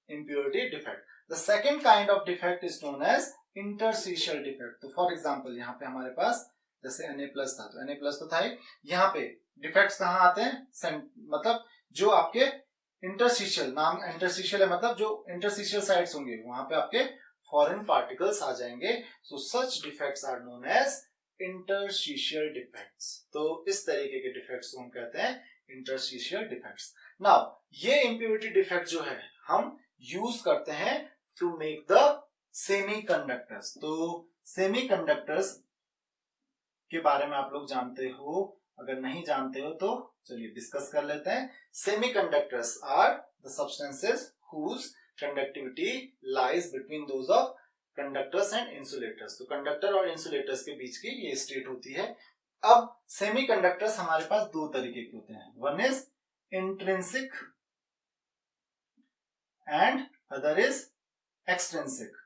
impurity defect. The second kind of defect is known as interstitial defect. तो फॉर एग्जांपल यहाँ पे हमारे पास जैसे Na+ था, तो Na+ तो था ही, यहाँ पे डिफेक्ट्स कहाँ आते हैं, मतलब जो आपके इंटरस्टिशियल, नाम इंटरस्टिशियल है मतलब जो इंटरस्टिशियल साइड्स होंगे वहां पे आपके फॉरेन पार्टिकल्स आ जाएंगे। So such defects are known as interstitial defects. तो इस तरीके के डिफेक्ट्स को हम कहते हैं इंटरस्टिशियल डिफेक्ट्स। नाउ ये इम्प्योरिटी डिफेक्ट जो है हम यूज करते हैं टू मेक द सेमीकंडक्टर्स। तो सेमीकंडक्टर्स के बारे में आप लोग जानते हो, अगर नहीं जानते हो तो चलिए डिस्कस कर लेते हैं। Semiconductors are the substances whose conductivity lies between those of conductors and insulators. तो कंडक्टर और इंसुलेटर्स के बीच की ये स्टेट होती है। अब सेमीकंडक्टर्स हमारे पास दो तरीके के होते हैं, one is intrinsic and other is extrinsic.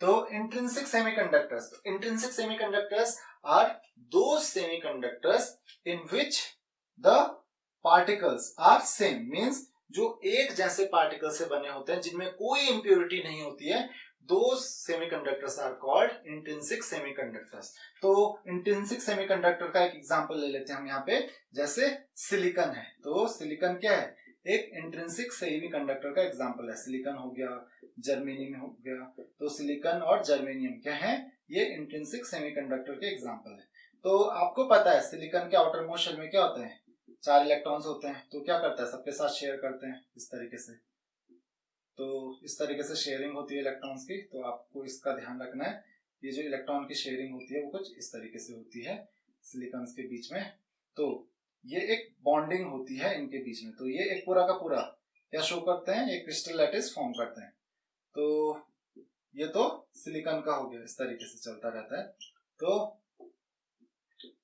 तो intrinsic semiconductors are those semiconductors in which the particles are same, means जो एक जैसे पार्टिकल से बने होते हैं जिनमें कोई इंप्योरिटी नहीं होती है, those semiconductors are called intrinsic semiconductors. तो intrinsic semiconductor का एक एग्जांपल ले लेते हैं हम यहाँ पे, जैसे सिलिकॉन है, तो सिलिकॉन क्या है, एक इंट्रिंसिक सेमीकंडक्टर का एग्जांपल है। सिलिकॉन हो गया, जर्मेनियम हो गया, तो सिलिकॉन और जर्मेनियम क्या है, ये इंट्रिंसिक सेमीकंडक्टर के एग्जांपल है। तो आपको पता है सिलिकॉन के आउटर मोस्ट शेल में क्या होते हैं, 4 इलेक्ट्रॉन्स होते हैं, तो क्या करता है, सबके साथ शेयर करते हैं इस तरीके से। तो इस तरीके से शेयरिंग होती है इलेक्ट्रॉन्स की, तो आपको इसका ध्यान रखना है, ये जो इलेक्ट्रॉन की शेयरिंग होती है वो कुछ इस तरीके से होती है सिलिकॉन्स के बीच में। तो ये एक बॉन्डिंग होती है इनके बीच में, तो ये एक पूरा का पूरा क्या शो करते हैं, एक क्रिस्टल लैटिस फॉर्म करते हैं। तो ये तो सिलिकॉन का हो गया, इस तरीके से चलता रहता है। तो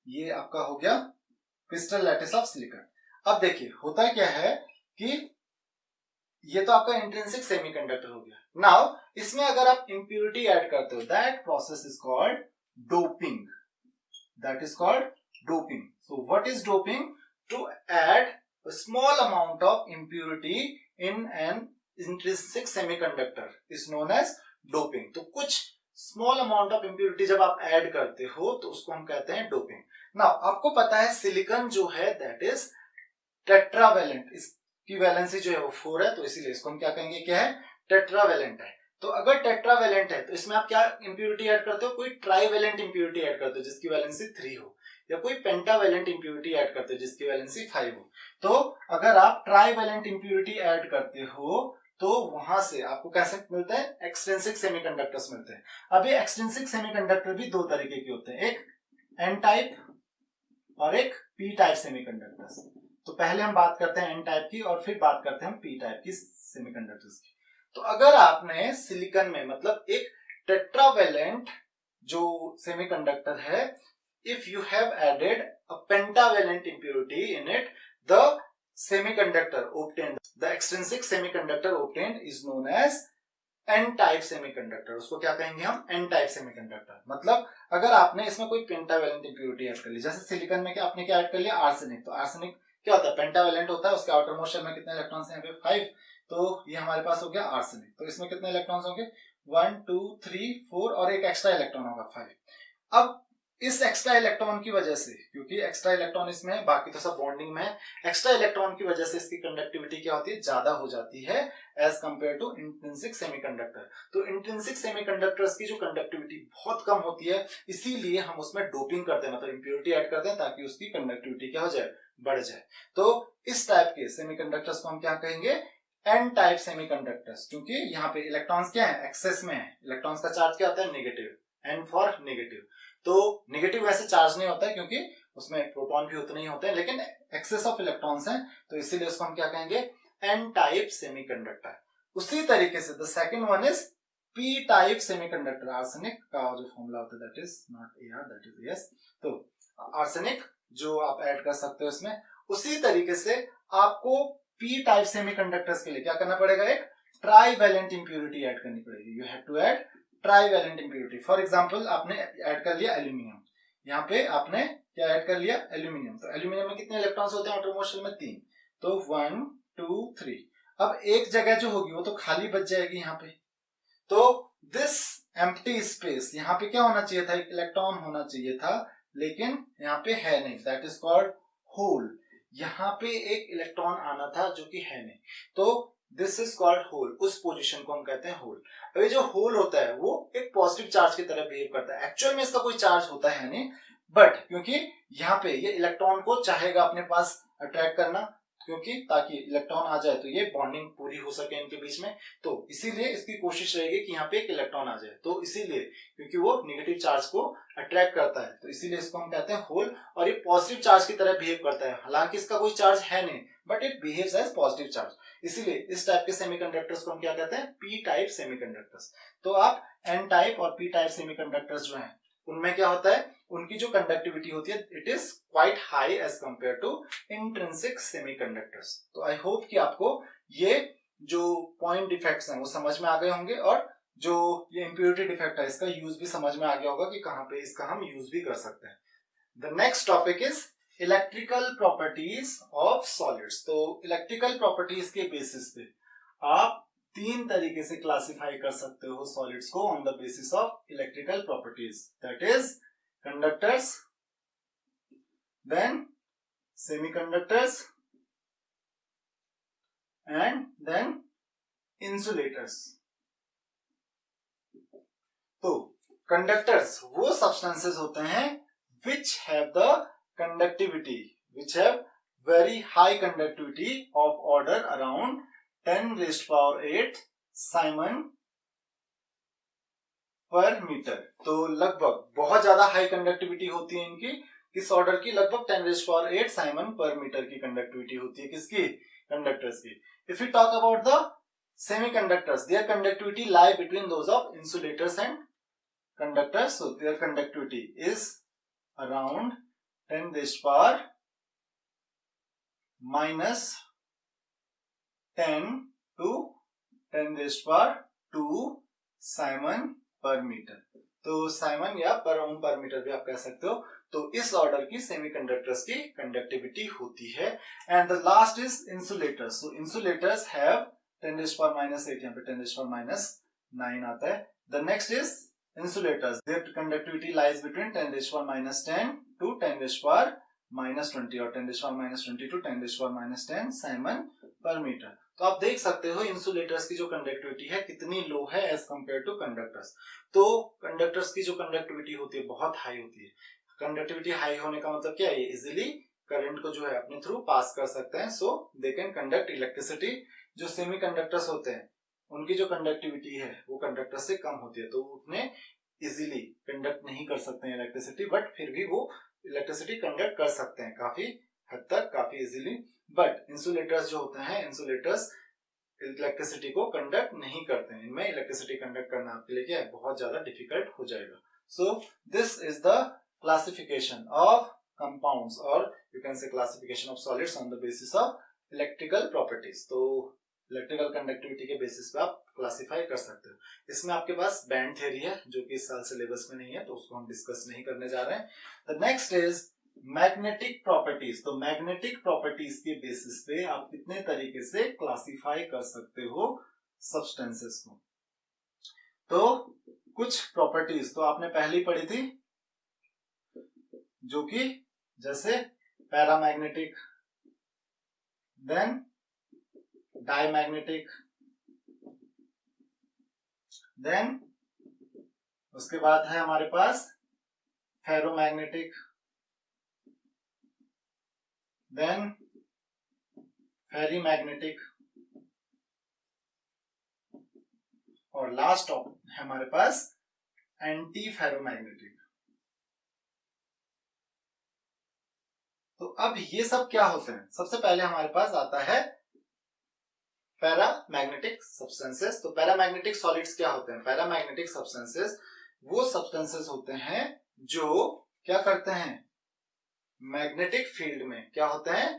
ये आपका हो गया क्रिस्टल लैटिस ऑफ सिलिकॉन। अब देखिए होता क्या है कि ये तो आपका इंट्रिंसिक सेमीकंडक्टर हो गया। नाउ इसमें अगर आप इंप्योरिटी ऐड करते हो, that process is called doping, that is called doping. So what is doping? To add a small amount of impurity in an intrinsic semiconductor is known as doping. तो कुछ small amount of impurity जब आप add करते हो तो उसको हम कहते हैं डोपिंग। नाउ आपको पता है सिलिकॉन जो है दैट इज टेट्रावेलेंट, इसकी वैलेंसी जो है वो 4 है, तो इसीलिए इसको हम क्या कहेंगे, क्या है, टेट्रावेलेंट है। तो अगर टेट्रावेलेंट है तो इसमें आप क्या इंप्योरिटी ऐड करते हो, कोई ट्राइवेलेंट इंप्योरिटी ऐड करते हो जिसकी वैलेंसी 3 हो, या कोई पेंटावेलेंट इंप्योरिटी ऐड करते हो जिसकी वैलेंसी 5 हो। तो अगर आप ट्राइवेलेंट इंप्योरिटी ऐड करते हो तो वहां से आपको कैसे मिलते हैं, एक्सट्रिंसिक सेमीकंडक्टर्स मिलते हैं। अब ये एक्सट्रिंसिक सेमीकंडक्टर भी दो तरीके के होते हैं, एक एन टाइप और एक पी टाइप सेमीकंडक्टर्स। तो पहले हम बात करते हैं एन टाइप की और फिर बात करते हैं हम पी टाइप की सेमीकंडक्टर्स की। तो अगर आपने सिलिकॉन में मतलब एक टेट्रावेलेंट जो सेमीकंडक्टर है, if you have added a pentavalent impurity in it, the semiconductor obtained, the extrinsic semiconductor obtained is known as n-type semiconductor। उसको क्या कहेंगे हम, n-type semiconductor। मतलब अगर आपने इसमें कोई पेंटावेलेंट इंप्योरिटी ऐड कर ली, जैसे सिलिकॉन में क्या आपने क्या ऐड कर लिया, आर्सेनिक। तो आर्सेनिक क्या होता है, पेंटावेलेंट होता है, उसके आउटर मोस्ट शेल में कितने इलेक्ट्रॉन्स हैं, यहाँ पे 5। तो ये हमारे पास हो गया आर्सेनिक। तो इसमें कितने इलेक्ट्रॉन्स होंगे, 1 2 3 4 और एक एक्स्ट्रा इलेक्ट्रॉन होगा 5। अब इस एक्स्ट्रा इलेक्ट्रॉन की वजह से, क्योंकि एक्स्ट्रा इलेक्ट्रॉन इसमें है, बाकी तो सब बॉन्डिंग में है, एक्स्ट्रा इलेक्ट्रॉन की वजह से इसकी कंडक्टिविटी क्या होती है, ज्यादा हो जाती है as compare to intrinsic semiconductor. तो इंट्रिंसिक सेमीकंडक्टर्स की जो कंडक्टिविटी बहुत कम होती है, इसीलिए हम उसमें डोपिंग करते हैं, मतलब इंप्योरिटी ऐड करते हैं ताकि उसकी कंडक्टिविटी क्या हो जाए, बढ़ जाए। तो इस टाइप के सेमीकंडक्टर्स को हम क्या कहेंगे, एन टाइप सेमीकंडक्टर्स, क्योंकि यहाँ पे इलेक्ट्रॉन्स क्या है, एक्सेस में है। इलेक्ट्रॉन्स का चार्ज क्या होता है, नेगेटिव, एन फॉर नेगेटिव। तो नेगेटिव वैसे चार्ज नहीं होता है क्योंकि उसमें प्रोटॉन भी उतने ही होते हैं, लेकिन एक्सेस ऑफ इलेक्ट्रॉन्स हैं, तो इसीलिए उसको हम क्या कहेंगे, एन टाइप सेमीकंडक्टर। उसी तरीके से the second one is P type semiconductor. Arsenic का जो फॉर्मूला होता है that is not AR, that is S. तो आर्सेनिक जो आप ऐड कर सकते हो इसमें, उसी तरीके से आपको पी टाइप सेमीकंडक्टर्स के लिए क्या करना पड़ेगा, एक ट्राइवेलेंट इंप्योरिटी ऐड करनी पड़ेगी। You have to add trivalent impurity. For example आपने ऐड कर लिया एल्यूमिनियम, यहाँ पे आपने क्या ऐड कर लिया, एल्यूमिनियम। तो एल्यूमिनियम में कितने इलेक्ट्रॉन्स होते हैं आउटर मोस्ट शेल में, 3। तो 1 2 3। अब एक जगह जो होगी वो तो खाली बच जाएगी यहाँ पे, तो दिस एम्प्टी स्पेस, यहाँ पे क्या होना चाहिए था, एक इलेक्ट्रॉन होना चाहिए था, लेकिन यहाँ पे है नहीं, दैट इज कॉल्ड होल। यहाँ पे एक इलेक्ट्रॉन आना था जो कि है नहीं, तो दिस इज कॉल्ड होल। उस पोजीशन को हम कहते हैं होल। अब ये जो होल होता है वो एक पॉजिटिव चार्ज की तरह बिहेव करता है। एक्चुअल में इसका कोई चार्ज होता है नहीं, बट क्योंकि यहाँ पे ये इलेक्ट्रॉन को चाहेगा अपने पास अट्रैक्ट करना, क्योंकि ताकि इलेक्ट्रॉन आ जाए तो ये बॉन्डिंग पूरी हो सके इनके बीच में, तो इसीलिए इसकी कोशिश रहेगी कि यहाँ पे एक इलेक्ट्रॉन आ जाए। तो इसीलिए क्योंकि वो नेगेटिव चार्ज को अट्रैक्ट करता है, तो इसीलिए इसको हम कहते हैं होल। और ये पॉजिटिव चार्ज की तरह बिहेव करता है, हालांकि इसका कोई चार्ज है नहीं, but it behaves as positive charge. इसीलिए इस टाइप के सेमीकंडक्टर्स को हम क्या कहते हैं, पी टाइप सेमीकंडक्टर्स। तो आप एन टाइप और पी टाइप सेमीकंडक्टर्स जो हैं उनमें क्या होता है, उनकी जो कंडक्टिविटी होती है it is quite high as compare to intrinsic semiconductors. तो आई होप कि आपको ये जो पॉइंट डिफेक्ट्स हैं वो समझ में आ गए होंगे, और जो ये इंप्योरिटी डिफेक्ट है इसका यूज भी समझ में आ गया होगा कि कहाँ पे इसका हम यूज भी कर सकते हैं। The next topic is electrical properties of solids. तो इलेक्ट्रिकल प्रॉपर्टीज के बेसिस पे आप तीन तरीके से क्लासिफाई कर सकते हो सॉलिड्स को on the basis of electrical properties, that is conductors, then semiconductors and then insulators. तो कंडक्टर्स वो सब्सटेंसेस होते हैं which have the conductivity, which have very high conductivity of order around 10 raised power 8 Simon पर metre. तो लगभग बहुत ज्यादा high conductivity होती है इनकी, किस ऑर्डर की, लगभग 10 raise power 8 siemens per metre की कंडक्टिविटी होती है किसकी, कंडक्टर्स की। If you talk about the semiconductors, their conductivity lie between those of insulators and conductors, so their conductivity is around 10 raised power minus 10 to 10 raised power 2 Simon per metre. तो Simon या पर ओम पर metre भी आप कह सकते हो। तो इस ऑर्डर की सेमीकंडक्टर्स की कंडक्टिविटी होती है। And the last is insulators. So insulators have 10 raised power minus 8, यहाँ पे 10 raised power minus 9 आता है। The next is insulators, their conductivity lies between 10 raised power minus 10 to 10 raised power minus 20 और 10 raised power minus 20 to 10 raised power minus 10 Simon per metre. तो आप देख सकते हो इंसुलेटर्स की जो कंडक्टिविटी है कितनी लो है एज कंपेयर टू कंडक्टर्स। तो कंडक्टर्स की जो कंडक्टिविटी होती है बहुत हाई होती है। कंडक्टिविटी हाई होने का मतलब क्या है, इजिली करंट को जो है अपने थ्रू पास कर सकते हैं, so they can conduct electricity. जो सेमी कंडक्टर्स होते हैं उनकी जो कंडक्टिविटी है वो कंडक्टर से कम होती है, तो उतने इजीली कंडक्ट नहीं कर सकते हैं इलेक्ट्रिसिटी, बट फिर भी वो इलेक्ट्रिसिटी कंडक्ट कर सकते हैं काफी हद तक, काफी इजीली। बट इंसुलेटर्स जो होते हैं, इंसुलेटर्स इलेक्ट्रिसिटी को कंडक्ट नहीं करते हैं, इनमें इलेक्ट्रिसिटी कंडक्ट करना आपके लिए क्या है, बहुत ज्यादा डिफिकल्ट हो जाएगा। So this is the classification of compounds, और you can say classification of solids on the basis of electrical properties. तो इलेक्ट्रिकल कंडक्टिविटी के बेसिस पे आप क्लासिफाई कर सकते हो। इसमें आपके पास बैंड थ्योरी है जो कि इस साल सिलेबस में नहीं है, तो उसको हम डिस्कस नहीं करने जा रहे हैं। The next is magnetic properties. तो मैग्नेटिक प्रॉपर्टीज के बेसिस पे आप कितने तरीके से क्लासिफाई कर सकते हो सब्सटेंसेस को। तो कुछ प्रॉपर्टीज तो आपने पहले ही पढ़ी थी, जो कि जैसे पैरामैग्नेटिक, देन डायमैग्नेटिक, देन उसके बाद है हमारे पास फेरोमैग्नेटिक, देन फेरीमैग्नेटिक, और लास्ट है हमारे पास एंटी फेरोमैग्नेटिक। तो अब ये सब क्या होते हैं, सबसे पहले हमारे पास आता है पैरामैग्नेटिक सब्सटेंसेस। तो पैरामैग्नेटिक सॉलिड्स क्या होते हैं, पैरामैग्नेटिक सब्सटेंसेस वो सब्सटेंसेस होते हैं जो क्या करते हैं, मैग्नेटिक फील्ड में क्या होते हैं,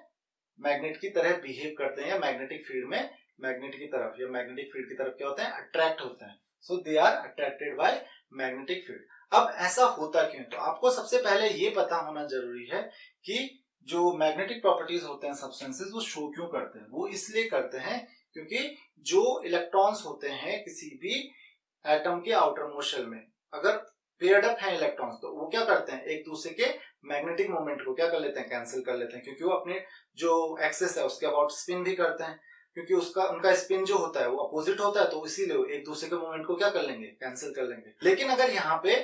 मैग्नेट की तरह बिहेव करते हैं, या मैग्नेटिक फील्ड में मैग्नेट की तरफ या मैग्नेटिक फील्ड की तरफ क्या होते हैं, अट्रैक्ट होते हैं। So they are attracted by magnetic field. अब ऐसा होता क्यों, तो आपको सबसे पहले ये पता होना जरूरी है कि जो मैग्नेटिक प्रॉपर्टीज होते हैं सब्सटेंसेस वो शो क्यों करते हैं। वो इसलिए करते हैं क्योंकि जो इलेक्ट्रॉन्स होते हैं किसी भी एटम के आउटर मोस्ट शेल में, अगर पेयर्ड अप है इलेक्ट्रॉन्स, तो वो क्या करते हैं, एक दूसरे के मैग्नेटिक मोमेंट को क्या कर लेते हैं, कैंसिल कर लेते हैं, क्योंकि वो अपने जो एक्सेस है उसके अबाउट स्पिन भी करते हैं, क्योंकि उनका स्पिन जो होता है वो अपोजिट होता है, तो इसीलिए वो एक दूसरे के मोमेंट को क्या कर लेंगे, कैंसिल कर लेंगे। लेकिन अगर यहाँ पे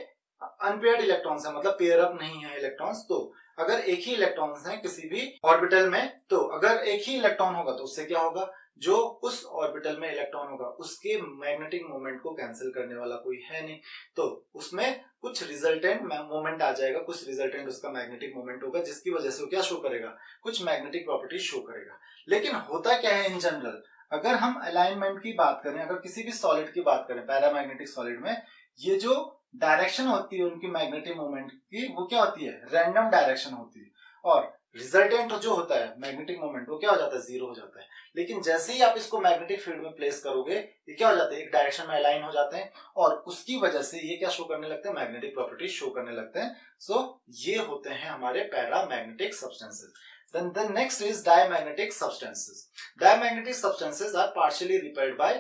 अनपेयर्ड इलेक्ट्रॉन्स है, मतलब पेयर अप नहीं है इलेक्ट्रॉन्स, तो अगर एक ही इलेक्ट्रॉन्स है किसी भी ऑर्बिटल में, तो अगर एक ही इलेक्ट्रॉन होगा तो उससे क्या होगा, जो उस ऑर्बिटल में इलेक्ट्रॉन होगा उसके मैग्नेटिक मोमेंट को कैंसिल करने वाला कोई है नहीं, तो उसमें कुछ रिजल्टेंट मोमेंट आ जाएगा, कुछ रिजल्टेंट उसका मैग्नेटिक मोमेंट होगा, जिसकी वजह से वो क्या शो करेगा, कुछ मैग्नेटिक प्रॉपर्टी शो करेगा। लेकिन होता क्या है इन जनरल, अगर हम अलाइनमेंट की बात करें, अगर किसी भी सॉलिड की बात करें, पैरामैग्नेटिक सॉलिड में ये जो डायरेक्शन होती है उनकी मैग्नेटिक मोमेंट की, वो क्या होती है, रैंडम डायरेक्शन होती है, और रिजल्टेंट जो होता है मैग्नेटिक मोमेंट वो क्या हो जाता है, जीरो हो जाता है। लेकिन जैसे ही आप इसको मैग्नेटिक फील्ड में प्लेस करोगे, ये क्या हो जाता है, एक डायरेक्शन में अलाइन हो जाते हैं, और उसकी वजह से ये क्या शो करने लगते हैं, मैग्नेटिक प्रॉपर्टीज शो करने लगते हैं। सो ये होते हैं हमारे paramagnetic substances. Then the next is diamagnetic substances. Diamagnetic substances are partially repelled by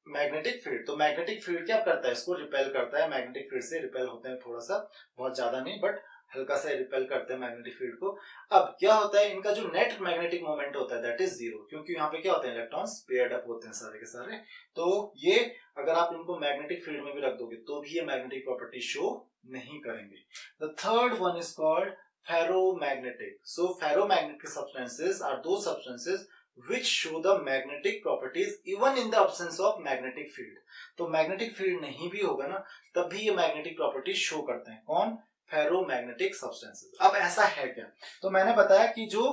magnetic field, तो मैग्नेटिक फील्ड क्या करता है, इसको रिपेल करता है। मैग्नेटिक फील्ड से रिपेल होते हैं थोड़ा सा, बहुत ज्यादा नहीं बट हल्का सा रिपेल करते हैं मैग्नेटिक फील्ड को। अब क्या होता है, इनका जो नेट मैग्नेटिक मोमेंट होता है दैट इज जीरो, क्योंकि यहाँ पे क्या होते हैं, इलेक्ट्रॉन्स पेयर्ड अप होते हैं सारे के सारे। तो ये अगर आप इनको मैग्नेटिक फील्ड में भी रख दोगे तो भी ये मैग्नेटिक प्रॉपर्टी शो नहीं करेंगे। The third one is called ferromagnetic. So ferromagnetic substances are those substances which show the magnetic properties even in the absence of magnetic field। तो मैग्नेटिक फील्ड नहीं भी होगा ना तब भी ये मैग्नेटिक प्रॉपर्टीज शो करते हैं। कौन? Ferromagnetic substances. अब ऐसा है क्या, तो मैंने बताया कि जो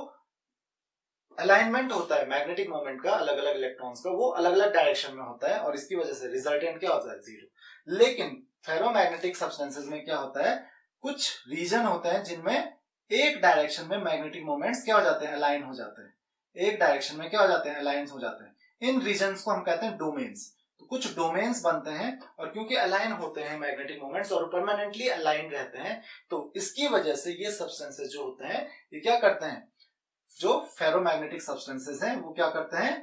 अलाइनमेंट होता है मैग्नेटिक मोमेंट का अलग अलग इलेक्ट्रॉन्स का, वो अलग अलग डायरेक्शन में होता है और इसकी वजह से रिजल्टेंट क्या होता है, जीरो। लेकिन फेरोमैग्नेटिक सब्सटेंसेस में क्या होता है, कुछ रीजन होते हैं जिनमें एक डायरेक्शन में मैग्नेटिक मोमेंट्स क्या हो जाते हैं, अलाइन हो जाते हैं। एक डायरेक्शन में क्या हो जाते हैं, अलाइन हो जाते हैं। इन रीजन्स को हम कहते हैं डोमेन्स। तो कुछ डोमेन्स बनते हैं और क्योंकि अलाइन होते हैं मैग्नेटिक मोमेंट्स और परमानेंटली अलाइन रहते हैं, तो इसकी वजह से ये सब्सटेंसेस जो होते हैं ये क्या करते हैं, जो फेरोमैग्नेटिक सब्सटेंसेस हैं वो क्या करते हैं,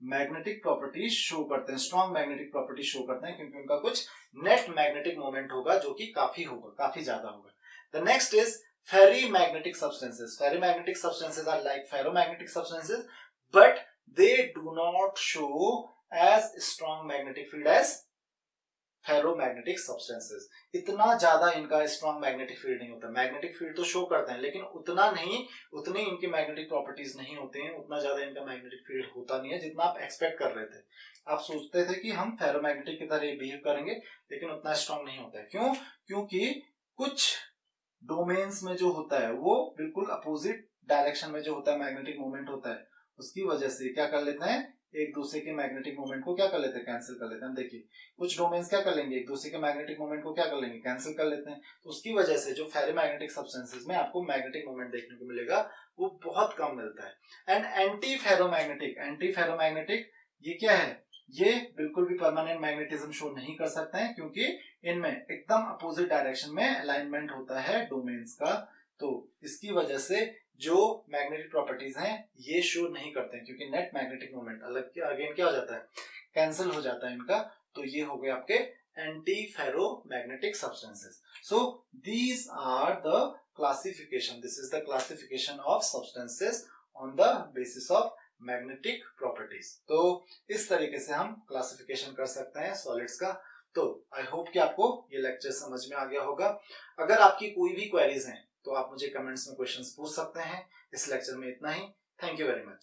मैग्नेटिक प्रॉपर्टीज शो करते हैं, स्ट्रॉन्ग मैग्नेटिक प्रॉपर्टीज शो करते हैं, क्योंकि उनका कुछ नेट मैग्नेटिक मोमेंट होगा जो कि काफी होगा, काफी ज्यादा होगा। The next is ferrimagnetic substances. Ferrimagnetic substances are like ferromagnetic substances but they do not show as strong magnetic field as ferromagnetic substances. इतना ज्यादा इनका स्ट्रॉन्ग मैग्नेटिक फील्ड नहीं होता। मैग्नेटिक फील्ड तो शो करते हैं लेकिन उतना नहीं, उतनी इनकी मैग्नेटिक प्रॉपर्टीज नहीं होती हैं, उतना ज्यादा इनका मैग्नेटिक फील्ड होता नहीं है जितना आप एक्सपेक्ट कर रहे थे। आप सोचते थे कि हम फेरोमैग्नेटिक की तरह बिहेव करेंगे लेकिन उतना स्ट्रॉन्ग नहीं होता है। क्यों? क्योंकि कुछ डोमेन्स में जो होता है वो बिल्कुल अपोजिट डायरेक्शन में जो होता है मैग्नेटिक मोमेंट होता है, उसकी वजह से क्या कर लेते हैं, एक दूसरे के मैग्नेटिक मोमेंट को क्या कर लेते हैं, कैंसिल कर लेते हैं। देखिए कुछ डोमेन्स क्या कर लेंगे, एक दूसरे के मैग्नेटिक मोमेंट को क्या कर लेंगे, कैंसिल कर लेते हैं। तो उसकी वजह से जो फेरोमैग्नेटिक सब्सटेंसेस में आपको मैग्नेटिक मोमेंट देखने को मिलेगा वो बहुत कम मिलता है। And anti ferromagnetic, anti ferromagnetic ये क्या है, ये बिल्कुल भी परमानेंट मैग्नेटिज्म शो नहीं कर सकते हैं क्योंकि इनमें एकदम अपोजिट डायरेक्शन में अलाइनमेंट होता है डोमेन्स का। तो इसकी वजह से जो मैग्नेटिक प्रॉपर्टीज हैं ये शो नहीं करते हैं क्योंकि नेट मैग्नेटिक मोमेंट अलग अगेन क्या हो जाता है, कैंसिल हो जाता है इनका। तो ये हो गए आपके anti ferromagnetic substances. So these are the classification, this is the classification of substances on the basis of magnetic properties. तो इस तरीके से हम क्लासिफिकेशन कर सकते हैं सॉलिड्स का। तो आई होप कि आपको ये लेक्चर समझ में आ गया होगा। अगर आपकी कोई भी क्वेरीज हैं तो आप मुझे कमेंट्स में क्वेश्चंस पूछ सकते हैं। इस लेक्चर में इतना ही। Thank you very much.